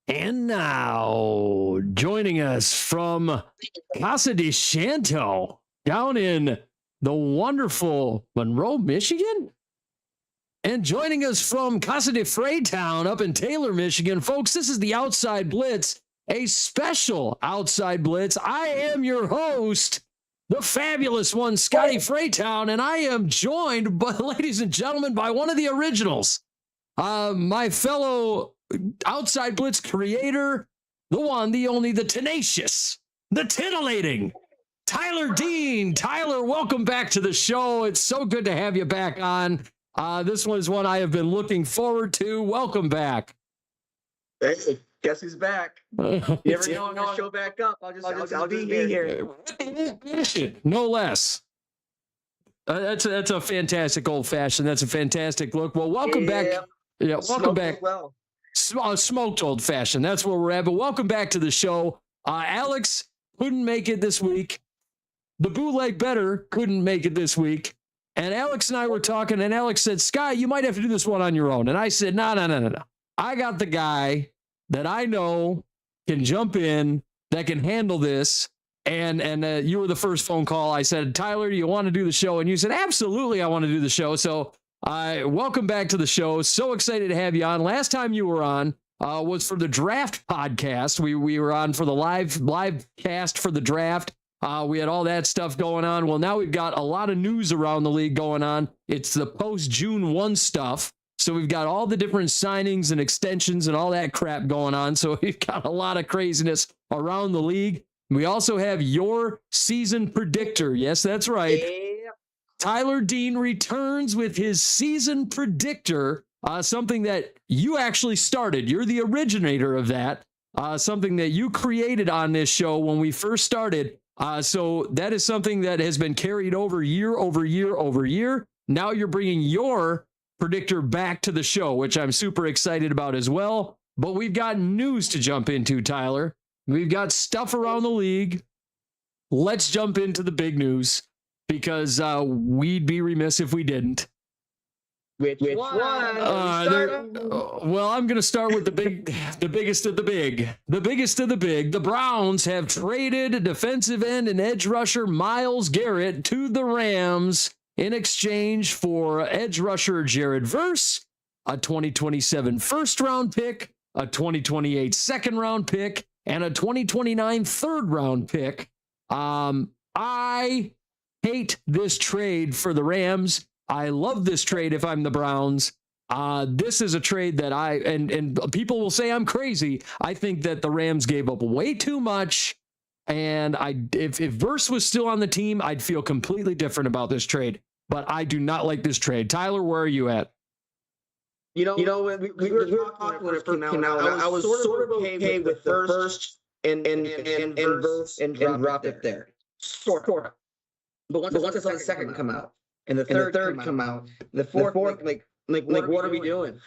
And now, joining us from Casa de Shanto, down in the wonderful Monroe, Michigan. And joining us from Casa de Freytown up in Taylor, Michigan. Folks, this is the Outside Blitz, a special Outside Blitz. I am your host, the fabulous one, Scotty Freytown, and I am joined, by, ladies and gentlemen, by one of the originals, my fellow Outside Blitz creator, the one, the only, the tenacious, the titillating, Tyler Dean. Tyler, welcome back to the show. It's so good to have you back on. This one is one I have been looking forward to. Welcome back. Hey, guess who's back? You ever know I'm gonna show back up? I'll just be here. No less. That's a fantastic old fashioned. That's a fantastic look. Well, welcome back. Yeah, welcome back. Well. Smoked old fashioned. That's where we're at. But welcome back to the show. Alex couldn't make it this week. The bootleg better couldn't make it this week. And Alex and I were talking, and Alex said, Scott, you might have to do this one on your own. And I said, no. I got the guy that I know can jump in, that can handle this. And you were the first phone call. I said, Tyler, do you want to do the show? And you said, absolutely, I want to do the show. So welcome back to the show. So excited to have you on. Last time you were on was for the draft podcast. We were on for the live cast for the draft. We had all that stuff going on. Well, now we've got a lot of news around the league going on. It's the post-June 1 stuff. So we've got all the different signings and extensions and all that crap going on. So we've got a lot of craziness around the league. We also have your season predictor. Yes, that's right. Yeah. Tyler Dean returns with his season predictor, something that you actually started. You're the originator of that, something that you created on this show when we first started. So that is something that has been carried over year over year over year. Now you're bringing your predictor back to the show, which I'm super excited about as well. But we've got news to jump into, Tyler. We've got stuff around the league. Let's jump into the big news, because we'd be remiss if we didn't. Which one? Well, I'm going to start with the biggest of the big. The biggest of the big. The Browns have traded defensive end and edge rusher Myles Garrett to the Rams in exchange for edge rusher Jared Verse, a 2027 first-round pick, a 2028 second-round pick, and a 2029 third-round pick. I hate this trade for the Rams. I love this trade if I'm the Browns. This is a trade that and people will say I'm crazy. I think that the Rams gave up way too much. And if Verse was still on the team, I'd feel completely different about this trade. But I do not like this trade. Tyler, where are you at? You know, when we were talking when it first came out, I was sort of okay with the first and Verse and drop it there. Sort of. But once I saw the second come out and the third come out, the fourth like what are we doing?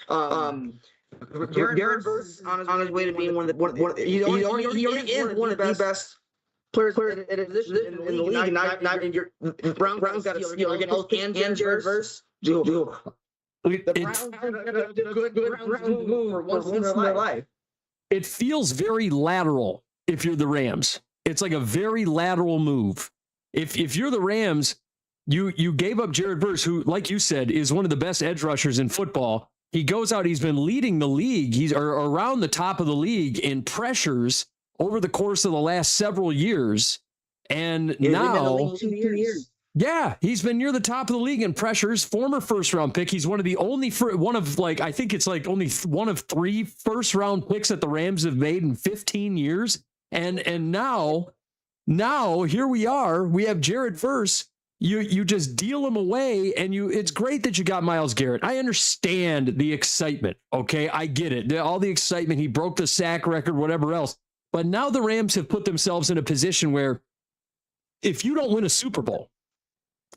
Jared Verse on his way to being one of the he already is one of the best players in a position in the league. And not in your Browns got to steal again. And Jared Verse. The Browns did a good Browns move for once in their life. It feels very lateral if you're the Rams. It's like a very lateral move. If you're the Rams, you gave up Jared Verse, who, like you said, is one of the best edge rushers in football. He goes out, he's been leading the league. He's around the top of the league in pressures over the course of the last several years. And now, 2 years. Yeah, he's been near the top of the league in pressures. Former first-round pick. He's one of the only I think it's like only one of 3 first-round picks that the Rams have made in 15 years. And now here we are. We have Jared Verse. You just deal him away, and it's great that you got Myles Garrett. I understand the excitement. Okay, I get it. All the excitement. He broke the sack record, whatever else. But now the Rams have put themselves in a position where if you don't win a Super Bowl,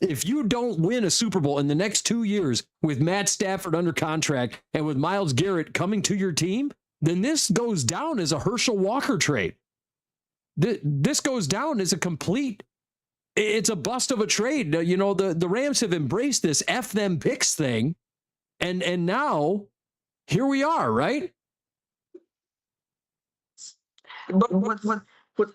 if you don't win a Super Bowl in the next 2 years with Matt Stafford under contract and with Myles Garrett coming to your team, then this goes down as a Herschel Walker trade. This goes down as a complete, it's a bust of a trade. You know, the Rams have embraced this F them picks thing. And now here we are, right? But what's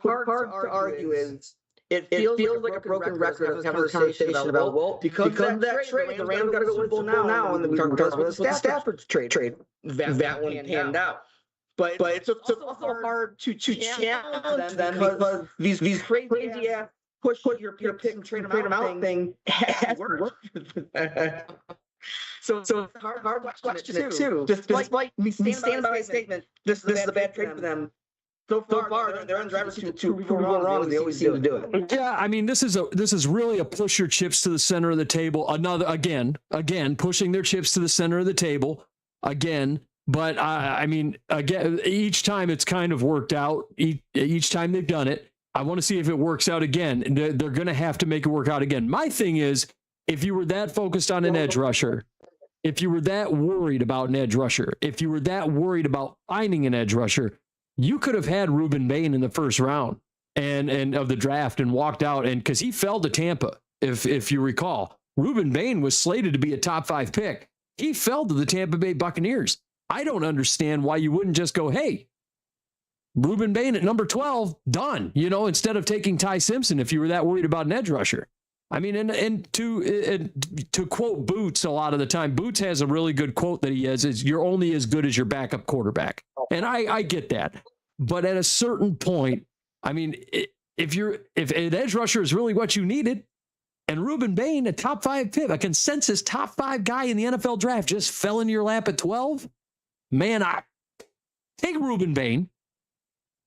hard to argue is it feels like a broken record of conversation about, well, because of that trade, the Rams got to go win Super Bowl now, and then we talk about the Stafford trade. That one panned out. But it's also hard to challenge them because these crazy ass push your pick and trade them out thing has worked. So it's a hard question it too. Despite me standing by my statement, this is a bad trade for them. So far, they're on driver's seat to prove wrong, and they always seem to do it. Yeah, I mean, this is really a push your chips to the center of the table. Again, pushing their chips to the center of the table again. But I mean, again, each time it's kind of worked out. Each time they've done it, I want to see if it works out again. They're going to have to make it work out again. My thing is, if you were that focused on an edge rusher, if you were that worried about an edge rusher, if you were that worried about finding an edge rusher, you could have had Ruben Bain in the first round and of the draft and walked out, and because he fell to Tampa, if you recall, Ruben Bain was slated to be a top 5 pick. He fell to the Tampa Bay Buccaneers. I don't understand why you wouldn't just go, hey, Ruben Bain at number 12, done, instead of taking Ty Simpson if you were that worried about an edge rusher. I mean, and to quote Boots a lot of the time, Boots has a really good quote that he has, is you're only as good as your backup quarterback. And I get that. But at a certain point, I mean, if an edge rusher is really what you needed, and Ruben Bain, a top 5 pick, a consensus top 5 guy in the NFL draft, just fell in your lap at 12, man, I take Ruben Bain.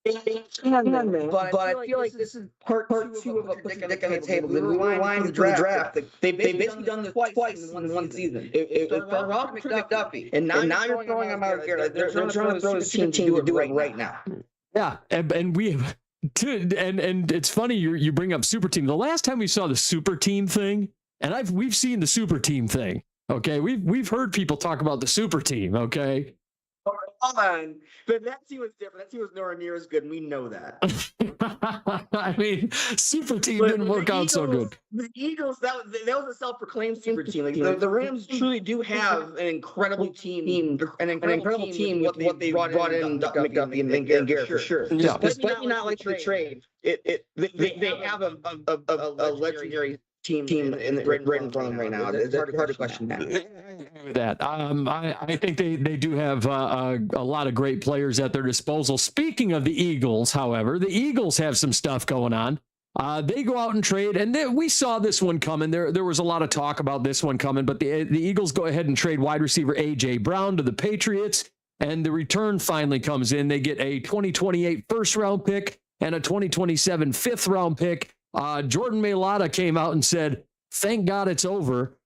But I feel like this is part two of a dick on the table. The rewind the draft. They've basically done this twice in one season. It started off with McDuffie, and now you're throwing him out here. They're trying to throw this team to do it right now. Yeah, and we have, and it's funny you bring up super team. The last time we saw the super team thing, and we've seen the super team thing. Okay, we've heard people talk about the super team. Okay. Hold on. But that team was different. That team was nowhere near as good, and we know that. I mean, super team didn't work out so good. The Eagles, that was a self-proclaimed super team. Like, the Rams truly do have an incredible team. An incredible team with what they brought in McDuffie and Garrett for sure. Yeah. Despite me not liking the trade, they have a legendary team right in front of them right now. It's hard to question that. With that, I think they do have a lot of great players at their disposal. Speaking of the Eagles, however, the Eagles have some stuff going on. They go out and trade, and we saw this one coming. There was a lot of talk about this one coming, but the Eagles go ahead and trade wide receiver A.J. Brown to the Patriots, and the return finally comes in. They get a 2028 first-round pick and a 2027 fifth-round pick. Jordan Mailata came out and said, thank God it's over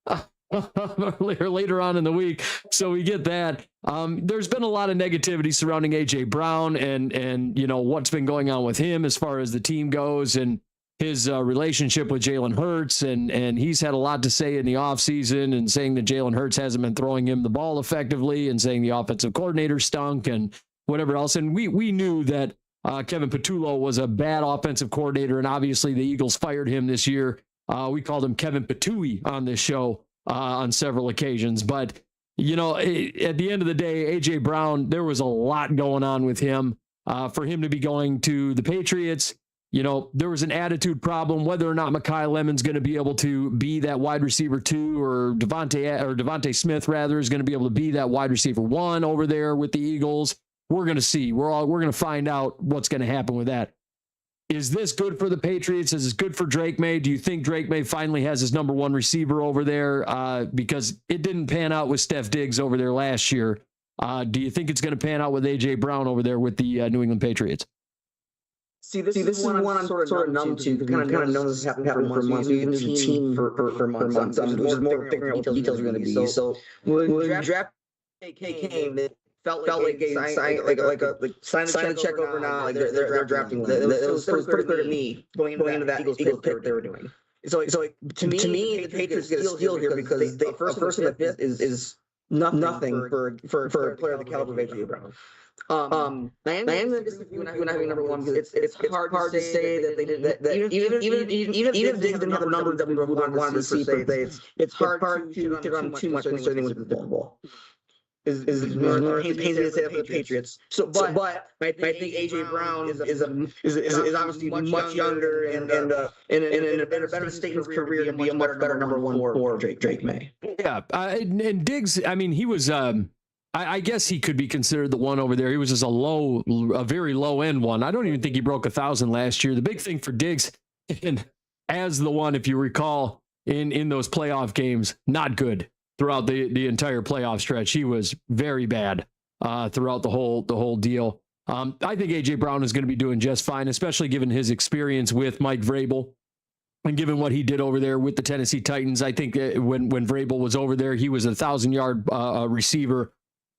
later on in the week. So we get that. There's been a lot of negativity surrounding AJ Brown and what's been going on with him as far as the team goes and his relationship with Jalen Hurts. And he's had a lot to say in the offseason and saying that Jalen Hurts hasn't been throwing him the ball effectively and saying the offensive coordinator stunk and whatever else. And we knew that Kevin Patullo was a bad offensive coordinator, and obviously the Eagles fired him this year. We called him Kevin Patooey on this show on several occasions. But, at the end of the day, A.J. Brown, there was a lot going on with him. For him to be going to the Patriots, there was an attitude problem, whether or not Mekhi Lemon's going to be able to be that wide receiver 2 or Devontae Smith, rather, is going to be able to be that wide receiver 1 over there with the Eagles. We're going to see. We're going to find out what's going to happen with that. Is this good for the Patriots? Is this good for Drake May? Do you think Drake May finally has his number 1 receiver over there? Because it didn't pan out with Steph Diggs over there last year. Do you think it's going to pan out with A.J. Brown over there with the New England Patriots? See, this is one I'm sort of numb to. Kind of know this has happened for months. We've been a team for months. I'm just more figuring out what the details are going to be. So when the draft came, it felt like sign the check over now. Like they're drafting. It was pretty clear to me going into that Eagles pick they were doing. So to me, the Patriots get a steal here because they first and the fifth is nothing for a player of the caliber of A.J. Brown. I am even having number 1 because it's hard to say that they didn't. That even if Diggs didn't have the numbers that we wanted to see, it's hard to run too much concerning with the Super Bowl. more Paisley set up for the Patriots. But I think AJ Brown is obviously much younger and in a better state in his career to be a much better number one for Drake May. Yeah, and Diggs, I mean, he was. I guess he could be considered the one over there. He was just a very low end one. I don't even think he broke 1,000 last year. The big thing for Diggs, and as the one, if you recall, in those playoff games, not good throughout the entire playoff stretch. He was very bad throughout the whole deal. I think AJ Brown is going to be doing just fine, especially given his experience with Mike Vrabel and given what he did over there with the Tennessee Titans. I think when Vrabel was over there, he was a 1,000-yard receiver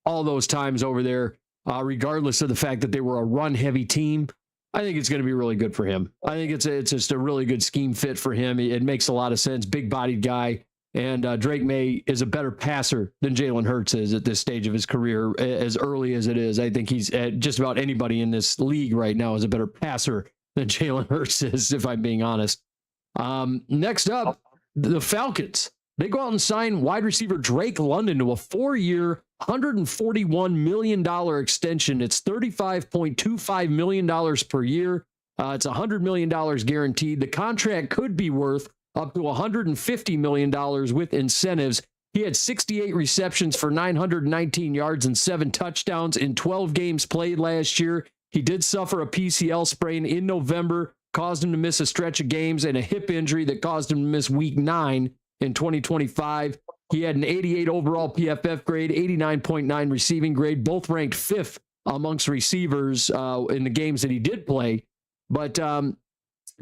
all those times over there, regardless of the fact that they were a run-heavy team. I think it's going to be really good for him. I think it's just a really good scheme fit for him. It makes a lot of sense. Big-bodied guy. And Drake May is a better passer than Jalen Hurts is at this stage of his career, as early as it is. I think he's just about anybody in this league right now is a better passer than Jalen Hurts is, if I'm being honest. Next up, the Falcons. They go out and sign wide receiver Drake London to a 4-year, $141 million extension. It's $35.25 million per year. It's $100 million guaranteed. The contract could be worth up to $150 million with incentives. He had 68 receptions for 919 yards and 7 touchdowns in 12 games played last year. He did suffer a PCL sprain in November, caused him to miss a stretch of games, and a hip injury that caused him to miss week 9 in 2025. He had an 88 overall PFF grade, 89.9 receiving grade, both ranked 5th amongst receivers in the games that he did play. But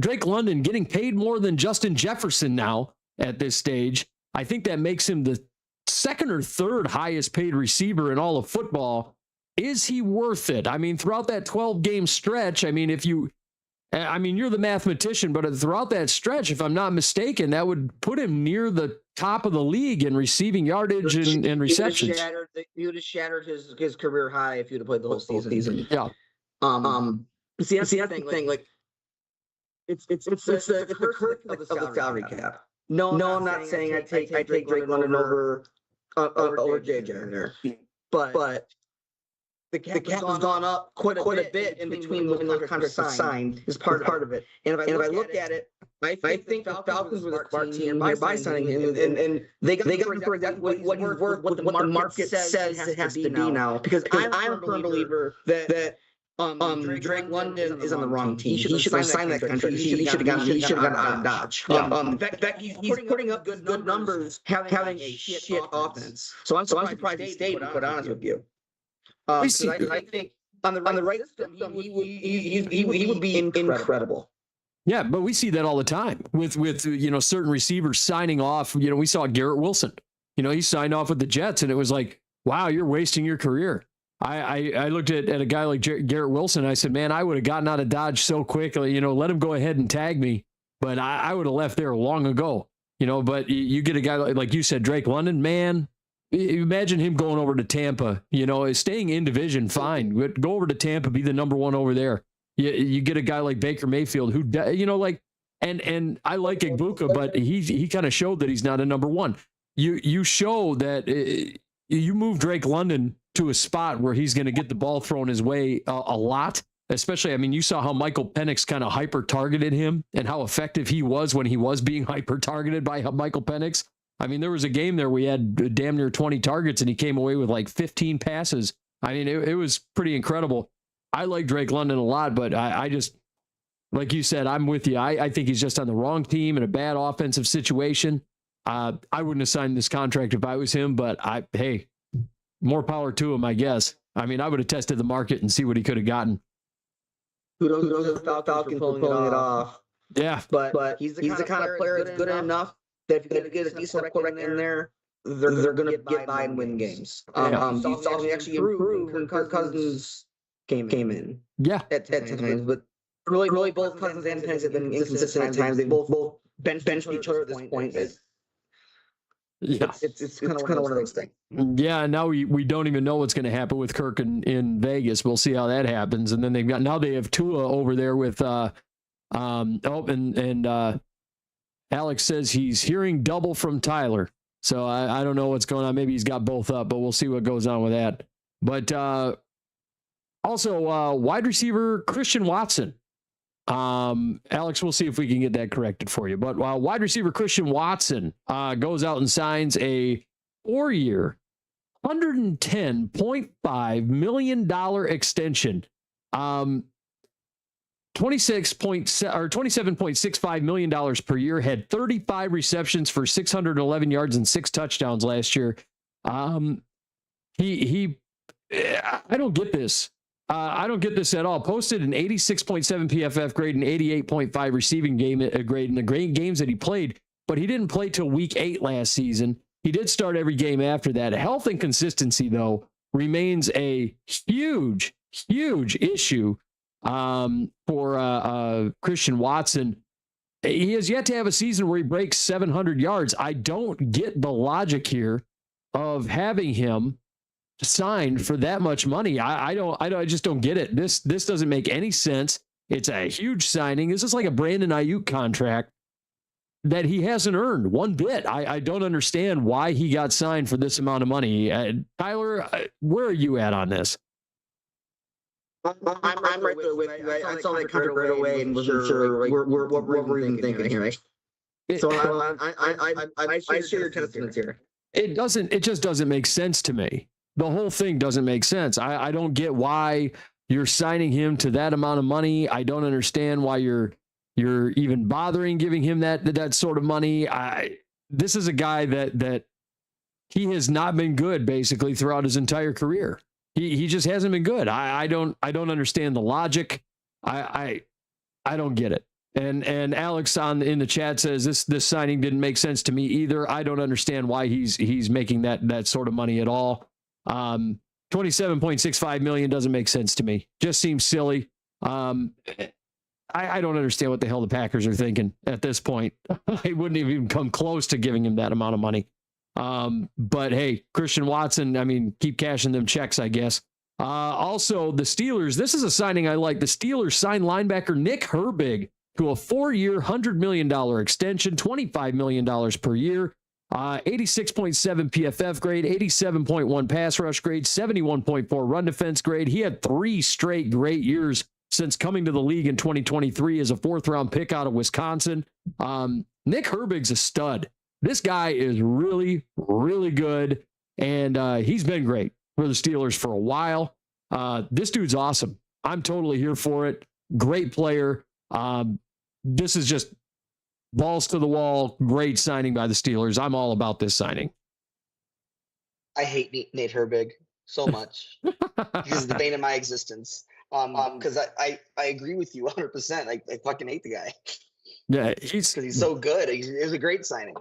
Drake London getting paid more than Justin Jefferson now at this stage. I think that makes him the 2nd or 3rd highest paid receiver in all of football. Is he worth it? I mean, throughout that 12-game stretch, you're the mathematician, but throughout that stretch, if I'm not mistaken, that would put him near the top of the league in receiving yardage and receptions. He would have shattered his career high if he would have played the whole season. Yeah. See, that's the thing. Like, it's the curse of the salary cap. No, I'm not saying I take Drake London over JJ there, but the cap has gone up quite a bit in between when those contracts are signed is part of it. And if I look at it, I think the Falcons were the smart team by signing him, and they got him for exactly what he's worth, what the market says it has to be now. Because I'm a firm believer that Drake London is on the wrong team. He should have signed that contract. He should have gotten out of Dodge. He's putting up good numbers, having a shit offense. So I'm surprised he stayed, to be honest with you. I think on the right system, he would be incredible. Yeah, but we see that all the time with certain receivers signing off. We saw Garrett Wilson. He signed off with the Jets, and it was like, wow, you're wasting your career. I looked at a guy like Garrett Wilson. I said, man, I would have gotten out of Dodge so quick. Let him go ahead and tag me, but I would have left there long ago. But you get a guy like you said, Drake London, man. Imagine him going over to Tampa, staying in division, fine. Go over to Tampa, be the number one over there. You get a guy like Baker Mayfield who, and I like Igbuka, but he kind of showed that he's not a number one. You show that you move Drake London to a spot where he's going to get the ball thrown his way a lot. Especially, you saw how Michael Penix kind of hyper-targeted him and how effective he was when he was being hyper-targeted by Michael Penix. There was a game there we had damn near 20 targets and he came away with like 15 passes. It was pretty incredible. I like Drake London a lot, but I just, like you said, I'm with you. I think he's just on the wrong team in a bad offensive situation. I wouldn't have signed this contract if I was him, but hey, more power to him, I guess. I would have tested the market and see what he could have gotten. Kudos to the Falcons for pulling it off. Yeah. But he's the kind of player that's good enough that if you get a decent quarterback in there, they're going to get by and win games. You saw him actually improve when Kirk Cousins came in. Yeah. At times. But really both Cousins and Penix have been inconsistent at times. They both benched each other at this point. Yeah, it's kind of one of those things. Yeah, now we don't even know what's going to happen with Kirk in Vegas. We'll see how that happens. And then they have Tua over there with Alex says he's hearing double from Tyler. So I don't know what's going on. Maybe he's got both up, but we'll see what goes on with that. But also wide receiver Christian Watson. Alex, we'll see if we can get that corrected for you. But wide receiver Christian Watson goes out and signs a 4-year, $110.5 million extension. $27.65 million per year, had 35 receptions for 611 yards and 6 touchdowns last year. I don't get this. I don't get this at all. Posted an 86.7 PFF grade and 88.5 receiving grade in the great games that he played, but he didn't play till week 8 last season. He did start every game after that. Health and consistency, though, remains a huge issue for Christian Watson. He has yet to have a season where he breaks 700 yards. I don't get the logic here of having him signed for that much money. I just don't get it. This doesn't make any sense. It's a huge signing. This is like a Brandon Ayuk contract that he hasn't earned one bit. I don't understand why he got signed for this amount of money. Tyler, where are you at on this? I'm right there with you. I saw that contract right away and wasn't sure what we're even thinking here. Right? So I share your sentiments here. It just doesn't make sense to me. The whole thing doesn't make sense. I don't get why you're signing him to that amount of money. I don't understand why you're even bothering giving him that sort of money. This is a guy that he has not been good basically throughout his entire career. He just hasn't been good. I don't understand the logic. I don't get it. And Alex in the chat says this signing didn't make sense to me either. I don't understand why he's making that sort of money at all. $27.65 million doesn't make sense to me. Just seems silly. I don't understand what the hell the Packers are thinking at this point. I wouldn't even come close to giving him that amount of money. But hey, Christian Watson, I mean, keep cashing them checks, I guess. Also, the Steelers, this is a signing I like. The Steelers signed linebacker Nick Herbig to a 4-year, $100 million extension, $25 million per year. 86.7 PFF grade, 87.1 pass rush grade, 71.4 run defense grade. He had 3 straight great years since coming to the league in 2023 as a 4th-round pick out of Wisconsin. Nick Herbig's a stud. This guy is really, really good, and he's been great for the Steelers for a while. This dude's awesome. I'm totally here for it. Great player. This is just balls to the wall. Great signing by the Steelers. I'm all about this signing. I hate Nate Herbig so much. He's the bane of my existence. Because I agree with you 100%. I fucking hate the guy. Yeah, he's so good. It was a great signing.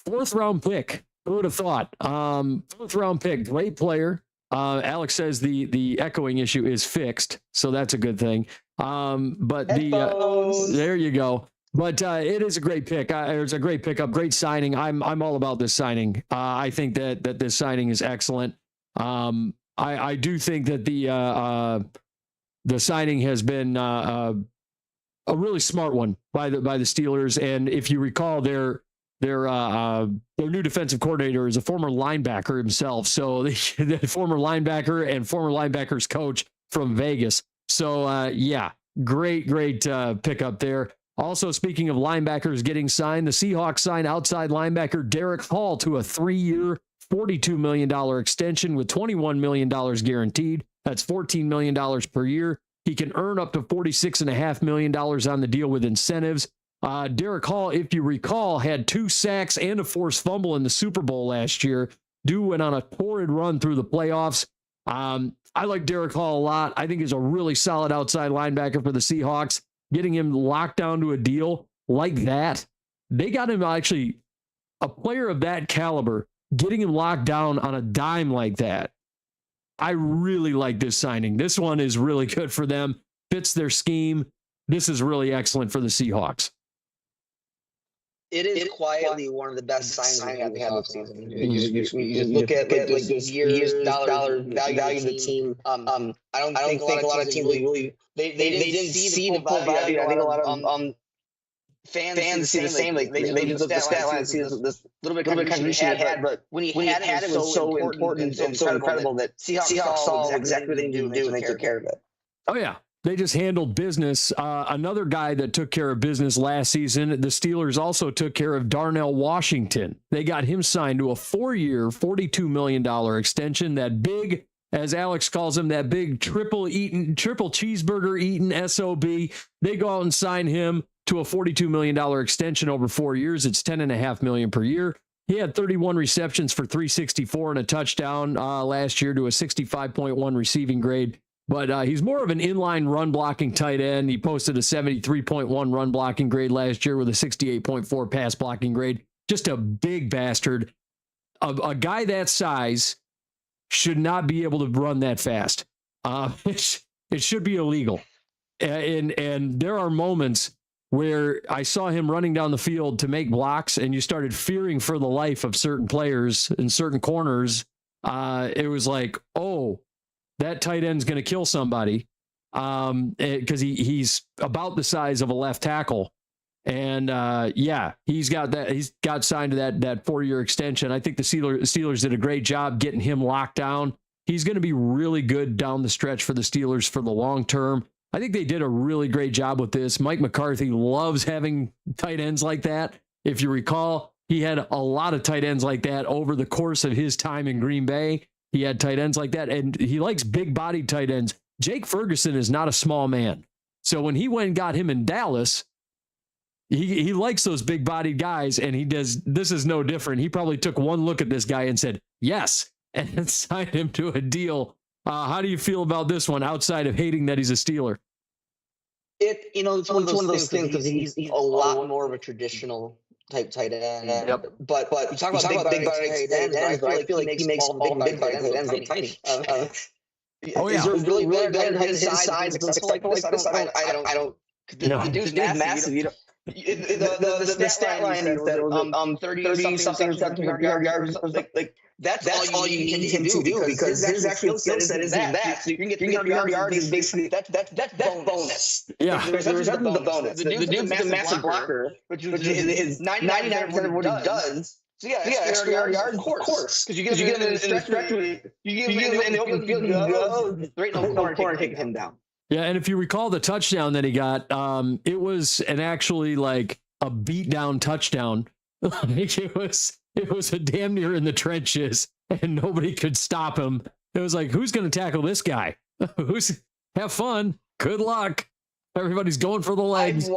4th-round pick. Who would have thought? 4th-round pick. Great player. Alex says the echoing issue is fixed, so that's a good thing. But there you go. But it is a great pick. It's a great pickup, great signing. I'm all about this signing. I think that this signing is excellent. I do think that the signing has been a really smart one by the Steelers. And if you recall, their new defensive coordinator is a former linebacker himself. So the former linebacker and former linebackers coach from Vegas. So yeah, great pickup there. Also, speaking of linebackers getting signed, the Seahawks signed outside linebacker Derek Hall to a 3-year, $42 million extension with $21 million guaranteed. That's $14 million per year. He can earn up to $46.5 million on the deal with incentives. Derek Hall, if you recall, had 2 sacks and a forced fumble in the Super Bowl last year. Dude went on a torrid run through the playoffs. I like Derek Hall a lot. I think he's a really solid outside linebacker for the Seahawks. Getting him locked down to a deal like that, they got him actually a player of that caliber, getting him locked down on a dime like that. I really like this signing. This one is really good for them, fits their scheme. This is really excellent for the Seahawks. It is quietly one of the best signings we had this season. You just look at like years, dollar value of the team. I don't think a lot of teams really they didn't see the full value. I think a lot of fans see the same. Like they look at the stat line, see this little bit of contribution he had, but when he had it was so important and so incredible that Seahawks saw exactly what they needed to do, and they took care of it. Oh yeah. They just handled business. Another guy that took care of business last season, the Steelers also took care of Darnell Washington. They got him signed to a 4-year, $42 million extension. That big, as Alex calls him, that big triple cheeseburger eating SOB. They go out and sign him to a $42 million extension over 4 years. It's $10.5 million per year. He had 31 receptions for 364 and a touchdown last year to a 65.1 receiving grade. But he's more of an inline run blocking tight end. He posted a 73.1 run blocking grade last year with a 68.4 pass blocking grade. Just a big bastard. A guy that size should not be able to run that fast. It should be illegal. And there are moments where I saw him running down the field to make blocks, and you started fearing for the life of certain players in certain corners. It was like, oh, that tight end's going to kill somebody, because he's about the size of a left tackle. And he's got signed to that 4-year extension. I think the Steelers did a great job getting him locked down. He's going to be really good down the stretch for the Steelers for the long term. I think they did a really great job with this. Mike McCarthy loves having tight ends like that. If you recall, he had a lot of tight ends like that over the course of his time in Green Bay. He had tight ends like that, and he likes big-bodied tight ends. Jake Ferguson is not a small man. So when he went and got him in Dallas, he likes those big-bodied guys, and this is no different. He probably took one look at this guy and said, yes, and signed him to a deal. How do you feel about this one, outside of hating that he's a Steeler? It's one of those things because he's a lot more of a traditional type tight end. Yep. But you talk about big body tight ends, I feel like he makes all big body tight ends look tiny. Oh yeah. Is there really better than his size like this? I don't. The dude's massive. You know. The stat line is that 30 something yards. Like that's all you need him to do, because his actual skill set isn't that. So you can get 300 yards is basically that's bonus. Yeah, there's the bonus. The dude's a massive blocker, which is 99% of what he does. So yeah, extra yards, of course. Because you get him in the stretch, you get him in the open field, you go right in the corner, taking him down. Yeah, and if you recall the touchdown that he got, it was actually like a beat down touchdown. Like it was a damn near in the trenches, and nobody could stop him. It was like, who's going to tackle this guy? Have fun. Good luck. Everybody's going for the legs.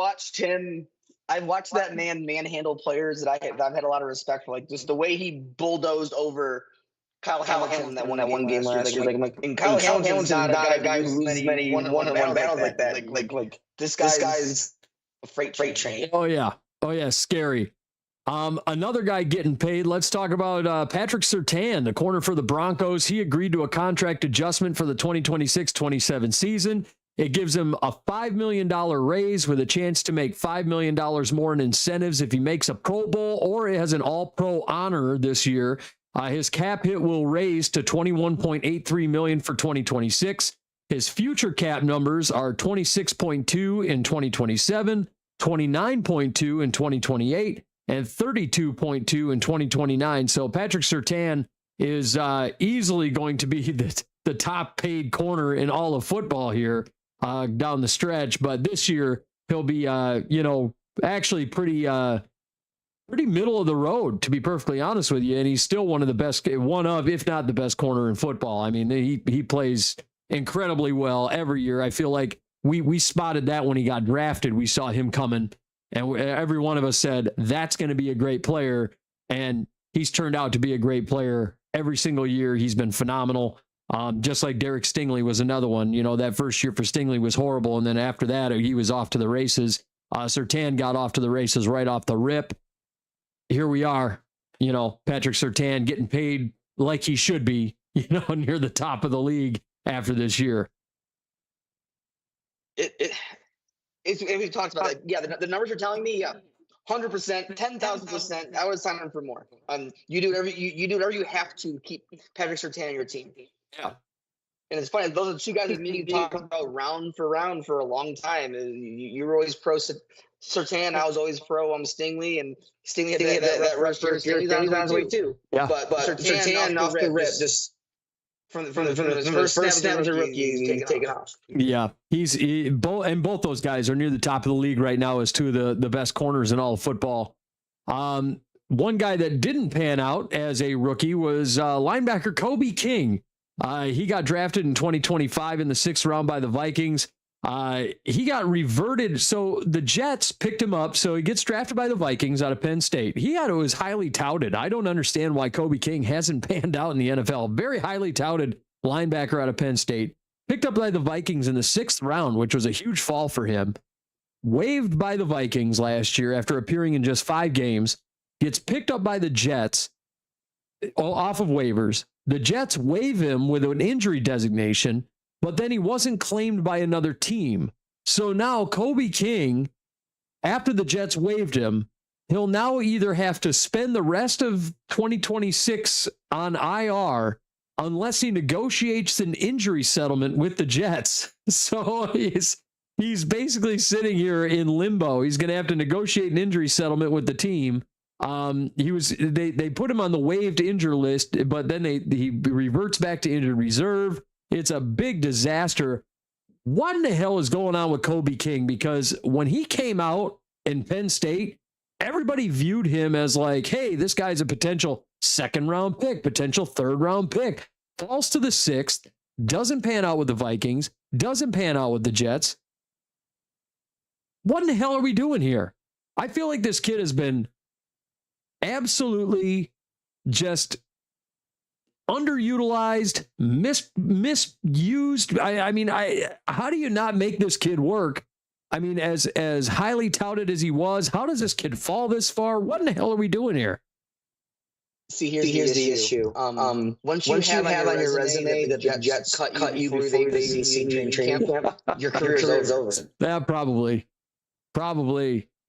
I've watched that man manhandle players that I've had a lot of respect for. Like just the way he bulldozed over Kyle Hamilton that one game last year. And Kyle Hamilton's not a guy who loses many one-on-one battles like that. Like this guy's a freight train. Oh yeah, scary. Another guy getting paid. Let's talk about Patrick Surtain, the corner for the Broncos. He agreed to a contract adjustment for the 2026-27 season. It gives him a $5 million raise with a chance to make $5 million more in incentives if he makes a Pro Bowl or has an All-Pro honor this year. His cap hit will raise to $21.83 million for 2026. His future cap numbers are $26.2 in 2027, $29.2 in 2028, and $32.2 in 2029. So Patrick Surtain is easily going to be the top paid corner in all of football here down the stretch. But this year he'll be, actually pretty middle of the road, to be perfectly honest with you. And he's still one of, if not the best corner in football. I mean, he plays incredibly well every year. I feel like we spotted that when he got drafted. We saw him coming, and every one of us said, that's going to be a great player. And he's turned out to be a great player every single year. He's been phenomenal. Just like Derek Stingley was another one. You know, that first year for Stingley was horrible. And then after that, he was off to the races. Surtain got off to the races right off the rip. Here we are, Patrick Surtain getting paid like he should be, near the top of the league after this year. We talked about that. Yeah, the numbers are telling me, 100%, 10,000%. I would sign him for more. You do whatever you have to keep Patrick Surtain on your team. Yeah. And it's funny, those are two guys that me talk about round for round for a long time. You were always pro Surtain, I was always pro Stingley, and Stingley had that first year. Stingley's on his way too. Yeah. But Surtain off the rip, just from the first snap as a rookie, he's taken off. Yeah, both those guys are near the top of the league right now as two of the best corners in all of football. One guy that didn't pan out as a rookie was linebacker Kobe King. He got drafted in 2025 in the 6th round by the Vikings. He got reverted. So the Jets picked him up. So he gets drafted by the Vikings out of Penn State. He was highly touted. I don't understand why Kobe King hasn't panned out in the NFL. Very highly touted linebacker out of Penn State. Picked up by the Vikings in the 6th round, which was a huge fall for him. Waived by the Vikings last year after appearing in just 5 games. Gets picked up by the Jets off of waivers. The Jets waive him with an injury designation, but then he wasn't claimed by another team. So now Kobe King, after the Jets waived him, he'll now either have to spend the rest of 2026 on IR unless he negotiates an injury settlement with the Jets. So he's basically sitting here in limbo. He's going to have to negotiate an injury settlement with the team. They put him on the waived injury list, but then he reverts back to injured reserve. It's a big disaster. What in the hell is going on with Kobe King? Because when he came out in Penn State, everybody viewed him as like, hey, this guy's a potential 2nd round pick, potential 3rd round pick. Falls to the 6th, doesn't pan out with the Vikings, doesn't pan out with the Jets. What in the hell are we doing here? I feel like this kid has been absolutely just underutilized, misused. I mean, how do you not make this kid work? I mean, as highly touted as he was, how does this kid fall this far? What in the hell are we doing here? See, here's the issue. Once you have on your resume that the Jets cut you before they even see training camp, your career is over. Yeah, probably.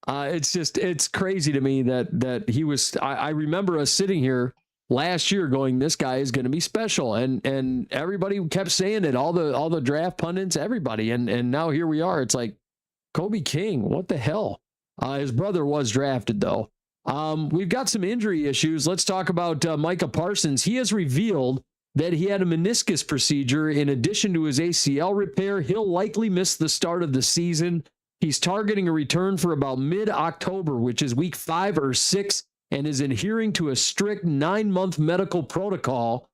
It's crazy to me that he was. I remember us sitting here last year going, this guy is going to be special, and everybody kept saying it. All the draft pundits, everybody, and now here we are. It's like Kobe King. What the hell? His brother was drafted though. We've got some injury issues. Let's talk about Micah Parsons. He has revealed that he had a meniscus procedure in addition to his ACL repair. He'll likely miss the start of the season. He's targeting a return for about mid-October, which is week 5 or 6, and is adhering to a strict 9-month medical protocol.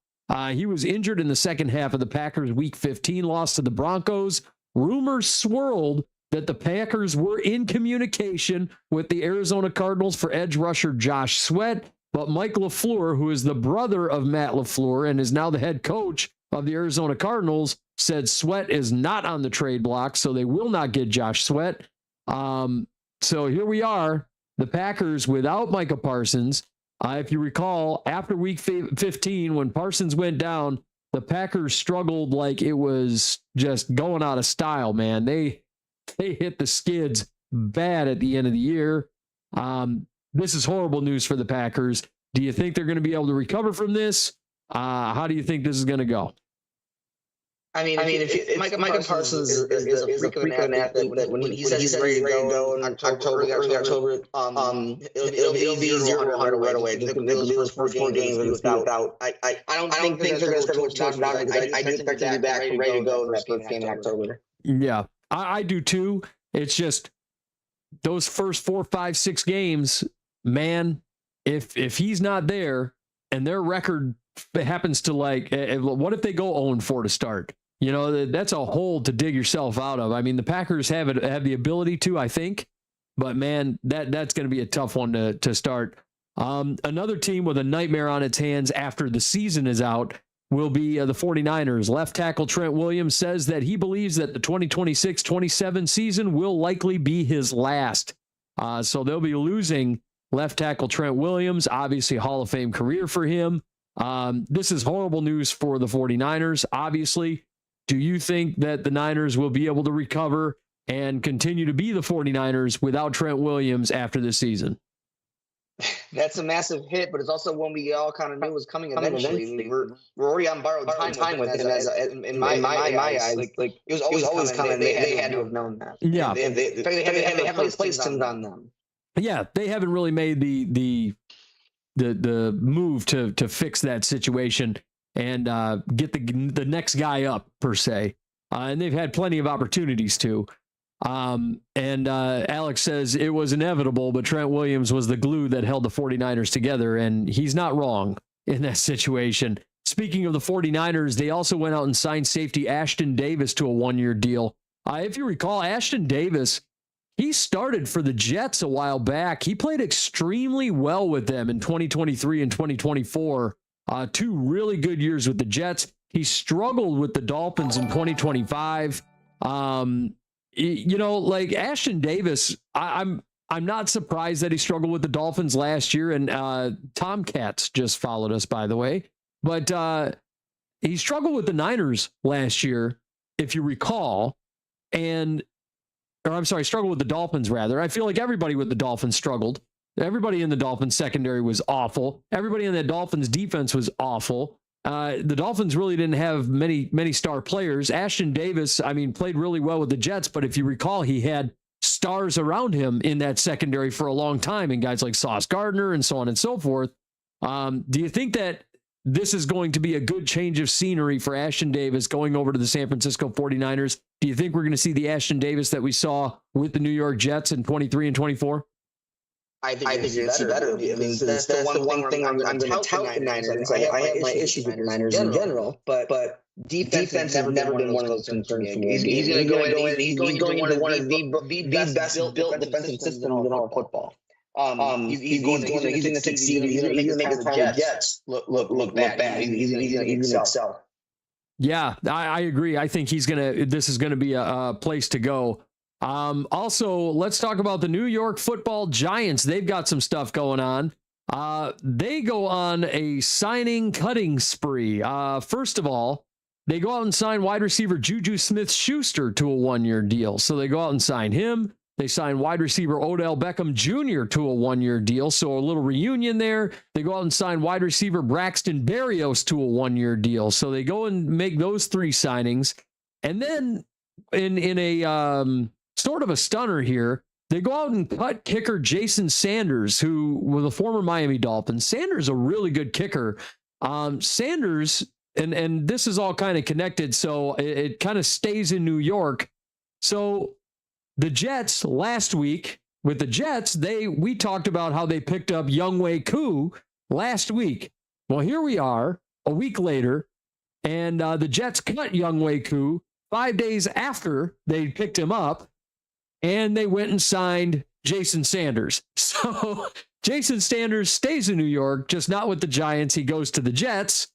He was injured in the second half of the Packers' week 15 loss to the Broncos. Rumors swirled that the Packers were in communication with the Arizona Cardinals for edge rusher Josh Sweat, but Mike LaFleur, who is the brother of Matt LaFleur and is now the head coach of the Arizona Cardinals, said Sweat is not on the trade block, so they will not get Josh Sweat. So here we are, the Packers without Micah Parsons. If you recall, after week 15, when Parsons went down, the Packers struggled like it was just going out of style, man. They hit the skids bad at the end of the year. This is horrible news for the Packers. Do you think they're going to be able to recover from this? How do you think this is going to go? I mean, if Micah Parsons is a freak of an athlete that when he says he's ready to go in early October, it'll be easier to run right away. Those first 4 games without. I don't think things are going to start to touch down because I do expect him to be back ready to go in that first game in October. Yeah, I do too. It's just those first 4, 5, 6 games, man. If he's not there and their record happens to what if they go 0-4 to start? You know, that's a hole to dig yourself out of. I mean, the Packers have the ability to, I think, but man, that's going to be a tough one to start. Another team with a nightmare on its hands after the season is out will be the 49ers. Left tackle Trent Williams says that he believes that the 2026-27 season will likely be his last. So they'll be losing left tackle Trent Williams, obviously Hall of Fame career for him. This is horrible news for the 49ers, obviously. Do you think that the Niners will be able to recover and continue to be the 49ers without Trent Williams after this season? That's a massive hit, but it's also one we all kind of knew was coming eventually. We're already on borrowed time with him. In my eyes, like it was always coming. They had to have known that. Yeah, they haven't placed him on them. Yeah, they haven't really made the move to fix that situation and get the next guy up per se. And they've had plenty of opportunities to. And Alex says it was inevitable, but Trent Williams was the glue that held the 49ers together, and he's not wrong in that situation. Speaking of the 49ers, they also went out and signed safety Ashton Davis to a one-year deal. If you recall, Ashton Davis, he started for the Jets a while back. He played extremely well with them in 2023 and 2024. 2 really good years with the Jets. He struggled with the Dolphins in 2025. Like Ashton Davis, I'm not surprised that he struggled with the Dolphins last year. And Tomcats just followed us, by the way. But he struggled with the Niners last year, if you recall. Struggled with the Dolphins, rather. I feel like everybody with the Dolphins struggled. Everybody in the Dolphins secondary was awful. Everybody in the Dolphins defense was awful. The Dolphins really didn't have many star players. Ashton Davis, played really well with the Jets, but if you recall, he had stars around him in that secondary for a long time, and guys like Sauce Gardner and so on and so forth. Do you think that this is going to be a good change of scenery for Ashton Davis going over to the San Francisco 49ers? Do you think we're going to see the Ashton Davis that we saw with the New York Jets in 23 and 24? I think it's better. That's the one thing I'm going to tout the Niners. I have my issues with the Niners in general, but defense has never been one of those concerns for me. He's going to go in. He's going into one of the best built defensive systems in all of football. He's going to succeed. He's going to make the Jets look bad. He's going to excel. Yeah, I agree. I think this is going to be a place to go. Also, let's talk about the New York Football Giants. They've got some stuff going on. They go on a cutting spree. First of all, they go out and sign wide receiver Juju Smith-Schuster to a one-year deal. So they go out and sign him. They sign wide receiver Odell Beckham Jr. to a one-year deal. So a little reunion there. They go out and sign wide receiver Braxton Berrios to a one-year deal. So they go and make those 3 signings. And then in a sort of a stunner here, they go out and cut kicker Jason Sanders, who was a former Miami Dolphin. Sanders a really good kicker. Sanders, and this is all kind of connected, so it kind of stays in New York. So the Jets last week, with the Jets, we talked about how they picked up Younghoe Koo last week. Well, here we are a week later, and the Jets cut Younghoe Koo 5 days after they picked him up, and they went and signed Jason Sanders. So Jason Sanders stays in New York, just not with the Giants. He goes to the Jets,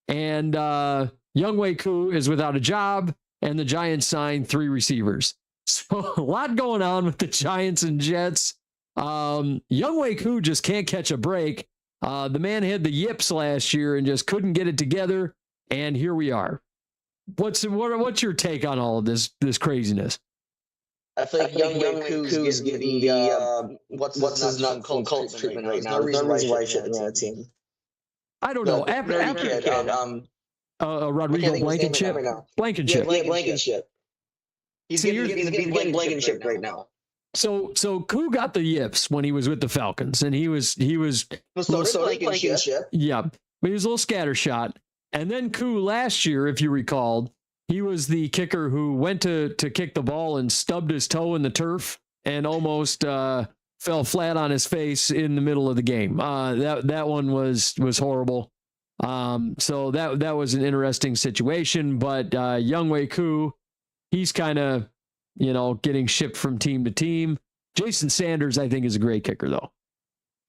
and Younghoe Koo is without a job, and the Giants signed 3 receivers. So a lot going on with the Giants and Jets. Younghoe Koo just can't catch a break. The man had the yips last year and just couldn't get it together, and here we are. What's your take on all of this craziness? I feel like Younghoe Koo is getting the what's his nut cult treatment right now. There's no reason why he shouldn't be on the team. I don't know. After Rodrigo Blankenship. Blankenship. He's getting Blankenship right now. So Koo got the yips when he was with the Falcons, and he was Blankenship. Yeah, but he was a little scattershot. And then Koo last year, if you recalled, he was the kicker who went to kick the ball and stubbed his toe in the turf and almost fell flat on his face in the middle of the game. That one was horrible. So that was an interesting situation. But Younghoe Koo, he's kind of, getting shipped from team to team. Jason Sanders, I think, is a great kicker, though.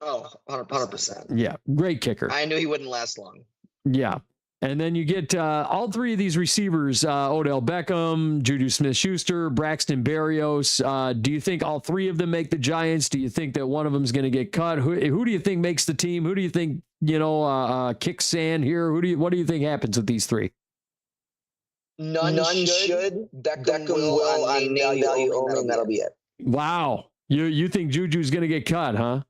Oh, 100%. Yeah, great kicker. I knew he wouldn't last long. Yeah. And then you get all 3 of these receivers, Odell Beckham, Juju Smith-Schuster, Braxton Berrios. Do you think all 3 of them make the Giants? Do you think that one of them is going to get cut? Who do you think makes the team? Who do you think, kicks sand here? What do you think happens with these 3? None should. Beckham will on name value only, and that'll be it. Wow. You think Juju's going to get cut, huh?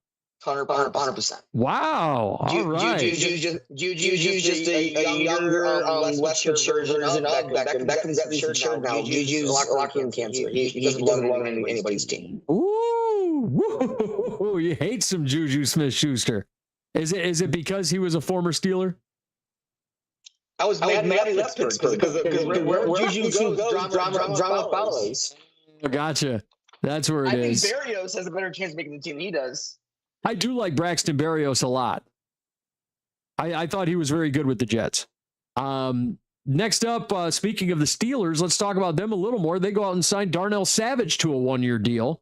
100%. Wow. All right. Juju's just a younger, less mature version of Beckham. Beckham's got matured now. Juju's locker room cancer. He doesn't belong on anybody's team. Ooh, you hate some Juju Smith-Schuster. Is it because he was a former Steeler? I was mad he left Pittsburgh because where Juju goes, drama follows. Gotcha. That's where it is. I think Berrios has a better chance of making the team than he does. I do like Braxton Berrios a lot. I thought he was very good with the Jets. Next up, speaking of the Steelers, let's talk about them a little more. They go out and sign Darnell Savage to a 1-year deal.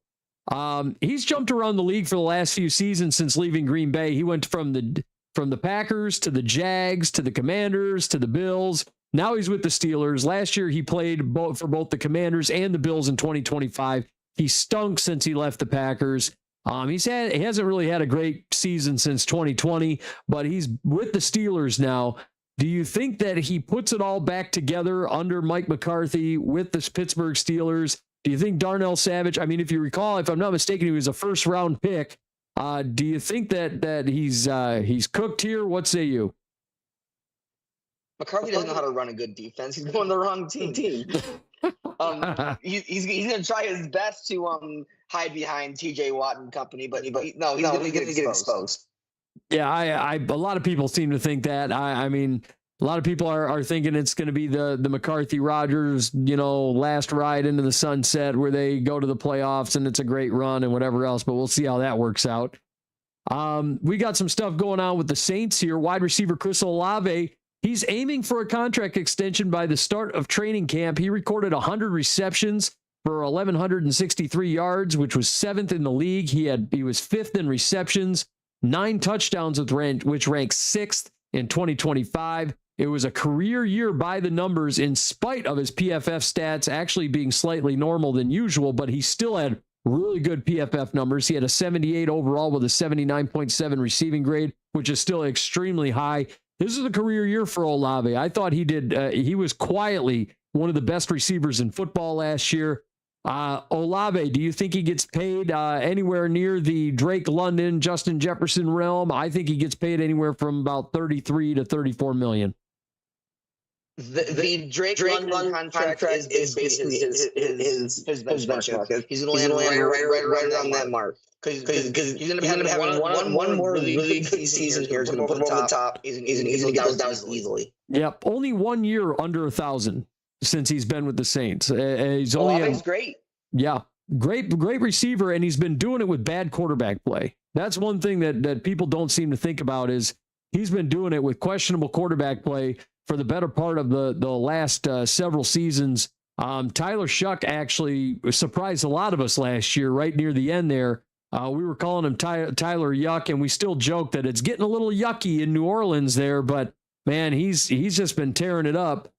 He's jumped around the league for the last few seasons since leaving Green Bay. He went from the Packers to the Jags to the Commanders to the Bills. Now he's with the Steelers. Last year he played for both the Commanders and the Bills in 2025. He stunk since he left the Packers. He hasn't really had a great season since 2020, but he's with the Steelers now. Do you think that he puts it all back together under Mike McCarthy with the Pittsburgh Steelers? Do you think Darnell Savage, I mean, if you recall, if I'm not mistaken, he was a first-round pick. Do you think that he's cooked here? What say you? McCarthy doesn't know how to run a good defense. He's going the wrong team. He's going to try his best to hide behind T.J. Watt and company, but he's going to get exposed. Yeah, a lot of people seem to think that. I mean, a lot of people are thinking it's going to be the McCarthy Rodgers, last ride into the sunset where they go to the playoffs and it's a great run and whatever else, but we'll see how that works out. We got some stuff going on with the Saints here. Wide receiver Chris Olave, he's aiming for a contract extension by the start of training camp. He recorded 100 receptions for 1,163 yards, which was 7th in the league. He was 5th in receptions, 9 touchdowns, which ranked 6th in 2025. It was a career year by the numbers in spite of his PFF stats actually being slightly normal than usual, but he still had really good PFF numbers. He had a 78 overall with a 79.7 receiving grade, which is still extremely high. This is a career year for Olave. I thought he was quietly one of the best receivers in football last year. Olave, do you think he gets paid anywhere near the Drake London, Justin Jefferson realm? I think he gets paid anywhere from about 33 to 34 million. The Drake London contract is basically his benchmark. He's going to land right around that mark. Because he's going to have one more really good season here. He's going to put him over the top. He's going to get those down easily. Yep. Only 1 year under 1,000 since he's been with the Saints. He's great. Yeah. Great receiver. And he's been doing it with bad quarterback play. That's one thing that people don't seem to think about is he's been doing it with questionable quarterback play for the better part of the last several seasons. Tyler Shuck actually surprised a lot of us last year, right near the end there. We were calling him Tyler Yuck, and we still joke that it's getting a little yucky in New Orleans there, but man, he's just been tearing it up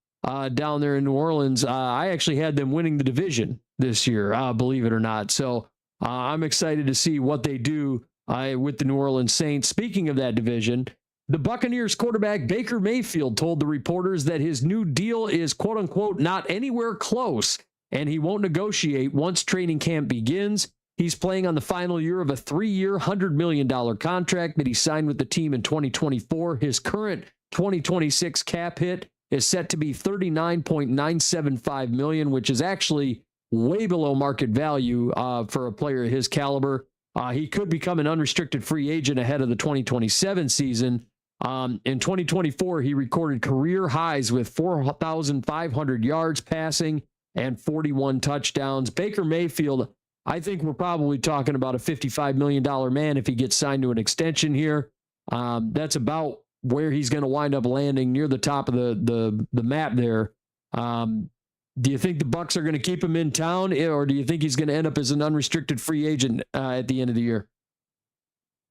down there in New Orleans. I actually had them winning the division this year, believe it or not. So I'm excited to see what they do with the New Orleans Saints. Speaking of that division, the Buccaneers quarterback Baker Mayfield told the reporters that his new deal is quote unquote not anywhere close, and he won't negotiate once training camp begins. He's playing on the final year of a 3-year, $100 million contract that he signed with the team in 2024. His current 2026 cap hit is set to be $39.975 million, which is actually way below market value for a player of his caliber. He could become an unrestricted free agent ahead of the 2027 season. In 2024, he recorded career highs with 4,500 yards passing and 41 touchdowns. Baker Mayfield, I think we're probably talking about a $55 million man if he gets signed to an extension here. That's about where he's going to wind up landing, near the top of the map there. Do you think the Bucs are going to keep him in town, or do you think he's going to end up as an unrestricted free agent at the end of the year?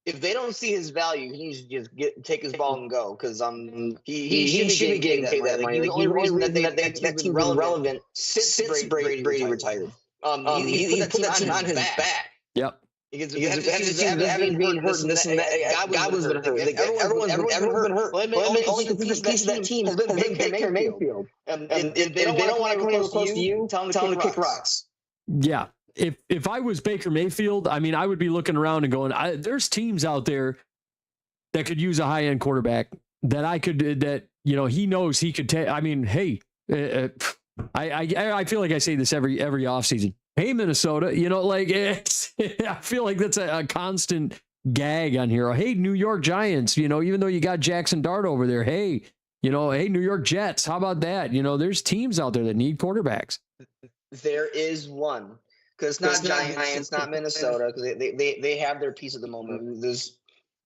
If they don't see his value, he needs to just take his ball and go, because he should be getting paid that money. The only reason that team was relevant since Brady retired. He put that team on his back. Yep. Because having been hurt and this and that, guy was been hurt. Everyone's been hurt. Only piece of that team has been Baker Mayfield. And if they don't want to come close to you, tell them to kick rocks. Yeah. if I was Baker Mayfield, I mean, I would be looking around and going, there's teams out there that could use a high end quarterback that he knows he could take. I mean, hey, I feel like I say this every offseason. Hey, Minnesota, I feel like that's a constant gag on here. Hey, New York Giants, even though you got Jackson Dart over there. Hey, hey, New York Jets. How about that? There's teams out there that need quarterbacks. There is one, because it's not Giants, it's not Minnesota, because they have their piece at the moment.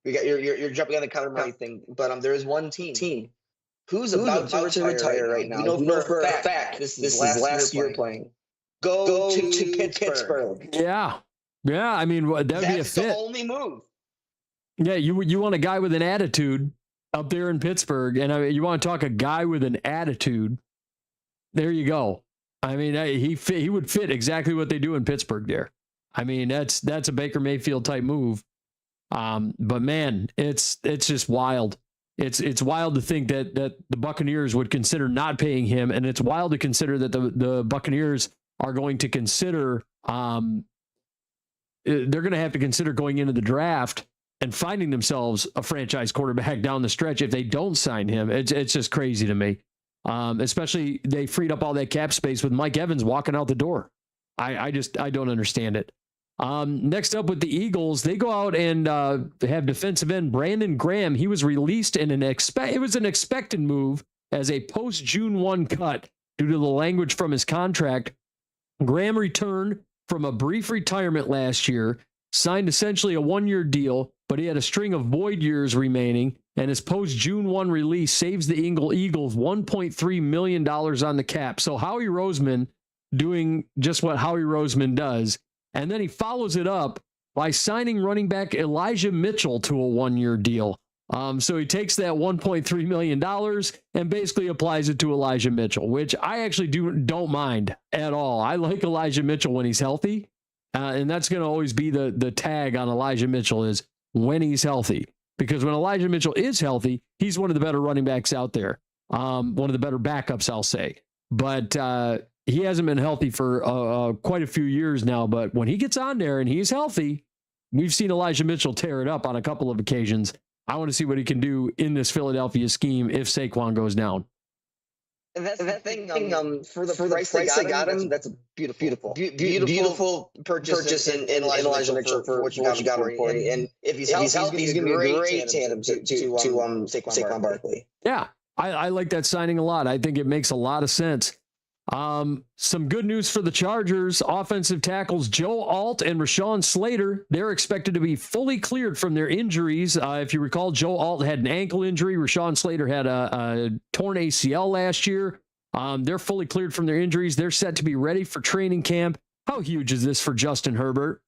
You're jumping on the Kyler Murray thing, but there is one team who's about to retire right now. For a fact this is last year playing. Go to Pittsburgh. Yeah. I mean, that would be a fit. That's the only move. Yeah, you want a guy with an attitude up there in Pittsburgh, and you want to talk a guy with an attitude. There you go. I mean, he would fit exactly what they do in Pittsburgh there. I mean, that's a Baker Mayfield type move. But man, it's just wild. It's wild to think that the Buccaneers would consider not paying him, and it's wild to consider that the Buccaneers are going to consider they're going to have to consider going into the draft and finding themselves a franchise quarterback down the stretch if they don't sign him. It's just crazy to me. Especially they freed up all that cap space with Mike Evans walking out the door. I don't understand it. Next up with the Eagles, they go out and have defensive end Brandon Graham. He was released in it was an expected move as a post June 1 cut due to the language from his contract. Graham returned from a brief retirement last year, signed essentially a 1-year deal, but he had a string of void years remaining, and his post June 1 release saves the Eagles $1.3 million on the cap. So Howie Roseman doing just what Howie Roseman does. And then he follows it up by signing running back Elijah Mitchell to a 1-year deal. So he takes that $1.3 million and basically applies it to Elijah Mitchell, which I actually don't mind at all. I like Elijah Mitchell when he's healthy. And that's going to always be the tag on Elijah Mitchell is when he's healthy. Because when Elijah Mitchell is healthy, he's one of the better running backs out there. One of the better backups, I'll say. But he hasn't been healthy for quite a few years now. But when he gets on there and he's healthy, we've seen Elijah Mitchell tear it up on a couple of occasions. I want to see what he can do in this Philadelphia scheme if Saquon goes down. And that's the thing. For the price they got him, that's a beautiful purchase in Elijah Mitchell for what you got him for. And if he's healthy, he's going to be a great tandem to Saquon Barkley. Yeah, I like that signing a lot. I think it makes a lot of sense. Some good news for the Chargers. Offensive tackles Joe Alt and Rashawn Slater, they're expected to be fully cleared from their injuries. If you recall, Joe Alt had an ankle injury. Rashawn Slater had a torn ACL last year. They're fully cleared from their injuries. They're set to be ready for training camp. How huge is this for Justin Herbert?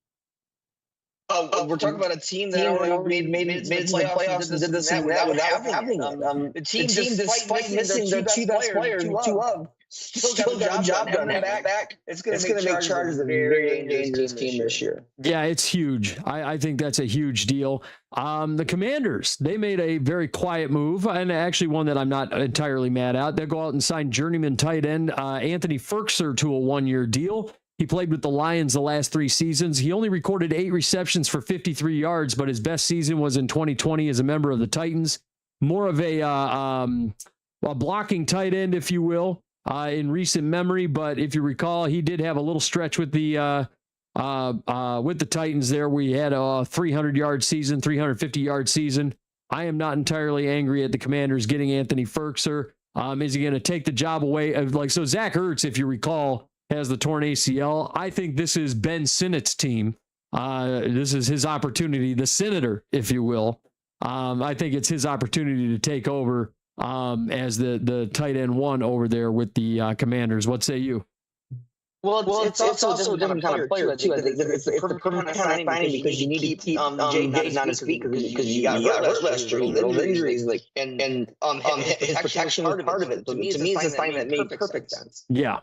We're talking about a team that already made it to the playoffs and did this without having it. The team, despite missing their two best players, two of, still got the job done. Back. It's going to make Chargers a very dangerous team this year. Yeah, it's huge. I think that's a huge deal. The Commanders, they made a very quiet move, and actually one that I'm not entirely mad at. They go out and sign journeyman tight end Anthony Ferkser to a 1-year deal. He played with the Lions the last 3 seasons. He only recorded 8 receptions for 53 yards, but his best season was in 2020 as a member of the Titans. More of a blocking tight end, if you will, in recent memory. But if you recall, he did have a little stretch with the Titans there where he had a 300-yard season, 350-yard season. I am not entirely angry at the Commanders getting Anthony Ferkser. Is he going to take the job away? So Zach Ertz, if you recall, has the torn ACL. I think this is Ben Sinnott's team. This is his opportunity, the senator, if you will. I think it's his opportunity to take over as the tight end 1 over there with the Commanders. What say you? Well, it's also a different kind of player, too. It's the perfect kind of signing because you need to keep Jay Nutton on his feet because you got hurt last year, little injuries, and his protection was part of it. To me, it's a sign that made perfect sense. Yeah.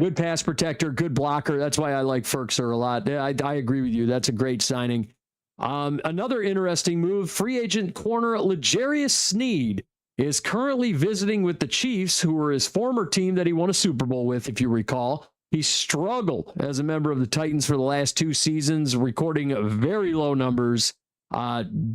Good pass protector, good blocker. That's why I like Ferkser a lot. I agree with you. That's a great signing. Another interesting move, free agent corner L'Jarius Sneed is currently visiting with the Chiefs, who were his former team that he won a Super Bowl with, if you recall. He struggled as a member of the Titans for the last 2 seasons, recording very low numbers.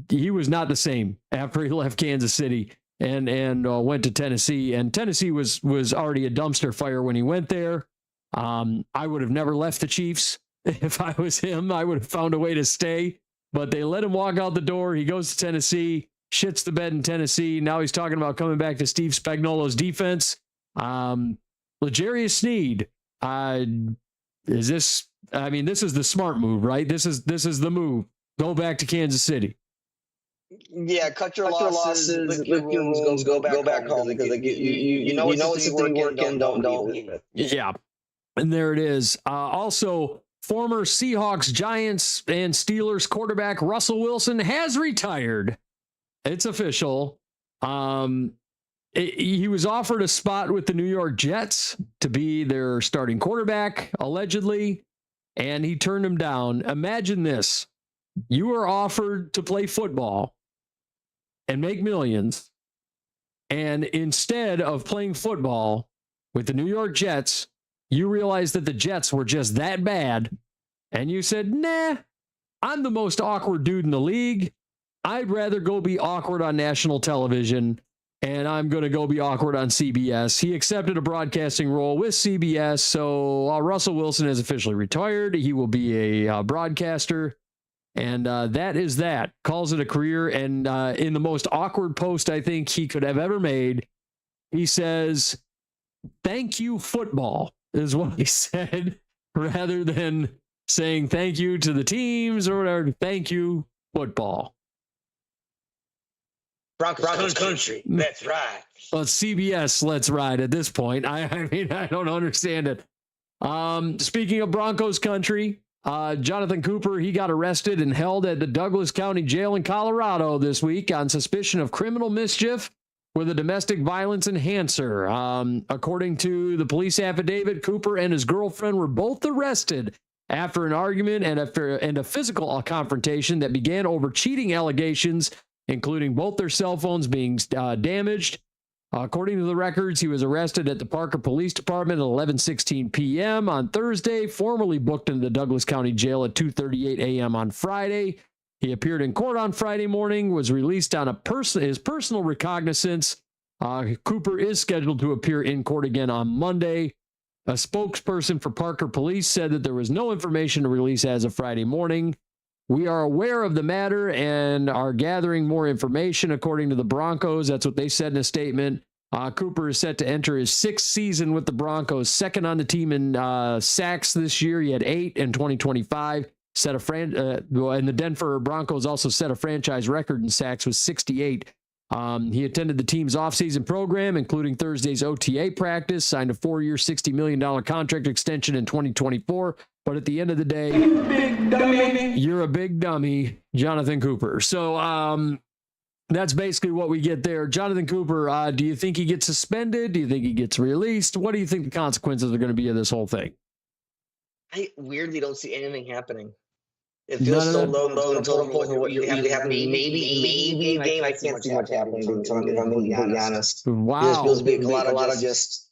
He was not the same after he left Kansas City and went to Tennessee. And Tennessee was already a dumpster fire when he went there. I would have never left the Chiefs if I was him. I would have found a way to stay, but they let him walk out the door. He goes to Tennessee, shits the bed in Tennessee. Now he's talking about coming back to Steve Spagnuolo's defense. L'Jarius Sneed, this is the smart move, right? This is the move. Go back to Kansas City. Yeah, cut your losses. Lift your wounds, go back home because you know it's working. Don't leave it. Yeah, and there it is. Also, former Seahawks, Giants, and Steelers quarterback Russell Wilson has retired. It's official. He was offered a spot with the New York Jets to be their starting quarterback, allegedly, and he turned him down. Imagine this. You are offered to play football and make millions, and instead of playing football with the New York Jets, you realize that the Jets were just that bad, and you said, nah, I'm the most awkward dude in the league. I'd rather go be awkward on national television, and I'm going to go be awkward on CBS. He accepted a broadcasting role with CBS, so Russell Wilson has officially retired. He will be a broadcaster. And that is that. Calls it a career. And in the most awkward post I think he could have ever made, he says, "Thank you, football," is what he said, rather than saying thank you to the teams or whatever. Thank you, football. Broncos country. That's right. Well, CBS, let's ride at this point. I mean, I don't understand it. Speaking of Broncos country, Jonathan Cooper, he got arrested and held at the Douglas County Jail in Colorado this week on suspicion of criminal mischief with a domestic violence enhancer. According to the police affidavit, Cooper and his girlfriend were both arrested after an argument and a physical confrontation that began over cheating allegations, including both their cell phones being damaged. According to the records, he was arrested at the Parker Police Department at 11:16 p.m. on Thursday, formally booked into the Douglas County Jail at 2:38 a.m. on Friday. He appeared in court on Friday morning, was released on his personal recognizance. Cooper is scheduled to appear in court again on Monday. A spokesperson for Parker Police said that there was no information to release as of Friday morning. We are aware of the matter and are gathering more information, according to the Broncos. That's what they said in a statement. Cooper is set to enter his 6th season with the Broncos, second on the team in sacks this year. He had 8 in 2025. And the Denver Broncos also set a franchise record in sacks with 68. He attended the team's offseason program, including Thursday's OTA practice, signed a 4-year, $60 million contract extension in 2024. But at the end of the day, you're a big dummy, Jonathan Cooper. So that's basically what we get there. Jonathan Cooper, do you think he gets suspended? Do you think he gets released? What do you think the consequences are going to be of this whole thing? I weirdly don't see anything happening. It feels so low until the point where you have to have maybe a game. I can't see much happening, if I'm completely honest. Wow. There's supposed to be a lot of just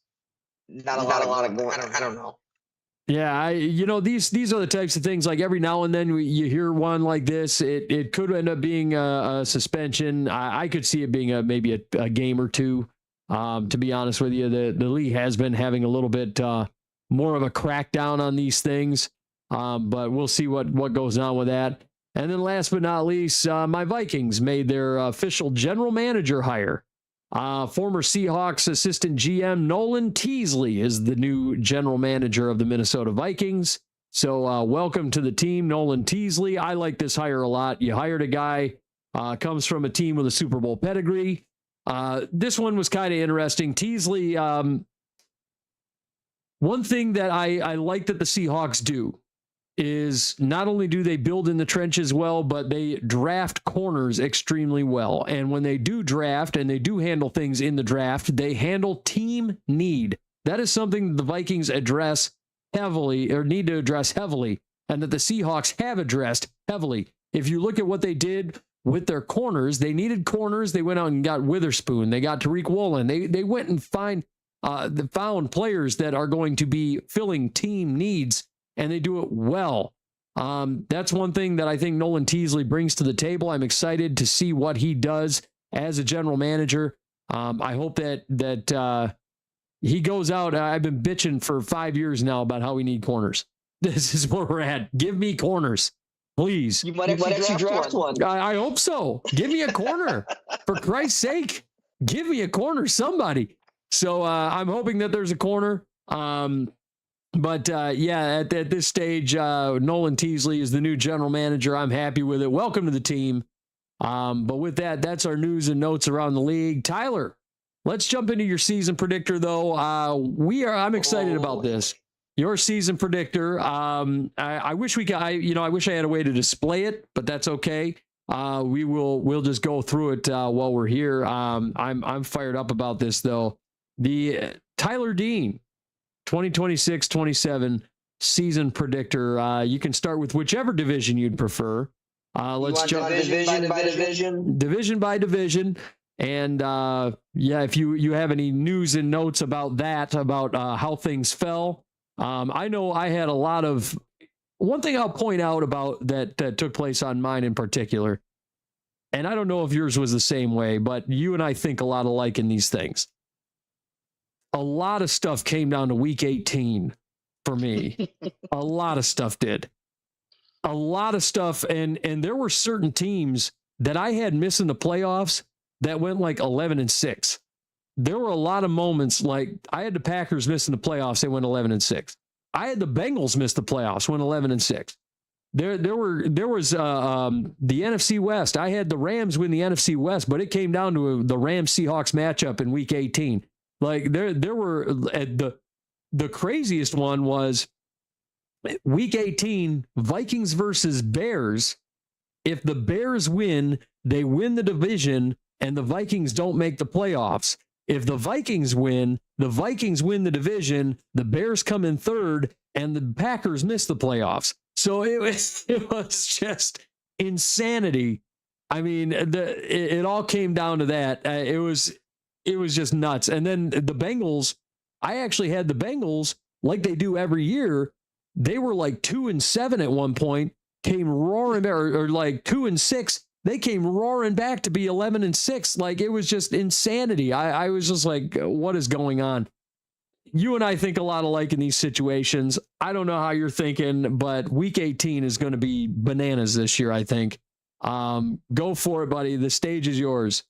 not a lot of going. I don't know. Yeah, these are the types of things, like every now and then you hear one like this. It could end up being a suspension. I could see it being maybe a game or two. To be honest with you, the league has been having a little bit more of a crackdown on these things. But we'll see what goes on with that. And then last but not least, my Vikings made their official general manager hire. Former Seahawks assistant GM Nolan Teasley is the new general manager of the Minnesota Vikings. So welcome to the team, Nolan Teasley. I like this hire a lot. You hired a guy, comes from a team with a Super Bowl pedigree. This one was kind of interesting. Teasley, one thing that I like that the Seahawks do is not only do they build in the trenches well, but they draft corners extremely well. And when they do draft and they do handle things in the draft, they handle team need. That is something the Vikings address heavily, or need to address heavily, and that the Seahawks have addressed heavily. If you look at what they did with their corners, they needed corners. They went out and got Witherspoon. They got Tariq Woolen. They went and found players that are going to be filling team needs, and they do it well. That's one thing that I think Nolan Teasley brings to the table. I'm excited to see what he does as a general manager. I hope that he goes out. I've been bitching for 5 years now about how we need corners. This is where we're at. Give me corners, please. You might actually draft one. I hope so. Give me a corner. For Christ's sake, give me a corner, somebody. So I'm hoping that there's a corner. But at this stage, Nolan Teasley is the new general manager. I'm happy with it. Welcome to the team. But with that, that's our news and notes around the league. Tyler, let's jump into your season predictor, though. I'm excited about this. Your season predictor. I wish we could. I wish I had a way to display it, but that's okay. We'll just go through it while we're here. I'm fired up about this, though. The Tyler Dean 2026-27 season predictor. You can start with whichever division you'd prefer. Let's jump division by division. And if you have any news and notes about that, about how things fell. I know I had a lot of, one thing I'll point out about that took place on mine in particular, and I don't know if yours was the same way, but you and I think a lot alike in these things. A lot of stuff came down to week 18 for me. A lot of stuff did. A lot of stuff, and there were certain teams that I had missing the playoffs that went like 11-6. There were a lot of moments, like I had the Packers missing the playoffs, they went 11-6. I had the Bengals miss the playoffs, went 11-6. There was the NFC West. I had the Rams win the NFC West, but it came down to the Rams-Seahawks matchup in week 18. Like there were the craziest one was week 18, Vikings versus Bears. If the Bears win, they win the division, and the Vikings don't make the playoffs. If the Vikings win the division, the Bears come in third, and the Packers miss the playoffs. So it was just insanity. I mean, it all came down to that. It was just nuts. And then the Bengals, I actually had the Bengals, like they do every year. They were like 2-7 at one point, came roaring, or like 2-6. They came roaring back to be 11-6. Like, it was just insanity. I was just like, what is going on? You and I think a lot alike in these situations. I don't know how you're thinking, but week 18 is going to be bananas this year, I think. Go for it, buddy. The stage is yours.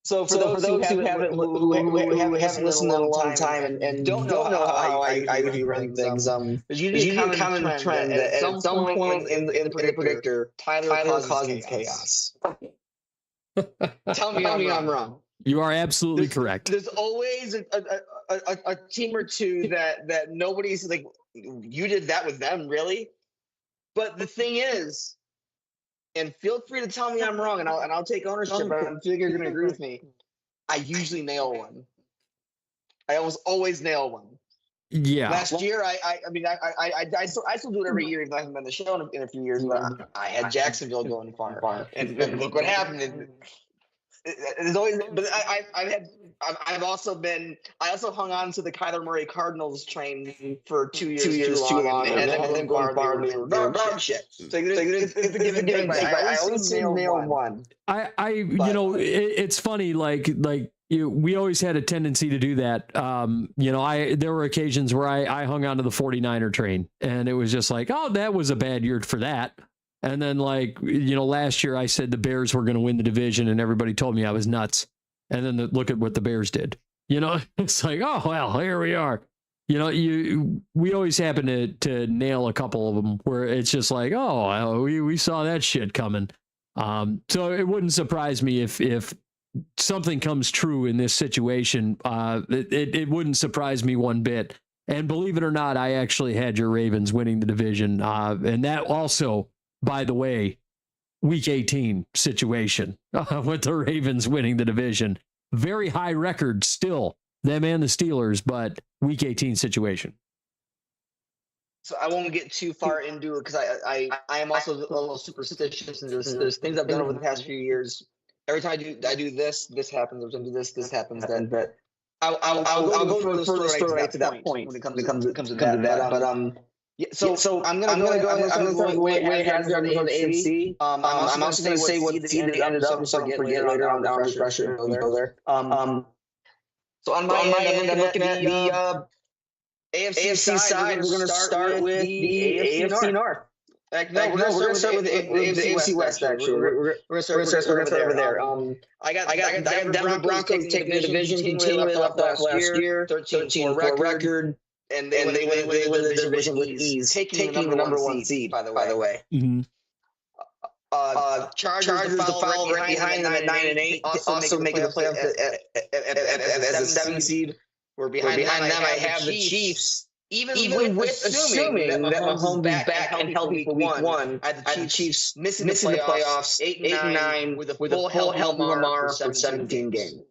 So for those who haven't listened in a long time and don't know how I do running things, there's usually a common trend that at some point in the predictor, Tyler causes chaos. Tell me I'm wrong. You are absolutely correct. There's always a team or two that nobody's like, you did that with them, really? But the thing is, and feel free to tell me I'm wrong, and I'll take ownership. But I feel like you're going to agree with me. I usually nail one. I almost always nail one. Yeah. Last year, I still do it every year. Even though I haven't been on the show in a few years, but I had Jacksonville going far, and look what happened. There's always, but I also hung on to the Kyler Murray Cardinals train for 2 years too long, and then going far, they were dog shit. So it's a give and take. I always nail one. It's funny. We always had a tendency to do that. There were occasions where I hung on to the 49er train, and it was just like, oh, that was a bad year for that. And then, last year I said the Bears were going to win the division, and everybody told me I was nuts. And then look at what the Bears did. It's like, oh, well, here we are. We always happen to nail a couple of them where it's just like, oh, we saw that shit coming. So it wouldn't surprise me if something comes true in this situation. It wouldn't surprise me one bit. And believe it or not, I actually had your Ravens winning the division. And that also, by the way, week 18 situation with the Ravens winning the division. Very high record still, them and the Steelers, but week 18 situation. So I won't get too far into it because I am also a little superstitious, and there's things I've done over the past few years. Every time I do this happens. Every time I do this happens. Then, but I'll go through the story right to that point when it comes to that. But yeah, so I'm gonna go the way it has on the AFC. I'm also gonna say what seed they ended up, so I don't forget later on down refresher there. So on my end, I'm looking at the AFC side. We're gonna start with the AFC North. No, we're gonna start with the AFC West. Actually, we're gonna start over there. I got Denver Broncos taking the division, continuing left off last year, 13-4 record, and they win the division with ease, taking the number one seed. By the way. Mm-hmm. Chargers the follow right behind them at 9-8, also making the playoffs as a 7 seed. We're behind them. I have the Chiefs. Even with assuming that Mahomes is back and healthy for week one, I had the Chiefs missing the playoffs 8-9 with a full healthy Lamar for 17 games.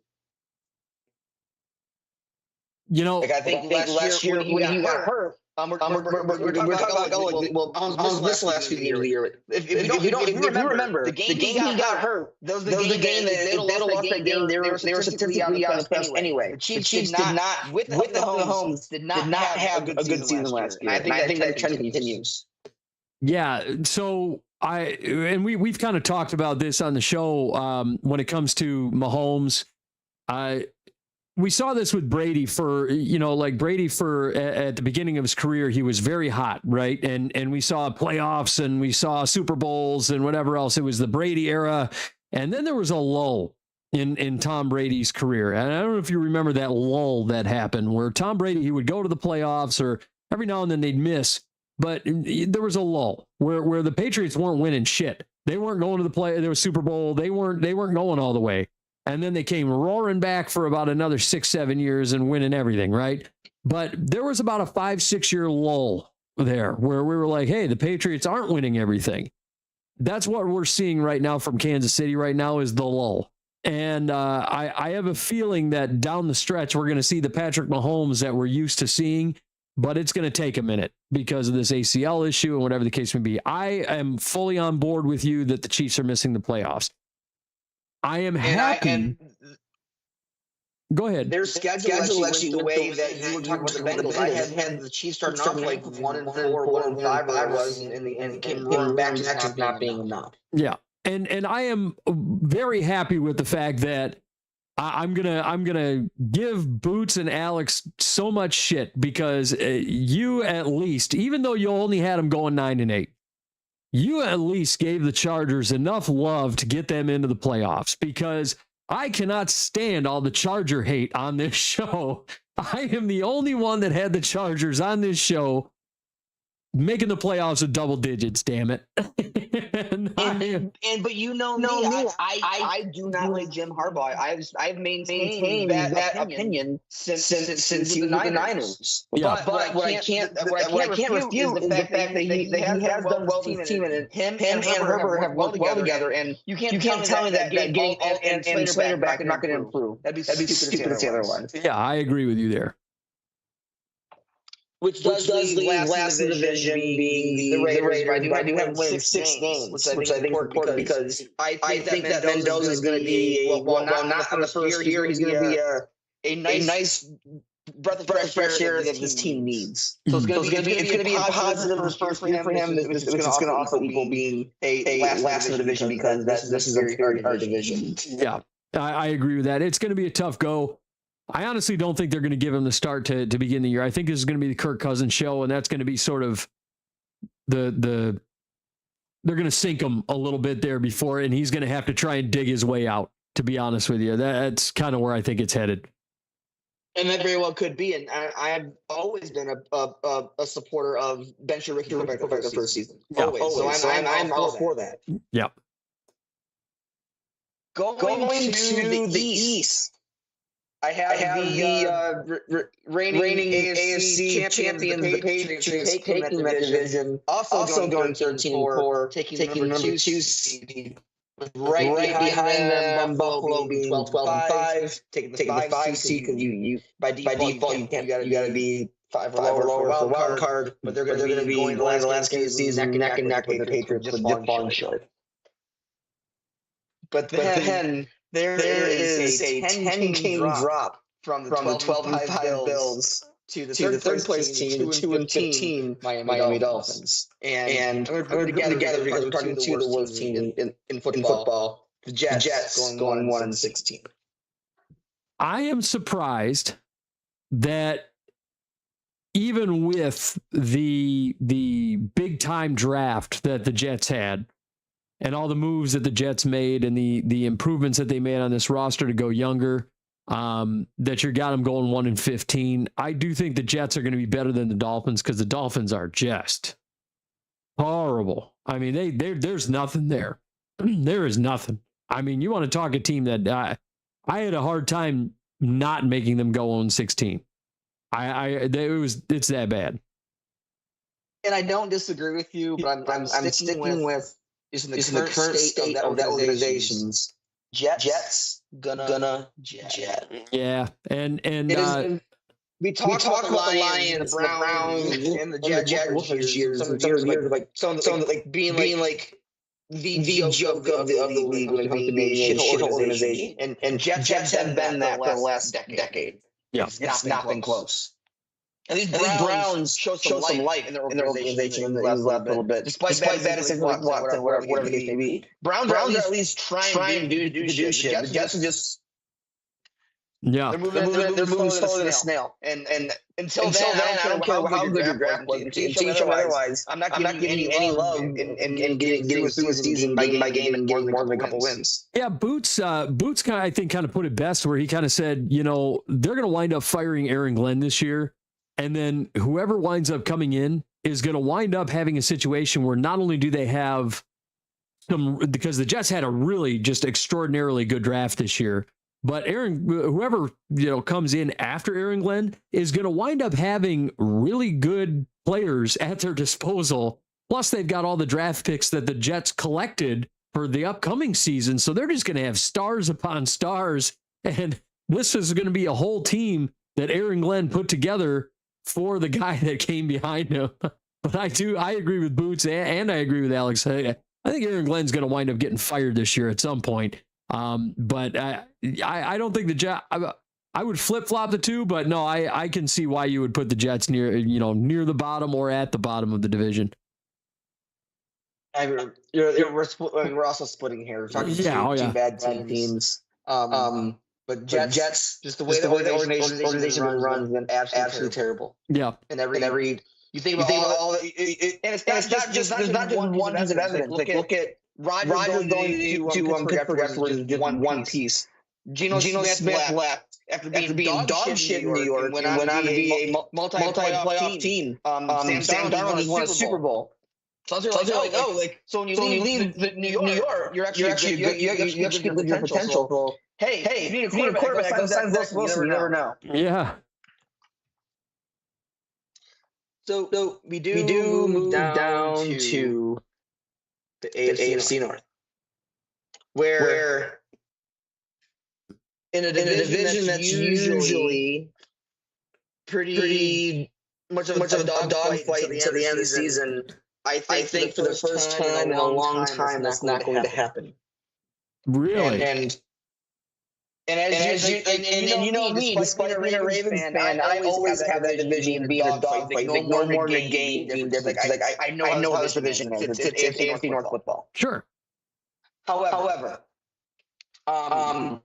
You know, I think last year when he got hurt. We're talking about this last few years of the year. If you remember, the game he got hurt, that was the game that they lost that game. They were statistically out of the playoffs anyway. The Chiefs did not, with the Mahomes, did not have a good season last year. And I think that trend continues. Yeah. So we've kind of talked about this on the show when it comes to Mahomes. We saw this with Brady for at the beginning of his career, he was very hot, right? And we saw playoffs and we saw Super Bowls and whatever else. It was the Brady era. And then there was a lull in Tom Brady's career. And I don't know if you remember that lull that happened where Tom Brady, he would go to the playoffs or every now and then they'd miss, but there was a lull where the Patriots weren't winning shit. They weren't going to there was Super Bowl. They weren't going all the way. And then they came roaring back for about another 6-7 years and winning everything, right? But there was about a 5-6 year lull there where we were like, hey, the Patriots aren't winning everything. That's what we're seeing right now from Kansas City right now is the lull. And I have a feeling that down the stretch, we're going to see the Patrick Mahomes that we're used to seeing, but it's going to take a minute because of this ACL issue and whatever the case may be. I am fully on board with you that the Chiefs are missing the playoffs. I am happy. Go ahead. Their schedule actually the way that you were talking about the Bengals. I had the Chiefs starting off like 1-4, 1-5, whatever it was, and it came roaring back to not being enough. Yeah, and I am very happy with the fact that I'm gonna give Boots and Alex so much shit because you at least, even though you only had them going 9-8. You at least gave the Chargers enough love to get them into the playoffs because I cannot stand all the Charger hate on this show. I am the only one that had the Chargers on this show making the playoffs with double digits, damn it. But you know me, I do not like Jim Harbaugh. I've maintained that opinion since he was the Niners. Yeah. But what I can't refute is the fact that he has done well with his team, and him and Herbert have worked well together. And you can't tell me that getting and Slater back is not going to improve. That'd be stupid to say otherwise. Yeah, I agree with you there. Which does leave last in the division being the Raiders. I do have winning 6 games, which I think is important because I think that Mendoza is going to be, well, not on the first year, he's going to be a nice breath of fresh air that this team needs. So it's going to be a positive first year for him. It's going to also equal being a last in the division because this is our division. Yeah, I agree with that. It's going to be a tough go. I honestly don't think they're going to give him the start to begin the year. I think this is going to be the Kirk Cousins show, and that's going to be sort of they're going to sink him a little bit there before, and he's going to have to try and dig his way out, to be honest with you. That's kind of where I think it's headed. And that very well could be. And I have always been a supporter of Ben Ricky for the first season. Yeah. Always. So I'm all for that. Yeah. Going to the East. I have the reigning AFC champions, the Patriots, taking that division. Also going 13-4, taking number 2 seed. Right behind them, Buffalo being 12-5, taking the 5 seed because you by default you got to be 5 or lower for wild card. But they're going to be going the last game of the season neck and neck with the Patriots just falling short. But then there is a 10-game drop from the 12-5 Bills to the third place team, the 2-15 Miami Dolphins. And I'm going to put together because we're talking to the worst team in football. The Jets going 1-16. I am surprised that even with the big time draft that the Jets had and all the moves that the Jets made and the improvements that they made on this roster to go younger, that you got them going 1-15. I do think the Jets are going to be better than the Dolphins because the Dolphins are just horrible. I mean, there's nothing there. There is nothing. I mean, you want to talk a team that I had a hard time not making them go 0-16. It's that bad. And I don't disagree with you, but I'm sticking with in the current state of that organization's Jets gonna jet. Yeah, and we talk about the Lions, the Browns, and the Jaguars years. Some like being like the joke of the league when it comes to being a shithole organization. And Jets have been that for the last decade. Yeah, it's not been close. And these Browns show some light in their organization in the last little bit. Despite bad decisions, whatever the case may be. Browns are at least trying to do shit. The Jets are just... Yeah. They're moving slower than a snail. And until then, I don't care how good your draft was. Until you show me otherwise, I'm not giving you any love in getting through a season by game and getting more than a couple wins. Yeah, Boots I think kind of put it best where he kind of said, they're going to wind up firing Aaron Glenn this year. And then whoever winds up coming in is going to wind up having a situation where not only do they have because the Jets had a really just extraordinarily good draft this year, but whoever comes in after Aaron Glenn is going to wind up having really good players at their disposal. Plus, they've got all the draft picks that the Jets collected for the upcoming season. So they're just going to have stars upon stars. And this is going to be a whole team that Aaron Glenn put together for the guy that came behind him. But I agree with Boots and I agree with Alex. I think Aaron Glenn's going to wind up getting fired this year at some point. But I don't think the Jets, I would flip-flop the two, but no, I can see why you would put the Jets near the bottom or at the bottom of the division. We're also splitting here. We're talking two bad teams. But Jets, just the way the organization runs, been absolutely terrible. Yeah, and every you think about all and it's not just one piece of evidence. Like look at Rodgers going to Pittsburgh afterwards, just one piece. Geno Smith left after being dog shit in New York and went on to be a multi-playoff team. Sam Darnold won a Super Bowl. So when you leave New York, you're actually good. You actually get your potential. Hey, you need a quarterback. Go sign Zach Wilson. You never know. Yeah. So we do move down to the AFC North, where in a division that's usually pretty much of a dogfight until the end of the season. I think for the first time in a long time, that's not going to happen. Really? And you know me, despite being a Ravens fan, I always have that division being a dogfight. Like no more than a game being different. Like I know how this division is. It's AFC North football. Sure. However, and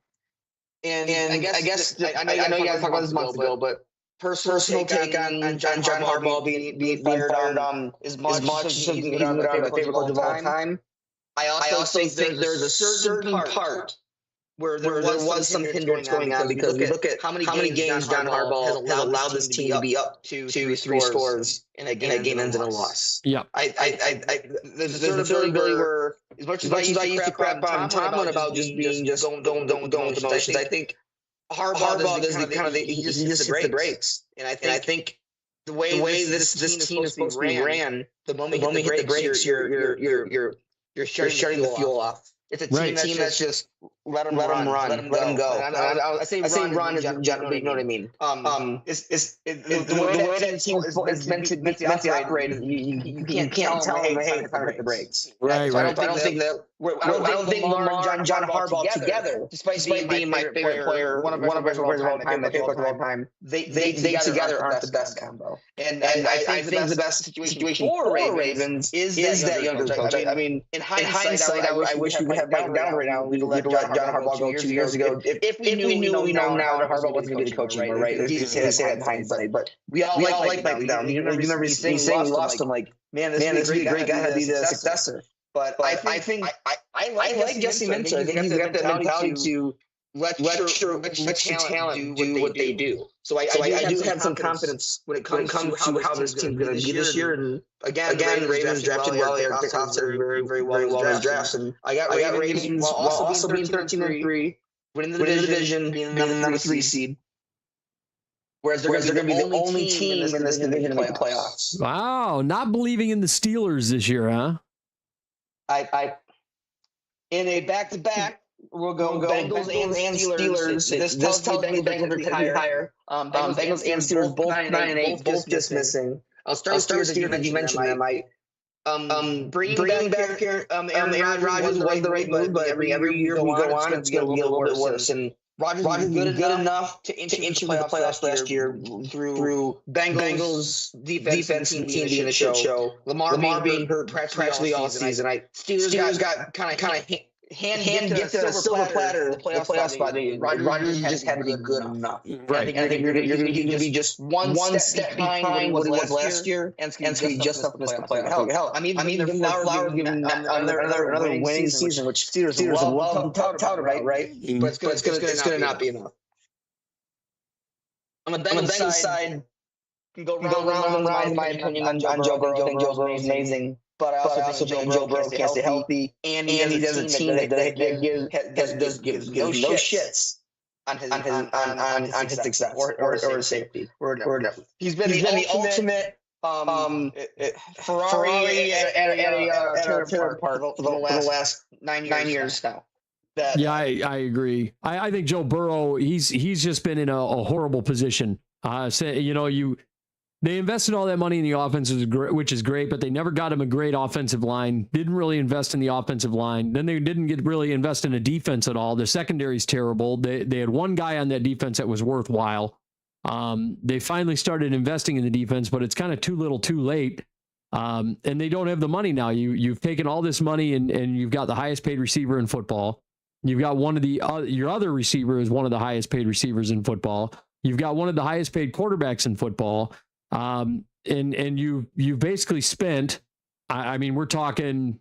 I guess I know you guys talked about this months ago, but personal take on John Harbaugh being fired as much as he's my favorite coach of all time. I also think there's a certain part where there was some hindrance going on because we look at how many games John Harbaugh has allowed this team to be up to three scores and a game ends in a loss. Yeah, there's a certain ability where as much as I used to crap on Tomlin about just being don't with emotions, I think Harbaugh does he just hits the brakes, and I think the way this team is supposed to be ran, the moment you hit the brakes, you're shutting the fuel off. It's a team that's just let him run, let him go. I say run is generally, you know what I mean. The way that team is meant to operate, you can't tell them, hey, it's time to hit the brakes. Right, so right. I don't think Lamar and John Harbaugh together, despite being my favorite player, one of my favorite players of all time, my favorite coach of all time, they together aren't the best combo. And I think the best situation for Ravens is that younger coach. I mean, in hindsight, I wish we would have Mike down right now. We'd let John Harbaugh go 2 years ago. If we knew we know now that Harbaugh wasn't going to be the coaching, right? It's easy to say that in hindsight, but we all like Mike down. You remember me saying we lost him, like, man, this would be a great guy to be the successor. But I think I like Jesse Minter. I think he's got the mentality to let your talent do what they do. So I do have some confidence when it comes to how this team's going to be this year. And again, Ravens drafted well. Eric Pickhoff's very well in his drafts. And I got Ravens while also being 13-3, winning the division, being the number 3 seed. Whereas they're going to be the only team in this division to make the playoffs. Wow, not believing in the Steelers this year, huh? I in a back-to-back, we'll go Bengals and Steelers. This tells me Bengals are going to be higher. Bengals and Steelers both 9-8, both just missing. I'll start with Steelers as you mentioned them. Bringing back Aaron Rodgers was the right move, but every year we go on, it's going to get a little bit worse. And Rodgers was good enough to inch into the playoffs last year through Bengals defense and team being a shit show. Lamar being hurt practically all season. Steelers got kind of hand gifted a silver platter, the playoff spot. Rodgers just had to be good enough. Right. I think you're going to be just one step behind what he was last year, and it's going to be just up against the playoff. Hell, I mean, the Flowers giving another winning season, which Steelers love to tout about, right? But it's going to not be enough. On the Bengals side, can go round and round, in my opinion, on Joe Burrow. I think Joe Burrow is amazing. But I also think Joe Burrow can't stay healthy, and he does a team that gives no shits on his success or his safety. He's been the ultimate Ferrari at a tear apart for the last 9 years now. Yeah, I agree. I think Joe Burrow, he's just been in a horrible position. They invested all that money in the offense, which is great, but they never got him a great offensive line. Didn't really invest in the offensive line. Then they didn't really invest in a defense at all. The secondary's terrible. They had one guy on that defense that was worthwhile. They finally started investing in the defense, but it's kind of too little, too late. And they don't have the money now. You've taken all this money and you've got the highest paid receiver in football. You've got your other receiver is one of the highest paid receivers in football. You've got one of the highest paid quarterbacks in football. And you basically spent, I mean, we're talking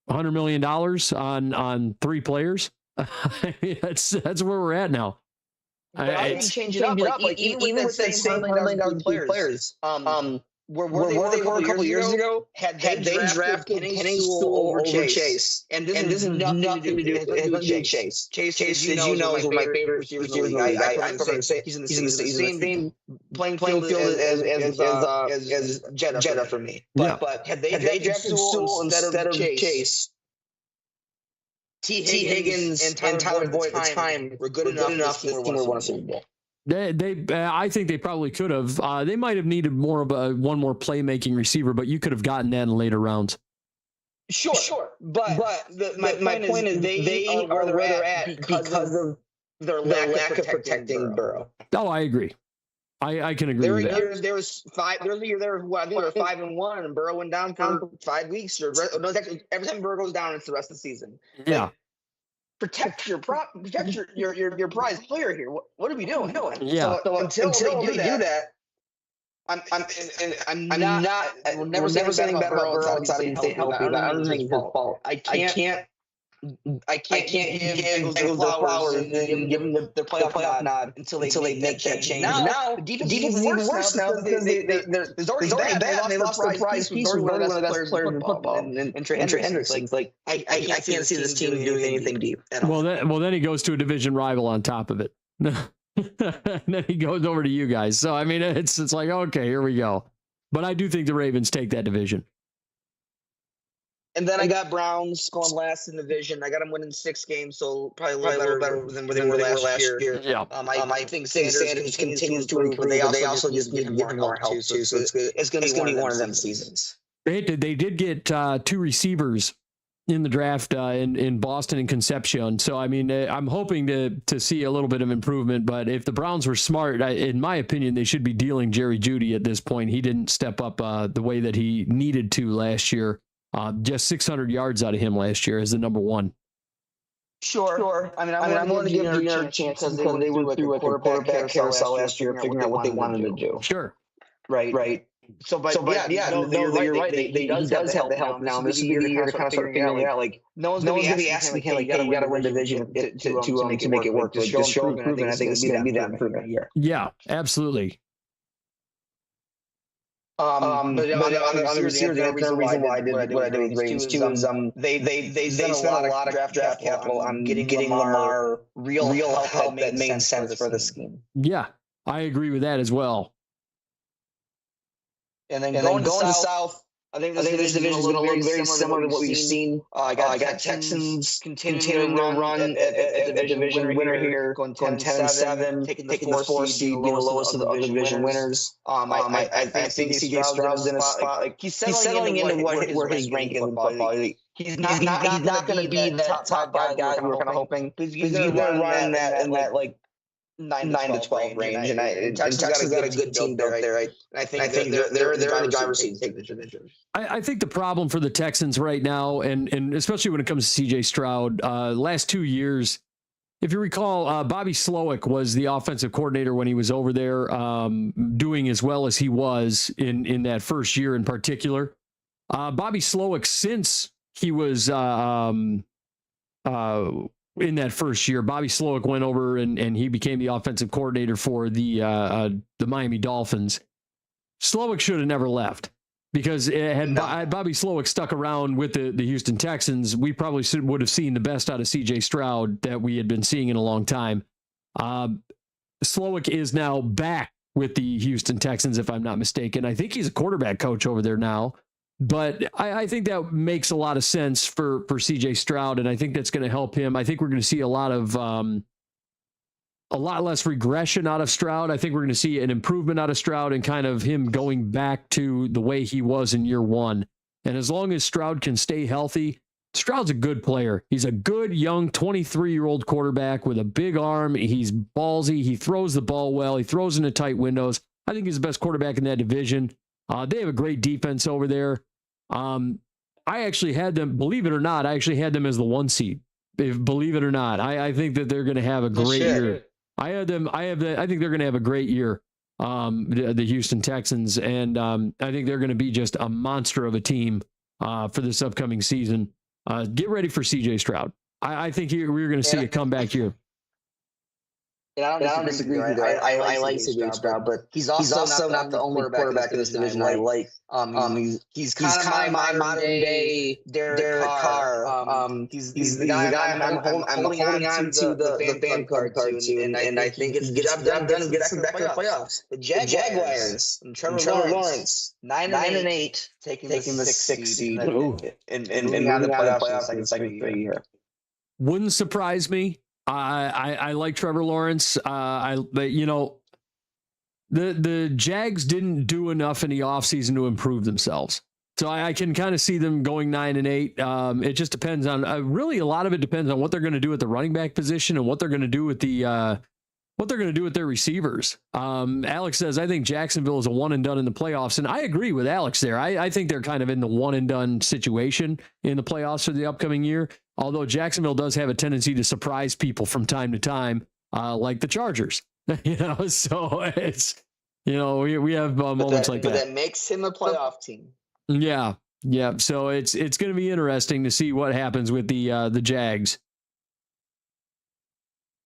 $100 million on 3 players. That's where we're at now. I change it up. Like, even with that same $100 million players, where they were a couple years ago, had they drafted Penny Sewell over Chase. And this is nothing to do with Chase. Chase, as you know, is one of my favorite receivers in the league. I prefer to say he's in the same playing field as Jetta for me. But had they drafted Sewell instead of Chase, T. Higgins and Tyler Boyd at the time were good enough this team would won a Super Bowl. I think they probably could have. They might have needed more of one more playmaking receiver, but you could have gotten that in later rounds. Sure. But my point is they are where they're at because of their lack of protecting Burrow. Oh, I agree. I can agree with that. There was 5-1, and Burrow went down for 5 weeks. Every time Burrow goes down, it's the rest of the season. Yeah. Protect your prize player here. What are we doing? Yeah. So until they do that, I'm not. We'll never say anything bad about Burrow outside of staying healthy. I don't think it's his fault. I can't give the flowers and give them the playoff nod until they make that change. Now, defense is even worse now because there's already bad. They lost their prize piece from one of the best players in football, and Trey Hendrickson. Like, I can't see this team doing anything deep at all. Well, then he goes to a division rival on top of it. And then he goes over to you guys. So, I mean, it's like, okay, here we go. But I do think the Ravens take that division. And then I got Browns going last in the division. I got them winning 6 games, so probably a little better than where they were last year. Yeah. I think Sanders continues to improve, but they also just need to give him more help too. So it's going to be one of them seasons. They did get 2 receivers in the draft in Boston and Concepcion. So, I mean, I'm hoping to see a little bit of improvement. But if the Browns were smart, in my opinion, they should be dealing Jerry Jeudy at this point. He didn't step up the way that he needed to last year. Just 600 yards out of him last year as the number 1. Sure. I mean, I'm willing to give Junior a chance because they went through a quarterback carousel last year, figuring out what they wanted to do. Sure. Right. So, but yeah, you're right. He does have the help now. This is the year to kind of start figuring it out. Like, no one's going to be asking him, like, hey, you got to win division to make it work. Just show improvement. I think it's going to be that improvement year. Yeah, absolutely. But on the receiver, the other reason why I did what I did with Ravens too is they spent a lot of draft capital on getting Lamar real help that made sense for the scheme. Yeah, I agree with that as well. And then going to the South, I think this division is going to look very similar to what we've seen. I got Texans continuing to run at the division winner here, going 10-7, taking the 4th seed, being the lowest of the division winners. I think C.J. Stroud's in a spot. Like, he's settling into where his rank is in football. He's not going to be that top guy we were kind of hoping. He's going to run in that like 9 to 12 range, and Texas got a good team built there. I think they're the driver's seat to take the division. I think the problem for the Texans right now, and especially when it comes to C.J. Stroud, last 2 years, if you recall, Bobby Slowick was the offensive coordinator when he was over there, doing as well as he was in that first year in particular. Bobby Slowick, since he was in that first year, Bobby Slowick went over and he became the offensive coordinator for the Miami Dolphins. Slowick should have never left, because had Bobby Slowick stuck around with the Houston Texans, we probably would have seen the best out of C.J. Stroud that we had been seeing in a long time. Slowick is now back with the Houston Texans, if I'm not mistaken. I think he's a quarterback coach over there now. But I think that makes a lot of sense for C.J. Stroud, and I think that's going to help him. I think we're going to see a lot less regression out of Stroud. I think we're going to see an improvement out of Stroud and kind of him going back to the way he was in year 1. And as long as Stroud can stay healthy, Stroud's a good player. He's a good, young, 23-year-old quarterback with a big arm. He's ballsy. He throws the ball well. He throws into tight windows. I think he's the best quarterback in that division. They have a great defense over there. I actually had them, believe it or not, as the 1 seed. Believe it or not, I think that they're going to have a great year. I think they're going to have a great year. The Houston Texans, and I think they're going to be just a monster of a team for this upcoming season. Get ready for C.J. Stroud. I think we're going to see a comeback year. And I don't disagree with you. I like C.J. Stroud, but he's also not the only quarterback in this division I like. He's kind of my modern day Derek Carr. He's the guy I'm holding on to the fan card to, and I think if he gets done and gets back in the playoffs. The Jaguars and Trevor Lawrence, 9-8, taking the 6th seed and being on the playoffs in the second year. Wouldn't surprise me. I like Trevor Lawrence. The Jags didn't do enough in the offseason to improve themselves. So I can kind of see them going 9-8. It just depends on really a lot of it depends on what they're going to do at the running back position and what they're going to do with their receivers. Alex says, I think Jacksonville is a one and done in the playoffs. And I agree with Alex there. I think they're kind of in the one and done situation in the playoffs for the upcoming year. Although Jacksonville does have a tendency to surprise people from time to time, like the Chargers, so it's, we have moments like that. But that makes him a playoff team. Yeah. So it's going to be interesting to see what happens with the Jags.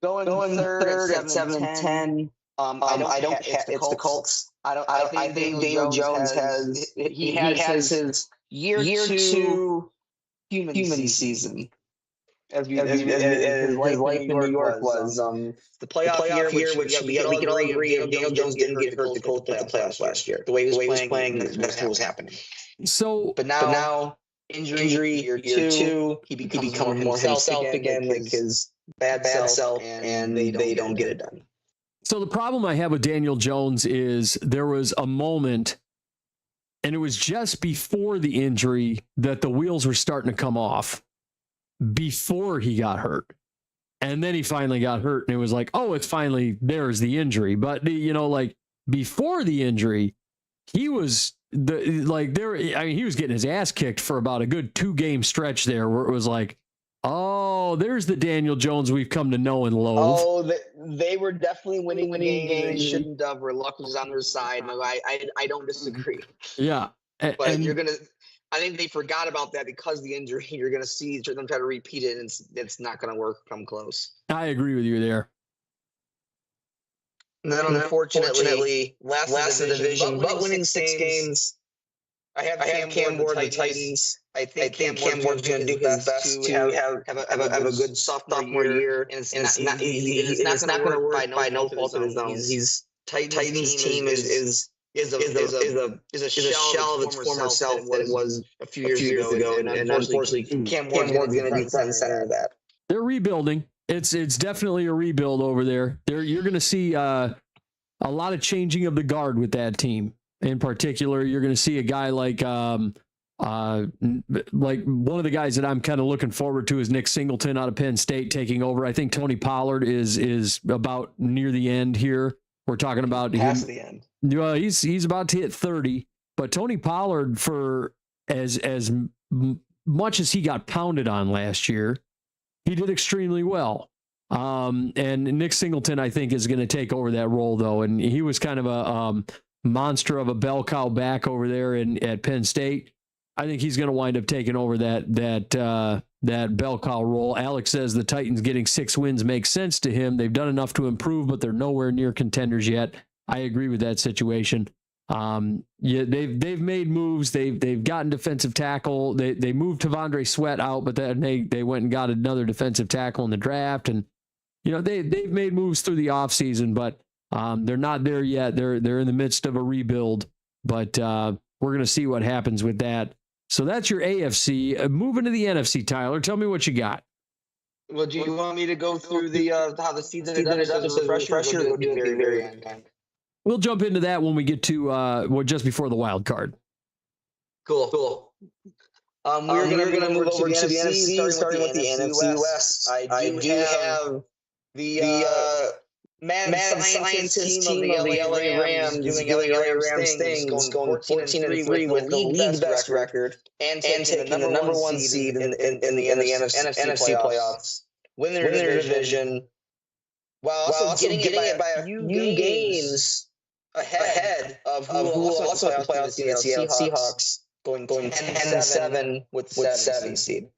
Going third at 7-10. It's the Colts. I think Daniel Jones has his year 2 human season. As his life in New York was the playoff year, which we can all agree Daniel Jones didn't get hurt the Colts at the playoffs last year. The way he was playing, that's what was happening. So, but now Injury year two, he becomes more himself again, like his bad self, and they don't get it done. So the problem I have with Daniel Jones is there was a moment, and it was just before the injury that the wheels were starting to come off before he got hurt. And then he finally got hurt, and it was like, oh, it's finally, there's the injury. But, like before the injury, he was he was getting his ass kicked for about a good 2-game stretch there where it was like, oh, there's the Daniel Jones we've come to know and loathe. Oh, they were definitely winning games. They shouldn't have. Where luck was on their side. No, I don't disagree. Yeah. But I think they forgot about that because of the injury. You're going to see them try to repeat it, and it's not going to work. Come close. I agree with you there. And then unfortunately, last in the division, but winning 6 games. I have Cam Ward, the Titans. I think Cam Ward's going to do his best to have a good sophomore year, and it's not going to work by no fault of his own. Titans team is a shell of its former self that it was a few years ago, and unfortunately, Cam Ward's going to be front and center of that. They're rebuilding. It's definitely a rebuild over there. You're going to see a lot of changing of the guard with that team. In particular, you're going to see a guy like one of the guys that I'm kind of looking forward to is Nick Singleton out of Penn State taking over. I think Tony Pollard is about near the end here. We're talking about past the end. He's about to hit 30, but Tony Pollard, for as much as he got pounded on last year, he did extremely well. And Nick Singleton, I think, is going to take over that role though, and he was kind of a monster of a bell cow back over there at Penn State. I think he's going to wind up taking over that bell cow role. Alex says the Titans getting 6 wins makes sense to him. They've done enough to improve, but they're nowhere near contenders yet. I agree with that situation. They've made moves. They've gotten defensive tackle. They moved Tavondre Sweat out, but then they went and got another defensive tackle in the draft, and they've made moves through the offseason, but they're not there yet. They're in the midst of a rebuild, but we're going to see what happens with that. So that's your AFC. Moving to the NFC, Tyler, tell me what you got. Well, do you want me to go through the how the season is as a refresher? We'll do it at the very end. We'll jump into that when we get to just before the wild card. Cool. We're gonna move over to the NFC, starting with the NFC West. I do have the mad scientist team of the LA Rams doing LA Rams things, going 14-3 with the league's best record, and taking the number 1 seed in the NFC playoffs, winning their division, while also getting it by a few games ahead of who also have the playoffs, the Seahawks, going 10-7 with the 7 seed.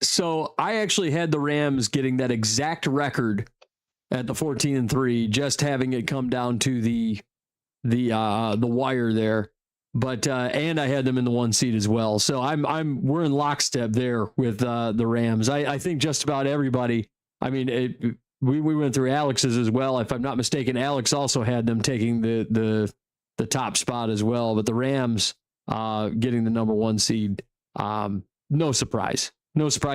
So I actually had the Rams getting that exact record at the 14-3, just having it come down to the wire there, but and I had them in the 1 seed as well. So we're in lockstep there with the Rams. I think just about everybody. I mean, we went through Alex's as well. If I'm not mistaken, Alex also had them taking the top spot as well. But the Rams getting the number 1 seed, no surprise.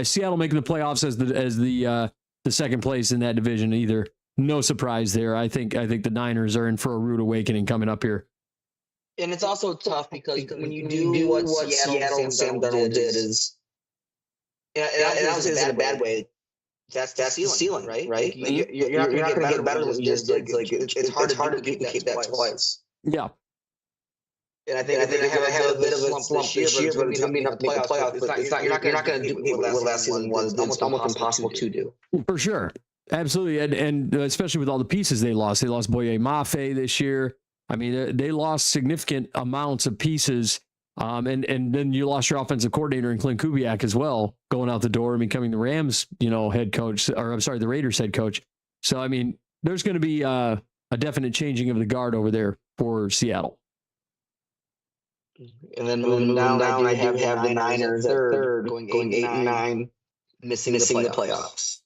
Seattle making the playoffs as the second place in that division either. No surprise there. I think the Niners are in for a rude awakening coming up here. And it's also tough because when you do what Seattle and Sam Darnold did is, and I don't say this in a bad way, that's the ceiling, right? Like, you're not going to get better than you just did. Like it's hard to duplicate that twice. Yeah. And I think I have a bit of a slump this year, but it's going to be enough to make the playoffs. But you're not going to duplicate what last season was. It's almost impossible to do. For sure. Absolutely. And especially with all the pieces they lost. They lost Boye Mafe this year. I mean, they lost significant amounts of pieces. And then you lost your offensive coordinator in Clint Kubiak as well, going out the door and becoming the Rams, head coach, or I'm sorry, the Raiders head coach. So, I mean, there's going to be a definite changing of the guard over there for Seattle. And then moving down, I have the Niners at third, going 8-9, missing the playoffs.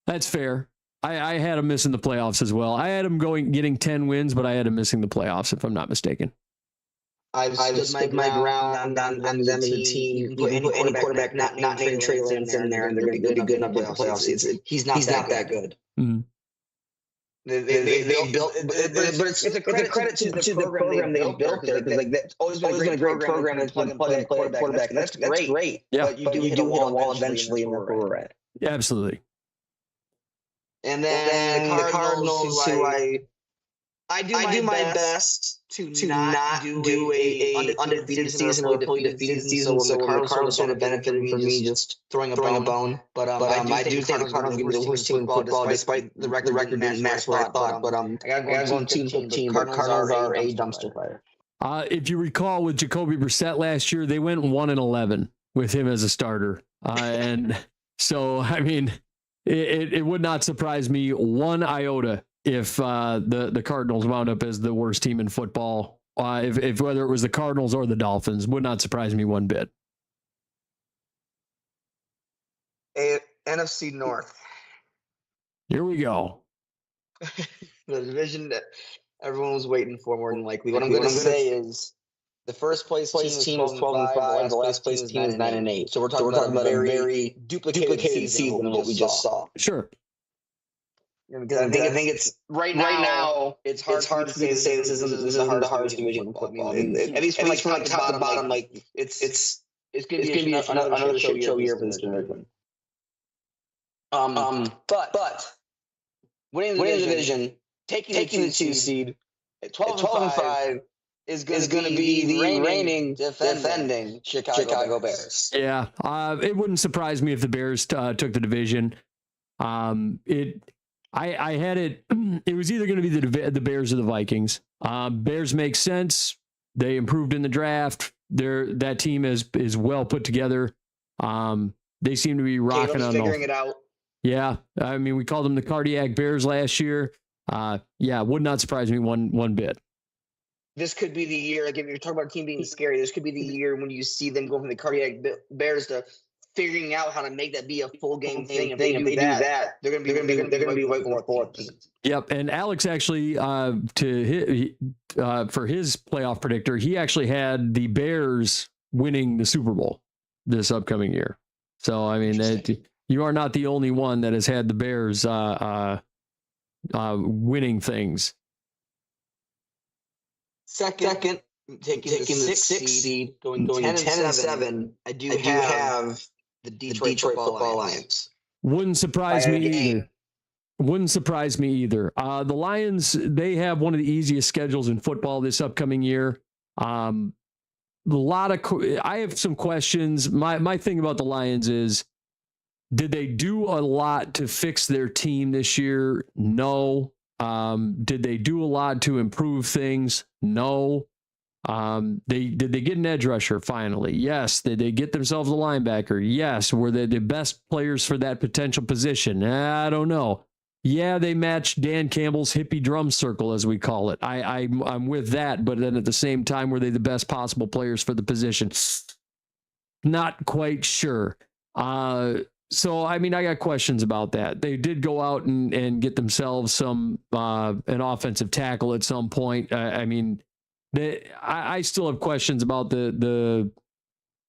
That's fair. I had them missing the playoffs as well. I had them getting 10 wins, but I had them missing the playoffs, if I'm not mistaken. I've stood my ground on them as a team. You can put any quarterback not named Trey Lance in there, and they're going to be good enough with the playoffs. He's not that good. Mm-hmm. They built, but it's a credit to the program they built there. Like that's always been a great program that's plug and play quarterback. That's great. Yeah, but you do hit a wall eventually, and that's where we're at. Yeah, absolutely. And then the Cardinals, who I do my best to not do a undefeated season or a fully defeated season. So the Cardinals sort of benefited from me just throwing a bone. But I do think the Cardinals give me the worst team in football, despite the record didn't match what I thought. But I gotta go on 2-15. But Cardinals are a dumpster fire. If you recall, with Jacoby Brissett last year, they went 1-11 with him as a starter, and so I mean, it would not surprise me one iota if the Cardinals wound up as the worst team in football. If whether it was the Cardinals or the Dolphins, would not surprise me one bit. NFC North. Here we go. The division that everyone was waiting for, more than likely. What I'm going to say is the first place team is 12-5. The last place team is 9-8. So we're talking about a very duplicated season than what we just saw. Sure. Because I think it's right now it's hard to say this isn't the hardest division in football. At least from like top to bottom, like it's going to be another shit show year for this division. But winning the division, taking the 2 seed at 12-5 is going to be the reigning defending Chicago Bears. Yeah, it wouldn't surprise me if the Bears took the division. I had it. It was either going to be the Bears or the Vikings. Bears make sense. They improved in the draft. That team is well put together. They seem to be rocking on figuring it out. Yeah, I mean, we called them the Cardiac Bears last year. Yeah, would not surprise me one bit. This could be the year. Like if you're talking about a team being scary, this could be the year when you see them go from the Cardiac Bears to figuring out how to make that be a full game thing. If they do that, they're going to be waiting for fourth. Yep, and Alex actually for his playoff predictor, he actually had the Bears winning the Super Bowl this upcoming year. So I mean, you are not the only one that has had the Bears winning things. Second, taking the sixth seed, going 10-7. I do have the Detroit Football Lions. Wouldn't surprise me either. Wouldn't surprise me either. The Lions, they have one of the easiest schedules in football this upcoming year. I have some questions. My thing about the Lions is, did they do a lot to fix their team this year? No. Did they do a lot to improve things? No. Did they get an edge rusher finally? Yes. Did they get themselves a linebacker? Yes. Were they the best players for that potential position? I don't know. Yeah, they matched Dan Campbell's hippie drum circle, as we call it. I'm with that, but then at the same time, were they the best possible players for the position? Not quite sure. So, I mean, I got questions about that. They did go out and get themselves an offensive tackle at some point. I mean, I still have questions about the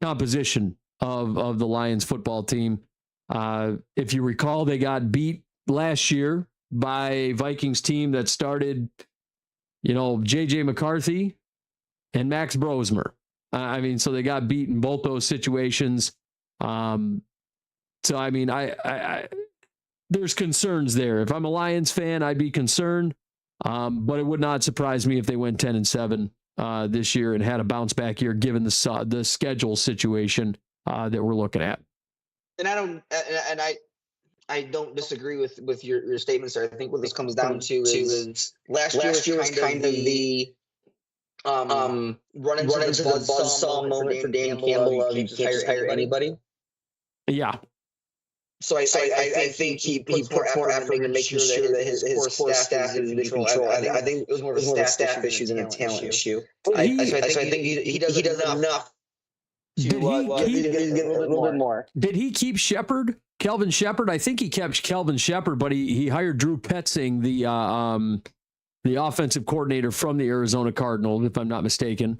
composition of the Lions football team. If you recall, they got beat last year by a Vikings team that started, J.J. McCarthy and Max Brosmer. I mean, so they got beat in both those situations. So, I mean, I there's concerns there. If I'm a Lions fan, I'd be concerned. But it would not surprise me if they went 10-7 this year and had a bounce back year, given the schedule situation that we're looking at. And I don't disagree with your statements there. I think what this comes down to is last year was kind of the run into the buzzsaw moment for Dan Campbell. You can't hire anybody. Yeah. So I think he put more effort into making sure that his core staff is in control. I think it was more of a staff issue than a talent issue. I think he does enough to get a little bit more. Did he keep Kelvin Shepard? I think he kept Kelvin Shepard, but he hired Drew Petzing, the offensive coordinator from the Arizona Cardinals, if I'm not mistaken.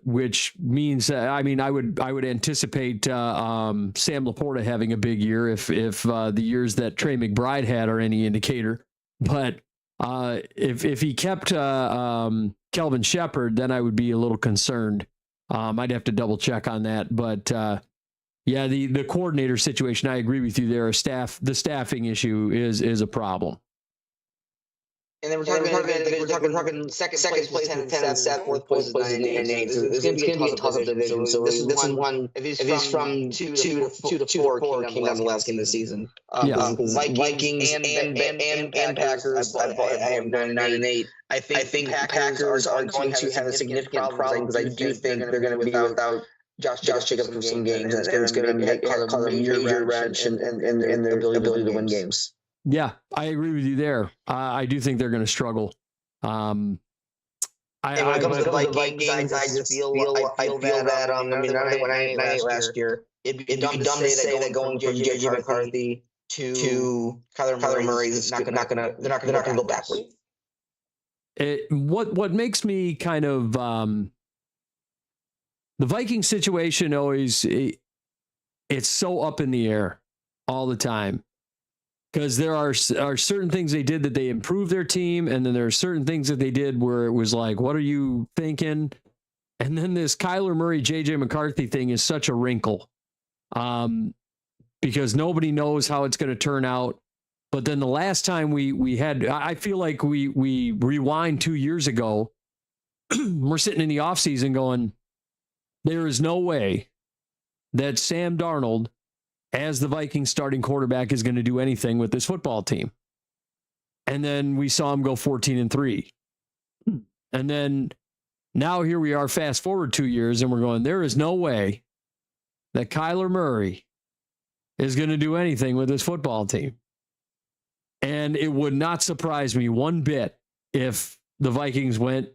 which means, I mean, I would anticipate Sam Laporta having a big year if the years that Trey McBride had are any indicator. But if he kept Kelvin Shepherd, then I would be a little concerned. I'd have to double check on that. But yeah, the coordinator situation, I agree with you there. The staffing issue is a problem. And then we're talking second place 10 and 7, fourth place is 9 and 8. So it's going to be a tough division. So this is one. If he's from 2 to 4, came down the last game of the season. Vikings and Packers. I have 9 and 8. I think Packers are going to have a significant problem because I do think they're going to be without Josh Jacobs for some games. And it's going to make a major wrench in their ability to win games. Yeah, I agree with you there. I do think they're going to struggle. When it comes to the Vikings, I just feel that I mean, when I ate last year, it'd be dumb to say that going from J.J. McCarthy to Kyler Murray is they're not going to go backwards. What makes me kind of the Viking situation always it's so up in the air all the time. Because there are certain things they did that they improved their team, and then there are certain things that they did where it was like, what are you thinking? And then this Kyler Murray, J.J. McCarthy thing is such a wrinkle because nobody knows how it's going to turn out. But then the last time we had, I feel like we rewind 2 years ago, we're sitting in the offseason going, there is no way that Sam Darnold as the Vikings starting quarterback is going to do anything with this football team. And then we saw him go 14-3. And then now here we are, fast forward 2 years, and we're going, there is no way that Kyler Murray is going to do anything with this football team. And it would not surprise me one bit if the Vikings went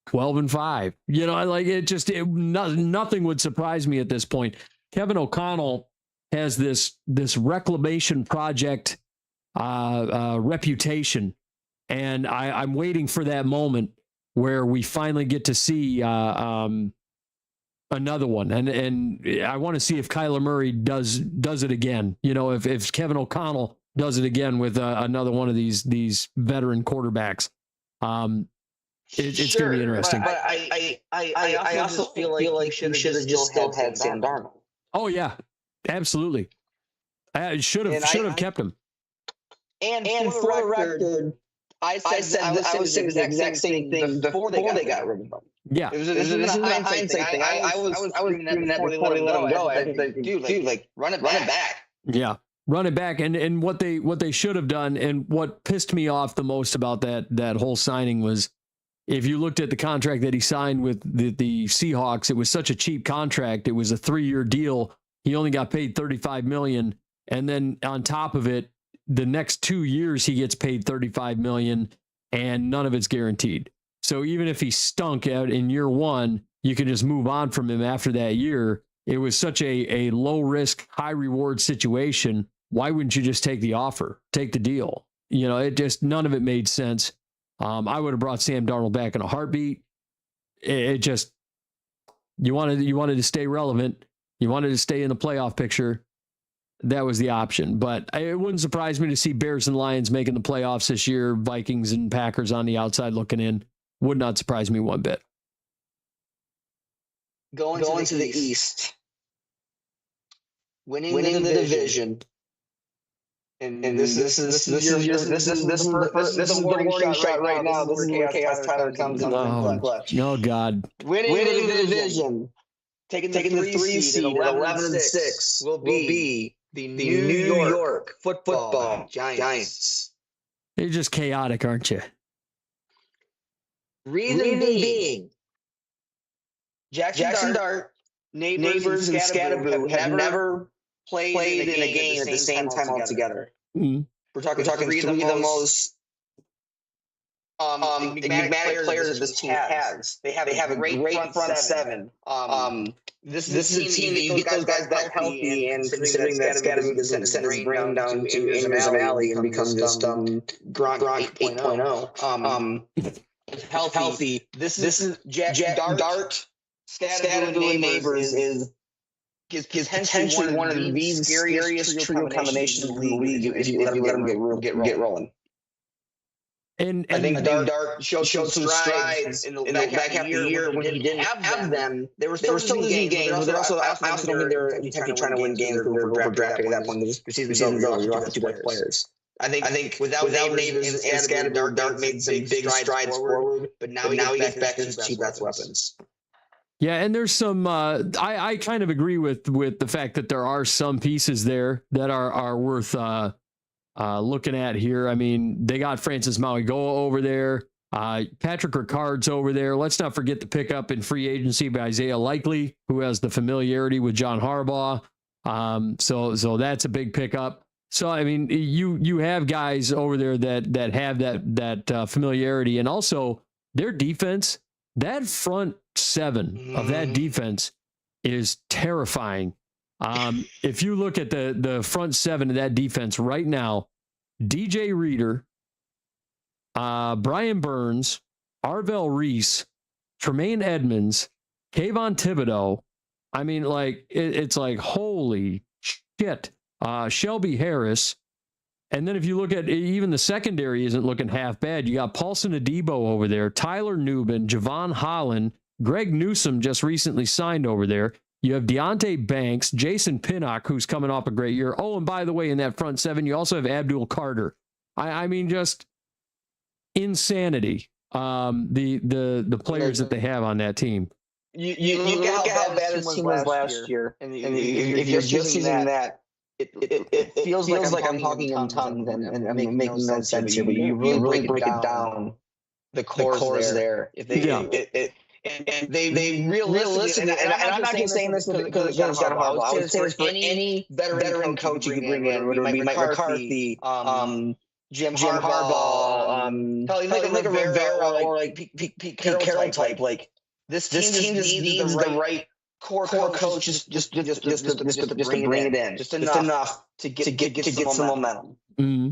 12-5. You know, like nothing would surprise me at this point. Kevin O'Connell has this reclamation project reputation, and I'm waiting for that moment where we finally get to see another one, and I want to see if Kyler Murray does it again. You know, if Kevin O'Connell does it again with another one of these veteran quarterbacks. It's going to be interesting. But I also feel like you should have just still had Sam Darnold. Oh yeah. Absolutely. I should have kept him. And for the record, I was saying the exact same thing before they got rid of him. Yeah. This is a hindsight thing. I was screaming that before they let him go. I think, dude, run it back. Yeah. Run it back. And what they should have done, and what pissed me off the most about that whole signing was, if you looked at the contract that he signed with the Seahawks, it was such a cheap contract. It was a 3-year deal. He only got paid $35 million, and then on top of it, the next 2 years he gets paid $35 million, and none of it's guaranteed. So even if he stunk out in year one, you can just move on from him after that year. It was such a low risk, high reward situation. Why wouldn't you just take the offer, take the deal? You know, it just none of it made sense. I would have brought Sam Darnold back in a heartbeat. It just you wanted to stay relevant. You wanted to stay in the playoff picture. That was the option. But it wouldn't surprise me to see Bears and Lions making the playoffs this year, Vikings and Packers on the outside looking in. Would not surprise me one bit. Going to the East. Winning the division. And this is the warning shot right now. This is where Chaos Tyler comes in. Oh God. Winning the division. Taking the 3 seed at 11-6 will be the New York Football Giants. You're just chaotic, aren't you? Reason being, Jackson Dart, Neighbors, and Scatterboo have never played in a game at the same time altogether. Mm-hmm. We're talking three of the most enigmatic players that this team has. They have a great front seven. This is a team that you get those guys back healthy, and considering that Scatterboo doesn't send his brain down to Anderson Alley and become just Gronk 8.0. Healthy. This is Dart Scattergood Neighbors is potentially one of the scariest trio combinations in the league if you let him get rolling. And I think Dart showed some strides in the back half of the year when he didn't have them. They were still losing games, but I also don't think they were intently trying to win games because they were overdrafted at that point. The season's over. You lost two best players. I think without Neighbors and Scattergood, Dart made some big strides forward, but now he gets back to his two best weapons. Yeah, and there's some. I kind of agree with the fact that there are some pieces there that are worth looking at here. I mean, they got Francis Mauigoa over there. Patrick Ricard's over there. Let's not forget the pickup in free agency by Isaiah Likely, who has the familiarity with John Harbaugh. So that's a big pickup. So I mean, you have guys over there that have that familiarity, and also their defense. That front seven of that defense is terrifying. If you look at the front seven of that defense right now, DJ Reader, Brian Burns, Arvell Reese, Tremaine Edmonds, Kayvon Thibodeau. I mean, like it's like holy shit. Shelby Harris. And then if you look at even the secondary isn't looking half bad. You got Paulson Adebo over there, Tyler Nubin, Javon Holland, Greg Newsome just recently signed over there. You have Deontay Banks, Jason Pinnock, who's coming off a great year. Oh, and by the way, in that front seven, you also have Abdul Carter. I mean, just insanity. The players that they have on that team. You look at how bad this team was last year, and if you're just using that. It feels like I'm talking in tongues and making no sense here, but you really break it down. The core's there. If they realistically, and I'm not just saying this because it's John Harbaugh. I would say this for any veteran coach you could bring in, whether it be Mike McCarthy, Jim Harbaugh, probably like a Rivera or like Pete Carroll type. Like this team just needs the right core coach just to bring it in, just enough to get some momentum. Mm-hmm.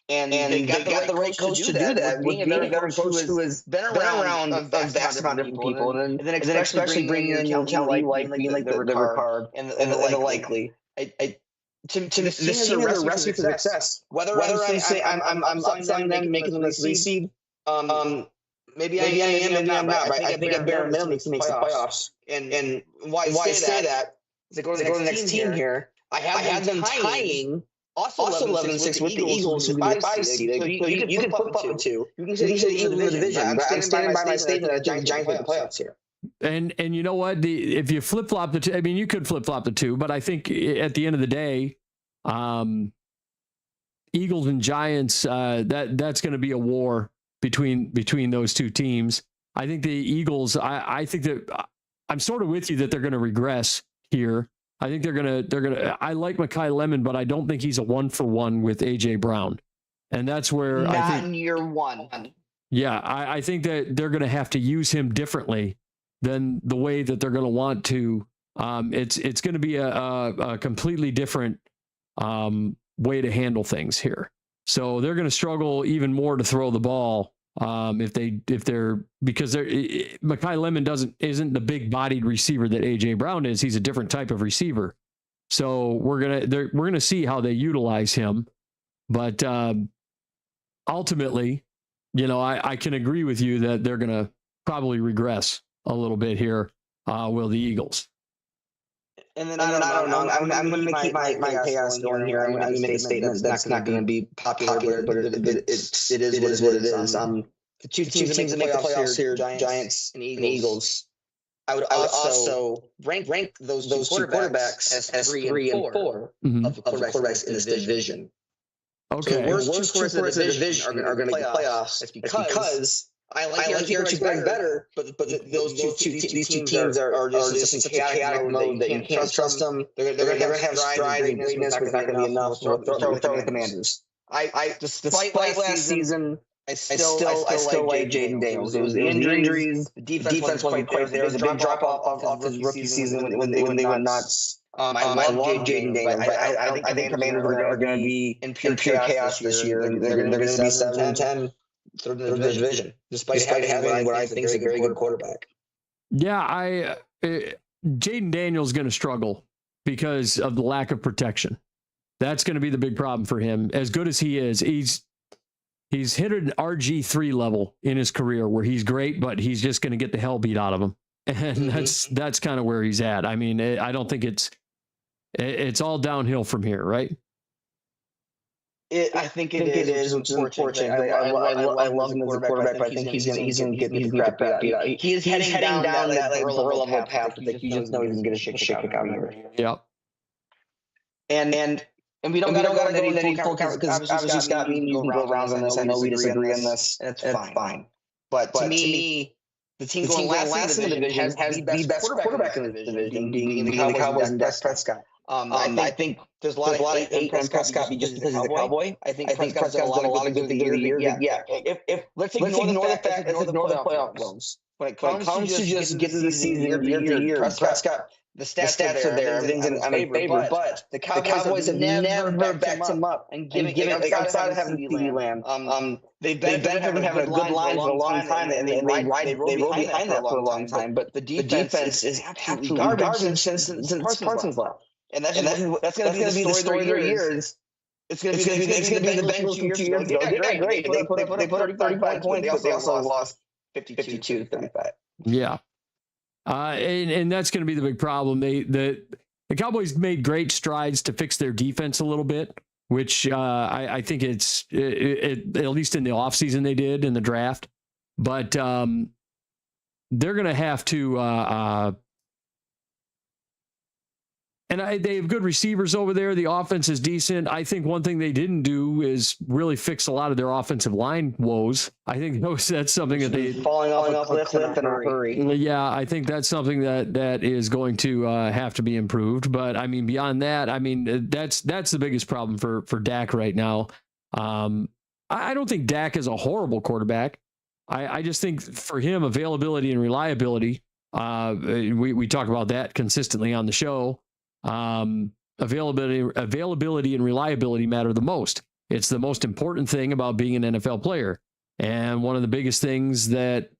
And they got the right coach to do that. Being a veteran coach who has been around a vast amount of people, and then especially bringing in Kelly White, being like the Ricard and the Likely. To this team is a recipe for success. Whether I'm upselling them, making them a seed. Maybe I am, maybe I'm not. Right? I think at bare minimum to make the playoffs. And why I say that is to go to the next team here. I had them tying also 11-6 with the Eagles, who would be 5 seed. So you can flip up the two. You can say the Eagles in the division. I'm standing by my statement that Giants make the playoffs here. And you know what? If you flip flop the two, I mean, you could flip flop the two, but I think at the end of the day, Eagles and Giants, that's going to be a war between those two teams. I think the Eagles, I think that I'm sort of with you that they're going to regress here. I think they're going to, I like Mekhi Lemon, but I don't think he's a 1-for-1 with AJ Brown. And that's where not I think in year one. Yeah. I think that they're going to have to use him differently than the way that they're going to want to. It's going to be a completely different way to handle things here. So they're going to struggle even more to throw the ball because Mekhi Lemon isn't the big bodied receiver that AJ Brown is. He's a different type of receiver. So we're gonna see how they utilize him. But ultimately, I can agree with you that they're gonna probably regress a little bit here. Will the Eagles? And then I don't know. I'm going to keep my chaos going here. I'm going to make a statement that's not going to be popular, but it is what it is. The two teams that make the playoffs here, Giants and Eagles. I would also rank those two quarterbacks as 3 and 4 of the quarterbacks in this division. Okay. So the worst two quarterbacks in the division are going to make the playoffs. It's because I like your two better, but these two teams are just in such a chaotic mode that you can't trust them. They're going to have strides and greatness, but it's not going to be enough to throw the Commanders. Despite last season, I still like Jaden Daniels. It was the injuries. The defense wasn't quite there. It was a big drop off his rookie season when they went nuts. I love Jaden Daniels, but I think Commanders are going to be in pure chaos this year, and they're going to be 7-10. Third in the division, despite having what I think is a very good quarterback. Yeah, Jaden Daniels going to struggle because of the lack of protection. That's going to be the big problem for him. As good as he is, he's hit an RG3 level in his career where he's great, but he's just going to get the hell beat out of him. And that's kind of where he's at. I mean, I don't think it's all downhill from here, right? I think it is, which is unfortunate. I love him as a quarterback, but I think he's going to get the crap beat out. He is heading down that Burrow level path that you just know he's going to get a shit kick out of here. Yep. And we don't got to go into any full coverage because obviously Scott and me can go rounds on this. I know we disagree on this. That's fine. But to me, the team going last in the division has the best quarterback in the division, being the Cowboys and Dak Prescott. I think there's a lot of hate on Prescott just because he's a Cowboy. I think Prescott's done a lot of good things through the year. Yeah. If let's ignore the fact, let's ignore the playoff goals. When it comes to just getting the season year to year, Prescott. The stats are there. Everything's in favor, but the Cowboys have never backed him up and given outside of having CD Lamb. They've benefited from having a good line for a long time, and they roll behind that for a long time. But the defense is absolutely garbage since Parsons left, and that's going to be the story of their years. It's going to be the Bengals from 2 years ago. Yeah, great. They put up 35 points, but they also lost 52-35. Yeah. And that's going to be the big problem. The Cowboys made great strides to fix their defense a little bit, which I think at least in the offseason they did in the draft. But they're going to have to and they have good receivers over there. The offense is decent. I think one thing they didn't do is really fix a lot of their offensive line woes. I think that's something that they falling off a cliff in a hurry. Yeah, I think that's something that is going to have to be improved. But I mean, beyond that, I mean, that's the biggest problem for Dak right now. I don't think Dak is a horrible quarterback. I just think for him, availability and reliability. We talk about that consistently on the show. Availability and reliability matter the most. It's the most important thing about being an NFL player. And one of the biggest things that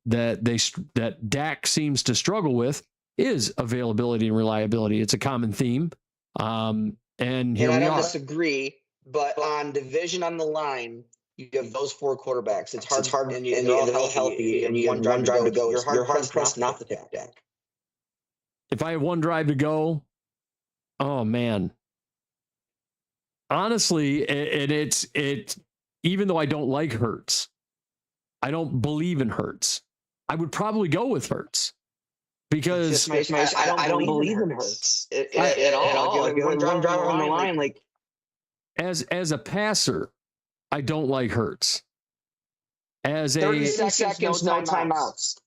Dak seems to struggle with is availability and reliability. It's a common theme. And here I don't disagree, but on division on the line, you have those four quarterbacks. It's hard, and they're all healthy, and you have one drive to go. You're hard pressed not to pick Dak. If I have one drive to go, oh man. Honestly, it's even though I don't like Hurts, I don't believe in Hurts. I would probably go with Hurts because I don't believe in Hurts at all. Like, one drive on the line, like as a passer, I don't like Hurts. As 30 seconds, no timeouts.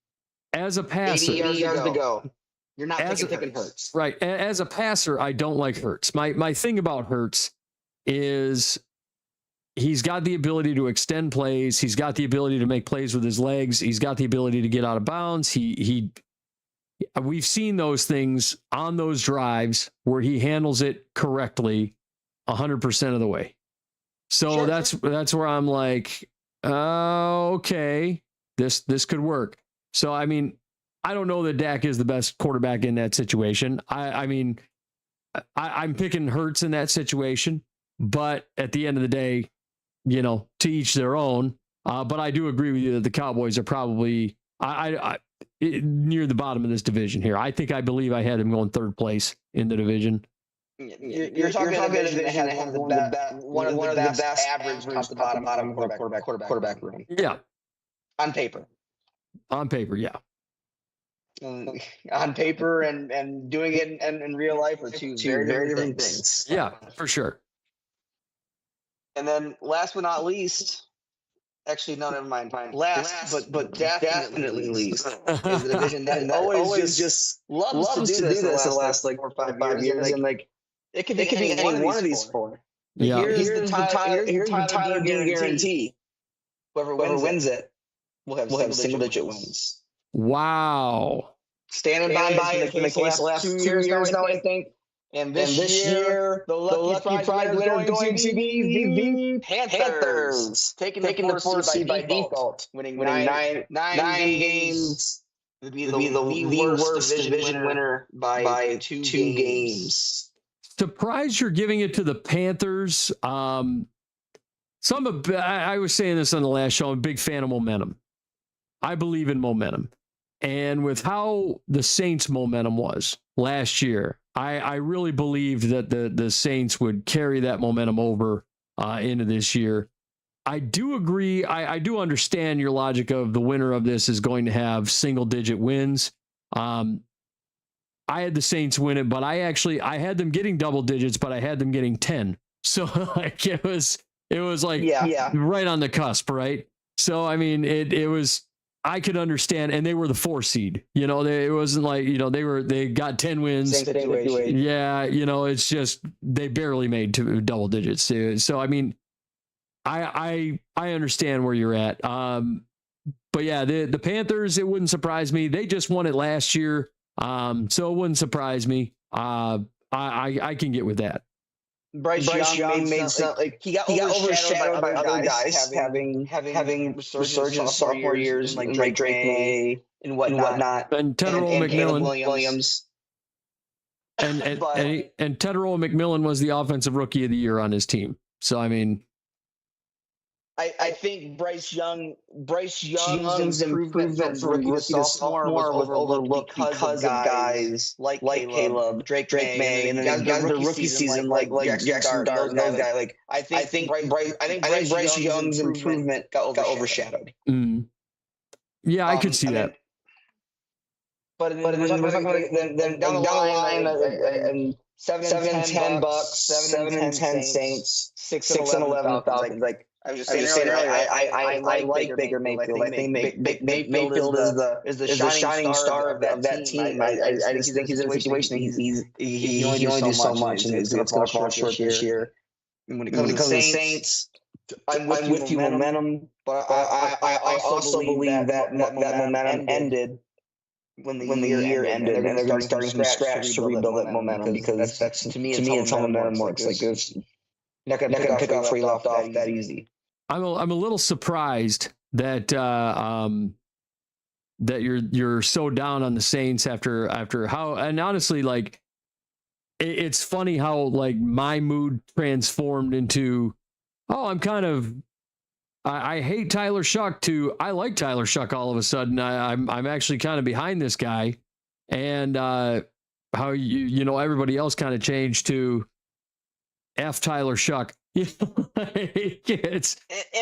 As a passer, 80 yards to go. You're not picking Hurts. Right. As a passer, I don't like Hurts. My thing about Hurts is he's got the ability to extend plays. He's got the ability to make plays with his legs. He's got the ability to get out of bounds. We've seen those things on those drives where he handles it correctly 100% of the way. So that's where I'm like, okay, this could work. So, I mean, I don't know that Dak is the best quarterback in that situation. I mean, I'm picking Hurts in that situation, but at the end of the day, to each their own. But I do agree with you that the Cowboys are probably near the bottom of this division here. I believe I had them going third place in the division. You're talking about a division that has one of the best average top to bottom quarterback room. Yeah. On paper. Yeah. On paper and doing it in real life are two very different things. Yeah, for sure. And then last but not least, actually, no, never mind. Last but definitely least is the division that always just loves to do this the last like 4 or 5 years. And like it could be any one of these four. Yeah. Here's the Tyler Dean guarantee. Whoever wins it will have single-digit wins. Wow. Standing by it for the last 2 years now, I think. And this year, the lucky prize winner is going to be the Panthers. Taking the fourth seed by default. Winning nine games be the worst division winner by two games. Surprised you're giving it to the Panthers. I was saying this on the last show. I'm a big fan of momentum. I believe in momentum. And with how the Saints' momentum was last year, I really believed that the Saints would carry that momentum over into this year. I do agree. I do understand your logic of the winner of this is going to have single-digit wins. I had the Saints win it, but I had them getting double digits, but I had them getting 10. So like it was like right on the cusp, right? So I mean, it was. I could understand, and they were the 4 seed. You know, it wasn't like, you know, they got 10 wins. Same situation. Yeah, you know, it's just they barely made double digits. So I mean, I understand where you're at. But yeah, the Panthers, it wouldn't surprise me. They just won it last year. So it wouldn't surprise me. I can get with that. Bryce Young made some like he got overshadowed by other guys having resurgent sophomore years like Drake May and whatnot. And Tedrow McMillan Williams. And Tedrow McMillan was the offensive rookie of the year on his team. So I mean, I think Bryce Young's improvement from rookie to sophomore was overlooked because of guys like Caleb, Drake May, and then guys the rookie season like Jackson Dart, and those guys. Like I think Bryce Young's improvement got overshadowed. Mm. Yeah, I could see that. But then down the line, and 7-10 Bucks, 7-10 Saints, 6-11 Falcons. Like I was just saying earlier, I like Baker Mayfield. I think Mayfield is the shining star of that team. I just think he's in a situation he only does so much, and it's going to fall short this year. And when it comes to the Saints, I'm with you momentum, but I also believe that momentum ended when the year ended, and they're starting from scratch to rebuild that momentum, because that's to me it's how momentum works. Like it's not gonna pick off where you left off that easy. I'm a little surprised that that you're so down on the Saints after how, and honestly, like it's funny how like my mood transformed into, oh, I'm kind of I hate Tyler Shuck to I like Tyler Shuck all of a sudden. I'm actually kind of behind this guy, and how you know everybody else kind of changed to F Tyler Shuck. It's and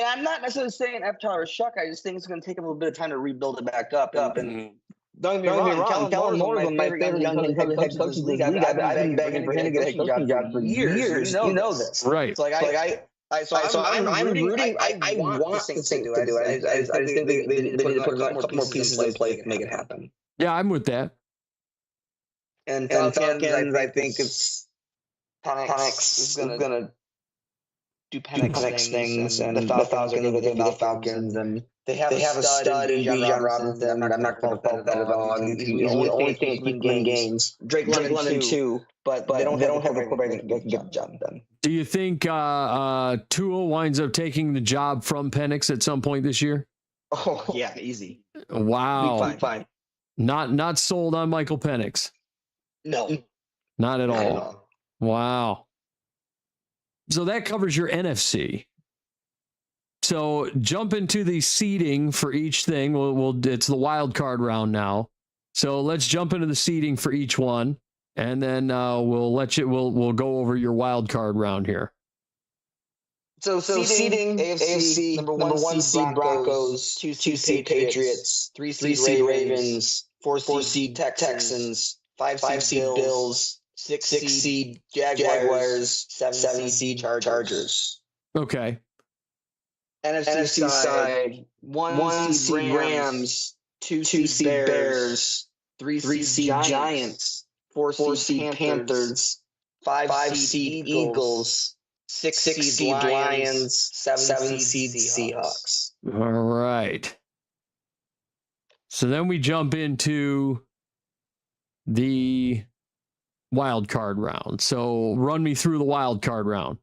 I'm not necessarily saying F Tyler Shuck. I just think it's going to take a little bit of time to rebuild it back up. And don't get me wrong, Kellen Moore is one of my favorite young head coaches in the league. I've been begging for him to get a head coaching job for years. You know this, right? It's like I'm rooting. I want the Saints to do it. I just think they need to put a couple more pieces in play to make it happen. Yeah, I'm with that. And Falcons, I think it's Penix is gonna do Penix things, and the Falcons are going to be the Falcons, and they have a stud in Bijan Robinson. I'm not going to fault that at all. He's only taking games. Drake London too, but they don't have a quarterback that can get the job done. Do you think Tua winds up taking the job from Penix at some point this year? Oh yeah, easy. Wow. Week 5. Not sold on Michael Penix. No, not at all. Wow. So that covers your NFC. So jump into the seeding for each thing. It's the wild card round now. So let's jump into the seeding for each one, and then we'll go over your wild card round here. So seeding AFC number one seed Broncos, 2 seed Patriots, 3 seed Ravens, 4 seed Texans, 5 seed Bills, 6 seed Jaguars, 7 seed Chargers. Okay. NFC side, 1 seed Rams, 2 seed Bears, 3 seed Giants, 4 seed Panthers, 5 seed Eagles, 6 seed Lions, 7 seed Seahawks. All right. So then we jump into the wild card round. So run me through the wild card round.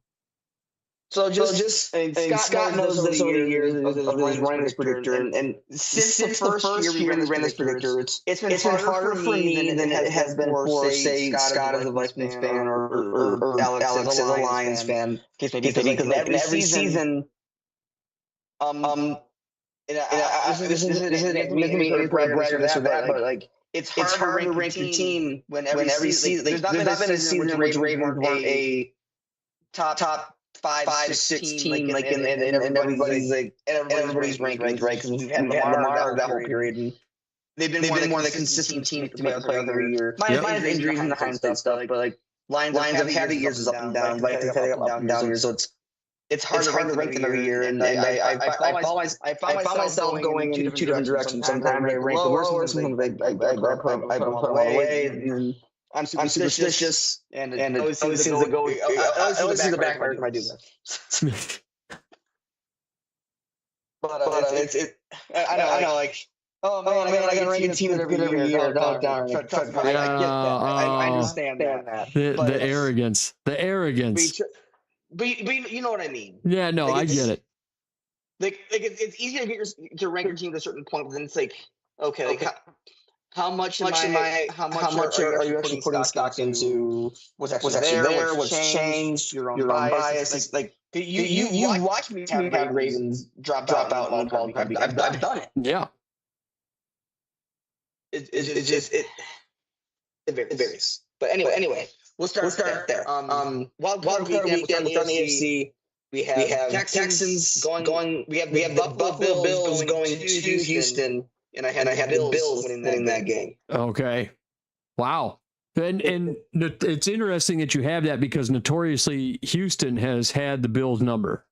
So Scott knows this over the years of running this predictor, and since the first year we ran this predictor, it's been harder for me than it has been for say Scott as a Vikings fan or Alex as a Lions fan. Because every season, this isn't me brag or this or that, but like it's hard to rank your team when every season there's not been a season in which Ravens weren't a top 5-6 team, like in everybody's ranked right because we've had Lamar that whole period, and they've been one of the consistent teams to make the playoffs every year. Minus injuries and the hindsight stuff, but like Lions have had the years up and down, Vikings have up and down years, so it's hard to rank them every year, and I found myself going in two different directions. Sometimes I rank the worst, sometimes I put them all the way, and I'm superstitious, and I always see the backfire when I do that. But I know, like, oh man, I gotta rank a team every year. I understand that. The arrogance. But you know what I mean. Yeah, no, I get it. Like it's easy to rank your team to a certain point, but then it's like, okay, like how much are you actually putting stock into what's actually there, what's changed, your own bias? It's like you watch me have Ravens drop out in the ball. I've done it. Yeah. It varies. But anyway, we'll start there. Wild card weekend on the AFC. We have Texans going. We have the Buffalo Bills going to Houston, and I had the Bills winning that game. Okay, wow. And it's interesting that you have that because notoriously Houston has had the Bills number.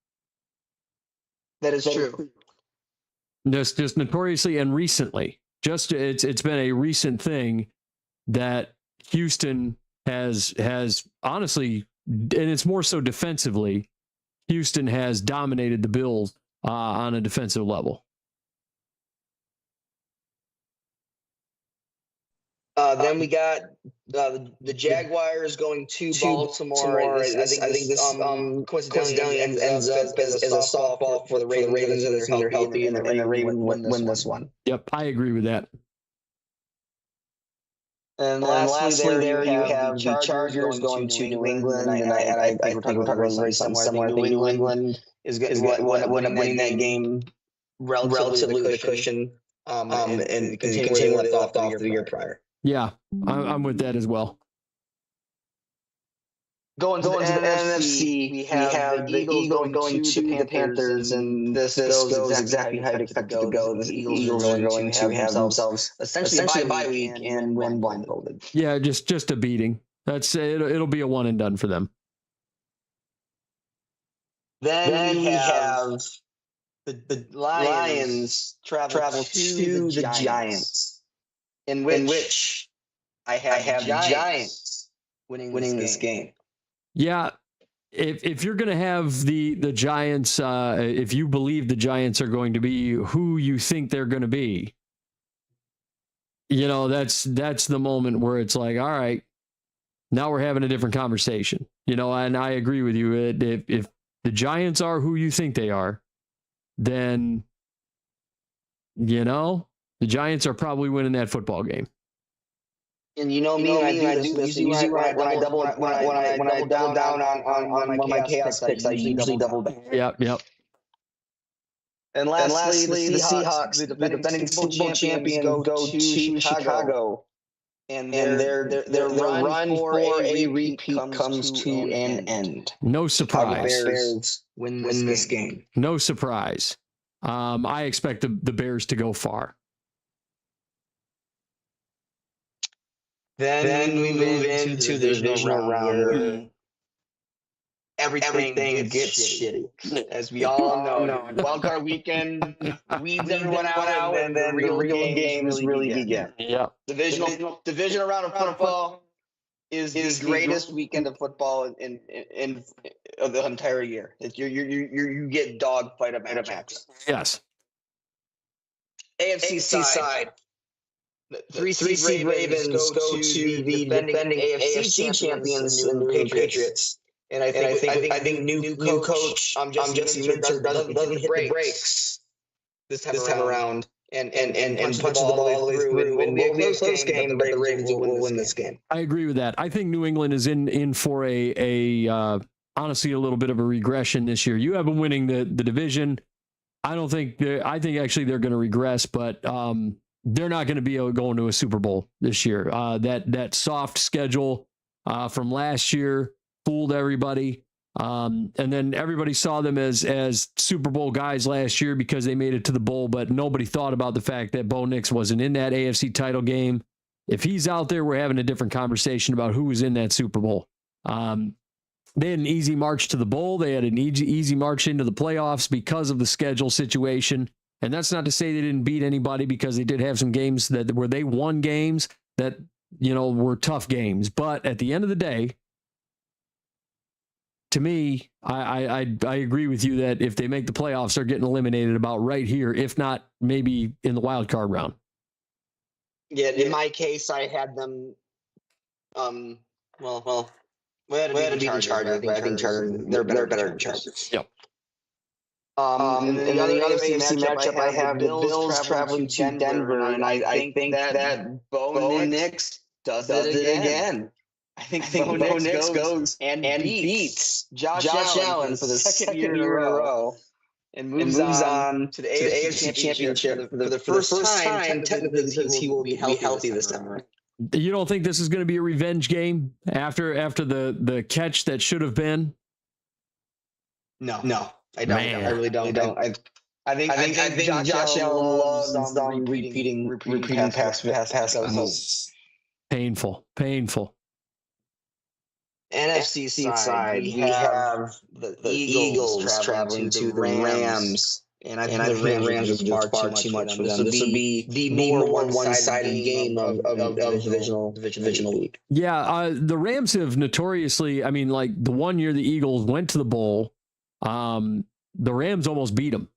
That is true. Just notoriously and recently. It's been a recent thing that Houston has honestly, and it's more so defensively, Houston has dominated the Bills on a defensive level. Then we got the Jaguars going to Baltimore. I think this coincidentally ends up as a softball for the Ravens, and they're healthy, and the Ravens win this one. Yep, I agree with that. And lastly, there you have the Chargers going to New England, and I think we're talking about very similar. I think New England is winning that game relatively with a cushion, and continuing what left off the year prior. Yeah, I'm with that as well. Going to the NFC, we have the Eagles going to the Panthers, and this goes exactly how you expect it to go. The Eagles are going to have themselves essentially a bye week and win blindfolded. Yeah, just a beating. That's it'll be a one and done for them. Then we have the Lions travel to the Giants, in which I have the Giants winning this game. Yeah, if you're going to have the Giants, if you believe the Giants are going to be who you think they're going to be, that's the moment where it's like, all right, now we're having a different conversation. And I agree with you. If the Giants are who you think they are, then the Giants are probably winning that football game. And me, when I do this, usually when I double down on one of my chaos picks, I usually double down. Yep. And lastly, the Seahawks, the defending Super Bowl champions, go to Chicago, and their run for a repeat comes to an end. No surprise. Bears win this game. No surprise. I expect the Bears to go far. Then we move into the divisional round. Everything gets shitty. As we all know. Wildcard weekend weeds everyone out, and then the real games really begin. Yeah. Divisional round of football is the greatest weekend of football in of the entire year. You get dogfight of matches. Yes. AFC side. Three seed Ravens go to the defending AFC champions, the New England Patriots. And I think new coach Jesse Minter doesn't hit the brakes this time around and punch the ball all the way through. And we'll be a close game, but the Ravens will win this game. I agree with that. I think New England is in for honestly a little bit of a regression this year. You have them winning the division. I think actually they're going to regress, but they're not going to be going to a Super Bowl this year. That soft schedule from last year fooled everybody. And then everybody saw them as Super Bowl guys last year because they made it to the bowl, but nobody thought about the fact that Bo Nix wasn't in that AFC title game. If he's out there, we're having a different conversation about who was in that Super Bowl. They had an easy march to the bowl. They had an easy march into the playoffs because of the schedule situation. And that's not to say they didn't beat anybody, because they did have some games where they won games that, were tough games. But at the end of the day, to me, I agree with you that if they make the playoffs, they're getting eliminated about right here, if not maybe in the wild card round. Yeah, in my case, I had them. We had to beat the Chargers, but I think Chargers they're better than Chargers. Yep. And then the other AFC matchup, I have the Bills traveling to Denver, and I think that Bo Nix does it again. I think Bo Nix goes and beats Josh Allen for the second year in a row and moves on to the AFC Championship for the first time, technically, because he will be healthy this time around. You don't think this is going to be a revenge game after the catch that should have been? No, I don't. Man. I really don't. I think Josh Allen loves repeating pass. Painful. NFC side, we have the Eagles traveling to the Rams. And I think the Rams is far too much for them. This would be the more one-sided game of divisional league. Yeah, the Rams have notoriously, like the one year the Eagles went to the bowl, the Rams almost beat them.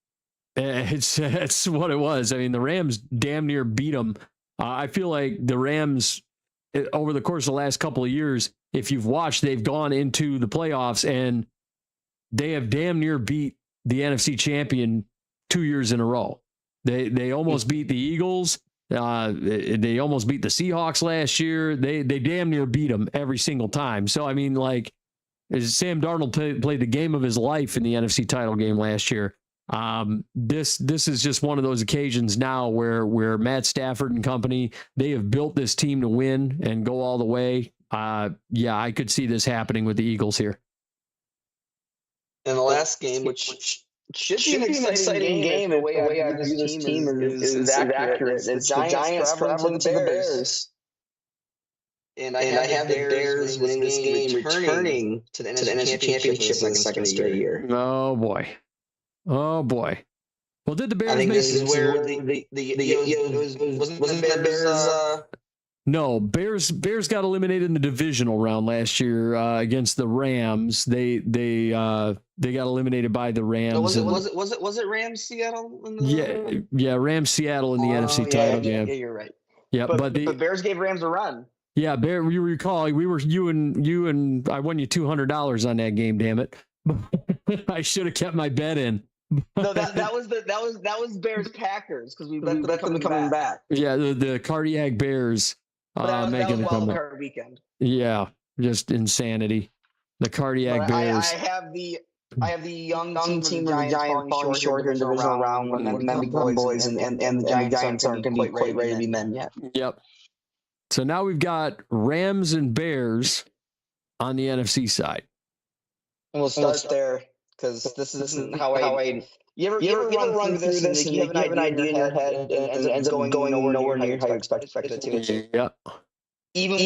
It's what it was. The Rams damn near beat them. I feel like the Rams, over the course of the last couple of years, if you've watched, they've gone into the playoffs and they have damn near beat the NFC champion 2 years in a row. They almost beat the Eagles. They almost beat the Seahawks last year. They damn near beat them every single time. So, Sam Darnold played the game of his life in the NFC title game last year. This is just one of those occasions now where Matt Stafford and company, they have built this team to win and go all the way. I could see this happening with the Eagles here. And the last game, which should be an exciting game, the way I view this team is accurate. It's the Giants traveling to the Bears. And I have the Bears winning this game, returning to the NFC Championship for the second straight year. Oh, boy. Well, did the Bears I think make this is where wasn't the Bears... No, Bears got eliminated in the divisional round last year against the Rams. They got eliminated by the Rams. Was it Rams Seattle? Yeah, Rams Seattle in the NFC title game. Yeah, you're right. Yeah, but the Bears gave Rams a run. Yeah, you recall you and I won you $200 on that game. Damn it! I should have kept my bet in. No, that was Bears Packers, because we bet them coming back. Yeah, the cardiac Bears. That was wild card weekend. Yeah, just insanity. The cardiac Bears. I have the young team of the Giants falling short here in the divisional round when men become boys, and the Giants aren't going to be quite ready to be men yet. Yep. So now we've got Rams and Bears on the NFC side. And we'll start there, because this is how I. You ever run through this and you have an idea in your head and it ends up going nowhere near how you expected it to? Yeah. Even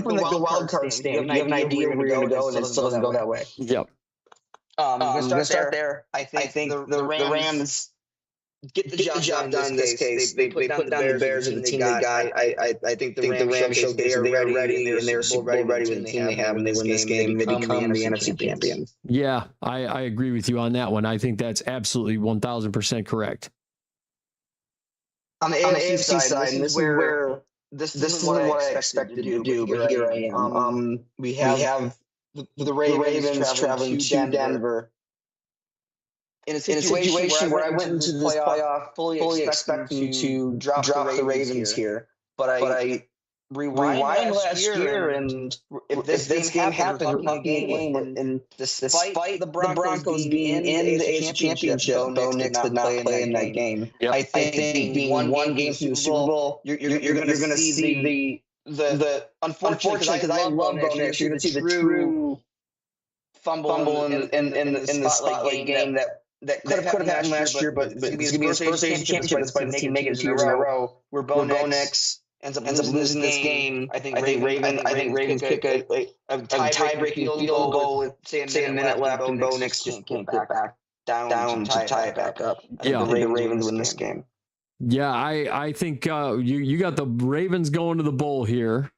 from the wild card stand, you have an idea where you're going to go, and it still doesn't go that way. Yep. I'm going to start there. I think the Rams get the job done in this case. They put down the Bears and the team they got. I think the Rams showed they are ready, and they're Super Bowl ready with the team they have, and they win this game, and they become the NFC champion. Yeah, I agree with you on that one. I think that's absolutely 1,000% correct. On the AFC side, this is what I expected to do, but here I am. We have the Ravens traveling to Denver. In a situation where I went into this playoff fully expecting to drop the Ravens here, but I rewind last year, and if this game happened, we're talking a game, and despite the Broncos being in the AFC Championship, Bo Nix did not play in that game. Yep. I think being one game from the Super Bowl, you're going to see the unfortunately, because I love Bo Nix, you're going to see the true fumble in the spotlight game that could have happened last year, but it's going to be his first AFC Championship despite the team making it 2 years in a row, where Bo Nix ends up losing this game. I think Ravens kick a tie-breaking field goal with say a minute left, and Bo Nix just can't get back down to tie it back up. Yeah, the Ravens win this game. Yeah, I think you got the Ravens going to the bowl here.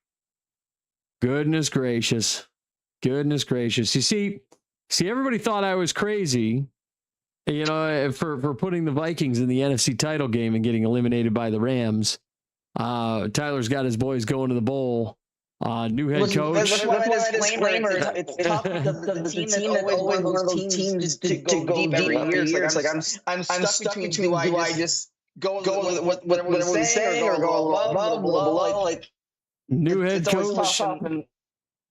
Goodness gracious. You see, everybody thought I was crazy, you know, for putting the Vikings in the NFC title game and getting eliminated by the Rams. Tyler's got his boys going to the bowl. New head coach. That's why disclaimer. It's tough because the team is always one of those teams to go deep every year. It's like I'm stuck between do I just go with what everyone's saying or go above, below? Like new head coach.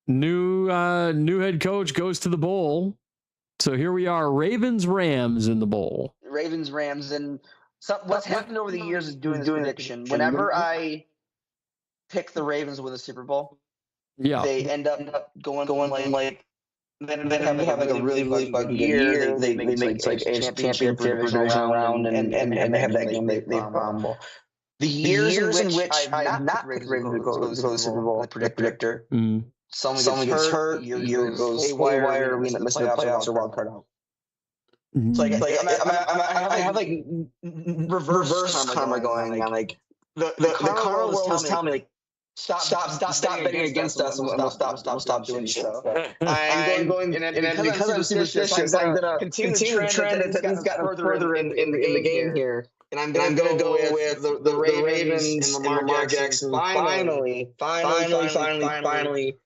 New head coach goes to the bowl. So here we are, Ravens Rams in the bowl. Ravens Rams, and what's happened over the years is doing this prediction. Whenever I pick the Ravens to win the Super Bowl, they end up going like then have like a really fucking good year. They make like championship divisional round, and they have that game they fumble. The years in which I've not picked Ravens to go to the Super Bowl, Predictor. Someone gets hurt, year goes haywire, we end up missing the playoffs or wild card out. It's like I have like reverse karma going on. Like the karma world is telling me like stop betting against us, and we'll stop doing stuff. I'm going and because I'm superstitious, I'm gonna continue the trend that's gotten further in the game here. And I'm gonna go with the Ravens and Lamar Jackson finally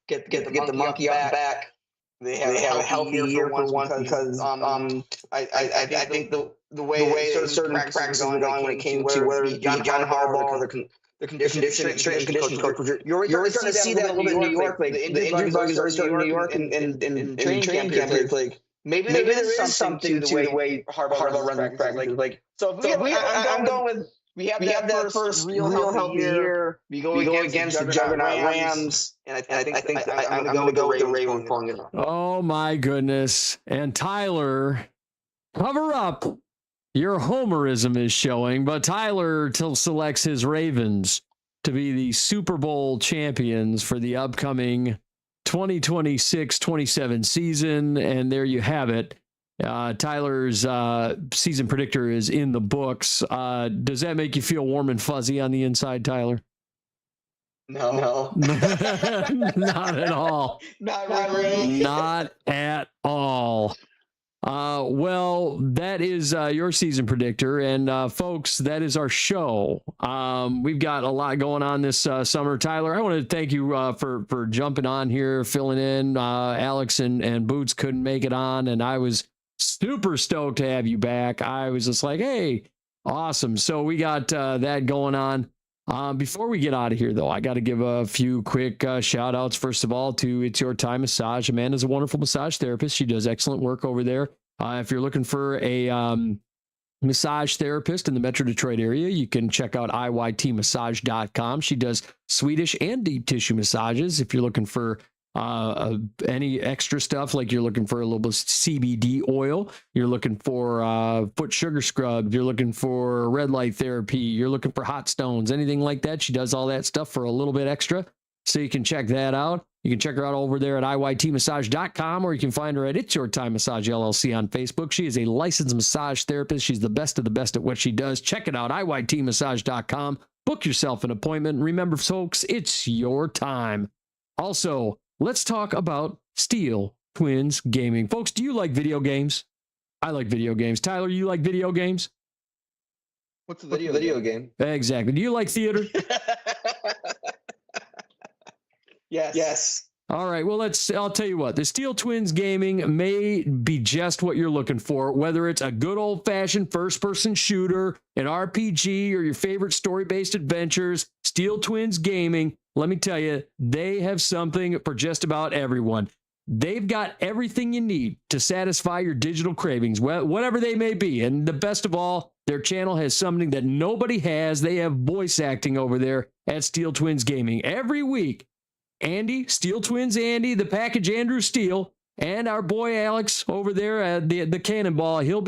get the monkey off back. They have a healthy year for once because I think the way certain practices were going when it came to whether it be John Harbaugh or the condition coach. You're already starting to see that a little bit in New York. Like the injury bug is already starting in New York and training camp. It's like maybe there is something to the way Harbaugh runs practice. Like so, I'm going with we have that first real healthy year. We go against the juggernaut Rams, and I think I'm going to go with the Ravens pulling it off. Oh my goodness! And Tyler, cover up. Your homerism is showing, but Tyler selects his Ravens to be the Super Bowl champions for the upcoming 2026-27 season, and there you have it. Tyler's season predictor is in the books. Does that make you feel warm and fuzzy on the inside, Tyler? No. Not at all. Not really. Not at all. Well, that is your season predictor, and folks, that is our show. We've got a lot going on this summer. Tyler, I want to thank you for jumping on here, filling in. Alex and Boots couldn't make it on, and I was super stoked to have you back. I was just like, hey, awesome. So we got that going on. Before we get out of here, though, I got to give a few quick shout outs. First of all, to It's Your Time Massage. Amanda's a wonderful massage therapist. She does excellent work over there. If you're looking for a massage therapist in the Metro Detroit area, you can check out iytmassage.com. She does Swedish and deep tissue massages. If you're looking for any extra stuff, like you're looking for a little bit of CBD oil, you're looking for foot sugar scrub, you're looking for red light therapy, you're looking for hot stones, anything like that, she does all that stuff for a little bit extra. So you can check that out. You can check her out over there at iytmassage.com, or you can find her at It's Your Time Massage LLC on Facebook. She is a licensed massage therapist. She's the best of the best at what she does. Check it out, iytmassage.com. Book yourself an appointment. Remember, folks, it's your time. Also, let's talk about Steel Twins Gaming. Folks, do you like video games? I like video games. Tyler, you like video games? What's a video game? Exactly. Do you like theater? Yes. All right. Well, I'll tell you what, the Steel Twins Gaming may be just what you're looking for, whether it's a good old fashioned first person shooter, an RPG, or your favorite story based adventures. Steel Twins Gaming, let me tell you, they have something for just about everyone. They've got everything you need to satisfy your digital cravings, whatever they may be. And the best of all, their channel has something that nobody has. They have voice acting over there at Steel Twins Gaming. Every week, Andy, Steel Twins Andy, the package Andrew Steele, and our boy Alex over there at the Cannonball, they'll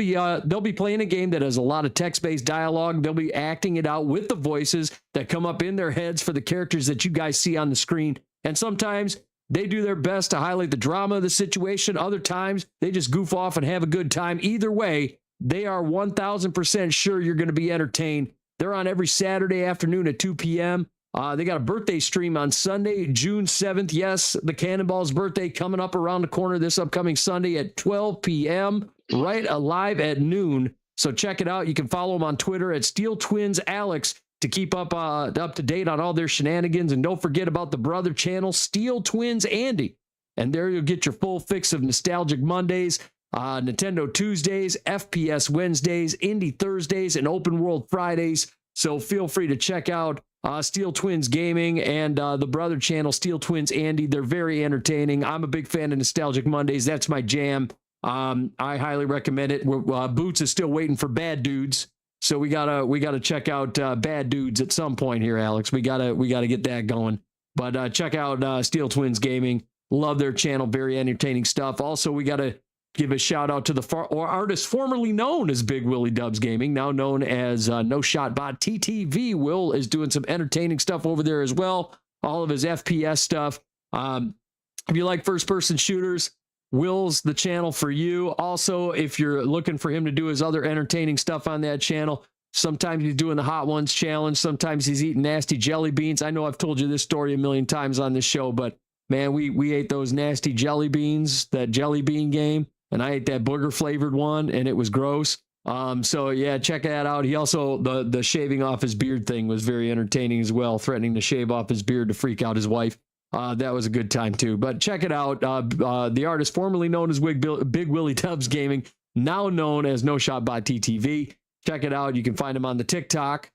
be playing a game that has a lot of text-based dialogue. They'll be acting it out with the voices that come up in their heads for the characters that you guys see on the screen. And sometimes they do their best to highlight the drama of the situation. Other times, they just goof off and have a good time. Either way, they are 1,000% sure you're going to be entertained. They're on every Saturday afternoon at 2 p.m. They got a birthday stream on Sunday, June 7th. Yes, the Cannonball's birthday coming up around the corner this upcoming Sunday at 12 p.m. right live at noon. So check it out. You can follow them on Twitter at Steel Twins Alex to keep up to date on all their shenanigans. And don't forget about the brother channel, Steel Twins Andy. And there you'll get your full fix of Nostalgic Mondays, Nintendo Tuesdays, FPS Wednesdays, Indie Thursdays, and Open World Fridays. So feel free to check out Steel Twins Gaming and the brother channel, Steel Twins Andy. They're very entertaining. I'm a big fan of Nostalgic Mondays. That's my jam. I highly recommend it. Boots is still waiting for Bad Dudes, so we gotta check out Bad Dudes at some point here, Alex. We gotta get that going. But check out Steel Twins Gaming. Love their channel. Very entertaining stuff. Also, we gotta give a shout out to the artist formerly known as Big Willie Dubs Gaming, now known as No Shot Bot TTV. Will is doing some entertaining stuff over there as well. All of his FPS stuff. If you like first-person shooters, Will's the channel for you. Also, if you're looking for him to do his other entertaining stuff on that channel, sometimes he's doing the Hot Ones challenge. Sometimes he's eating nasty jelly beans. I know I've told you this story a million times on this show, but man, we ate those nasty jelly beans, that jelly bean game. And I ate that booger flavored one and it was gross. So yeah, check that out. He also, the shaving off his beard thing was very entertaining as well, threatening to shave off his beard to freak out his wife. That was a good time too, but check it out. The artist formerly known as Big Willie Dubs Gaming, now known as No Shot Bot TTV. Check it out. You can find him on the TikTok.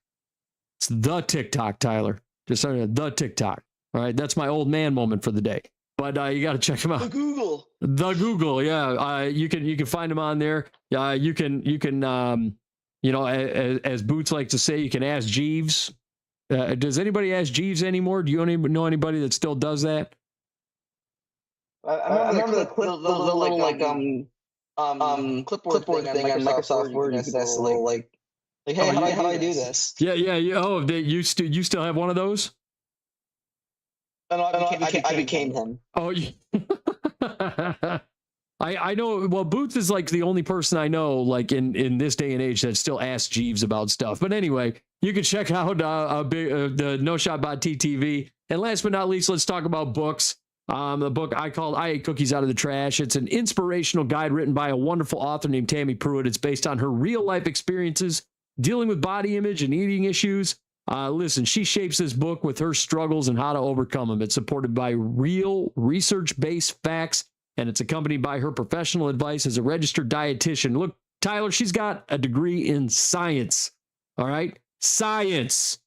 It's the TikTok, Tyler. Just the TikTok. All right. That's my old man moment for the day. But you got to check him out. The Google, yeah. You can find him on there. You can as Boots likes to say, you can ask Jeeves. Does anybody ask Jeeves anymore? Do you know anybody that still does that? I remember the little clipboard thing on Microsoft Word. You could ask the little hey, how do I do this? Yeah. Oh, you still have one of those? I became him. Oh, I know. Well, Boots is like the only person I know, like in this day and age, that still asks Jeeves about stuff. But anyway, you can check out the No Shot Bot TTV. And last but not least, let's talk about books. The book I called "I Ate Cookies Out of the Trash." It's an inspirational guide written by a wonderful author named Tammy Pruitt. It's based on her real life experiences dealing with body image and eating issues. Listen, she shapes this book with her struggles and how to overcome them. It's supported by real research-based facts, and it's accompanied by her professional advice as a registered dietitian. Look, Tyler, she's got a degree in science. All right? Science.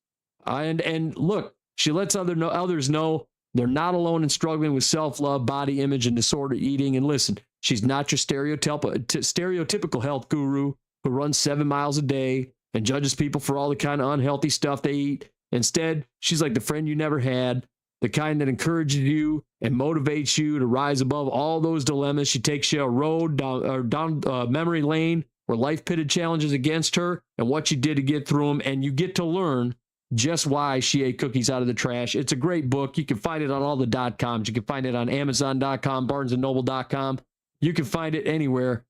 And look, she lets others know they're not alone in struggling with self-love, body image, and disordered eating. And listen, she's not your stereotypical health guru who runs 7 miles a day and judges people for all the kind of unhealthy stuff they eat. Instead, she's like the friend you never had, the kind that encourages you and motivates you to rise above all those dilemmas. She takes you a road down memory lane where life pitted challenges against her and what she did to get through them, and you get to learn just why she ate cookies out of the trash. It's a great book. You can find it on all the .coms. You can find it on Amazon.com, BarnesandNoble.com. You can find it anywhere.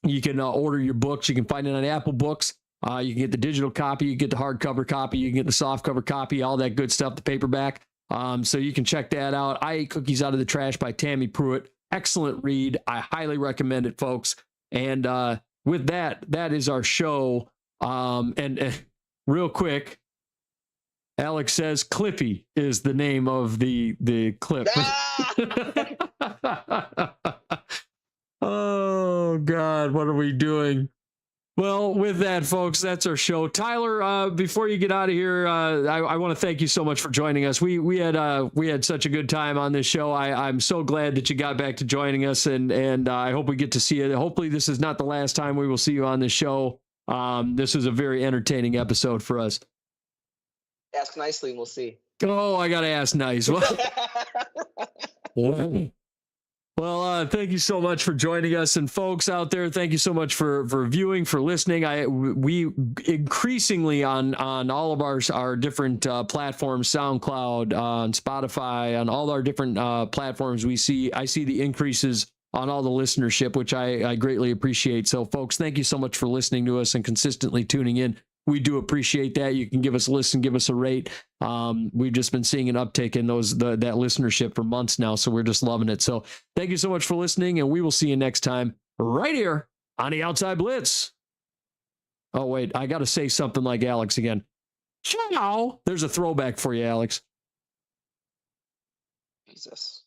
You can order your books. You can find it on Apple Books. You can get the digital copy. You get the hardcover copy. You can get the softcover copy, all that good stuff, the paperback. So you can check that out. I Ate Cookies Out of the Trash by Tammy Pruitt. Excellent read. I highly recommend it, folks. And with that is our show. And real quick, Alex says Clippy is the name of the clip. Oh God, what are we doing? Well, with that, folks, that's our show. Tyler, before you get out of here, I want to thank you so much for joining us. We had such a good time on this show. I'm so glad that you got back to joining us, and I hope we get to see you. Hopefully, this is not the last time we will see you on this show. This was a very entertaining episode for us. Ask nicely, and we'll see. Oh, I gotta ask nice. Well, thank you so much for joining us, and folks out there, thank you so much for viewing, for listening. We increasingly on all of our different platforms, SoundCloud, on Spotify, on all our different platforms, I see the increases on all the listenership, which I greatly appreciate. So, folks, thank you so much for listening to us and consistently tuning in. We do appreciate that. You can give us a listen, give us a rate. We've just been seeing an uptick in that listenership for months now, so we're just loving it. So thank you so much for listening, and we will see you next time right here on the Outside Blitz. Oh, wait, I got to say something like Alex again. Ciao. There's a throwback for you, Alex. Jesus.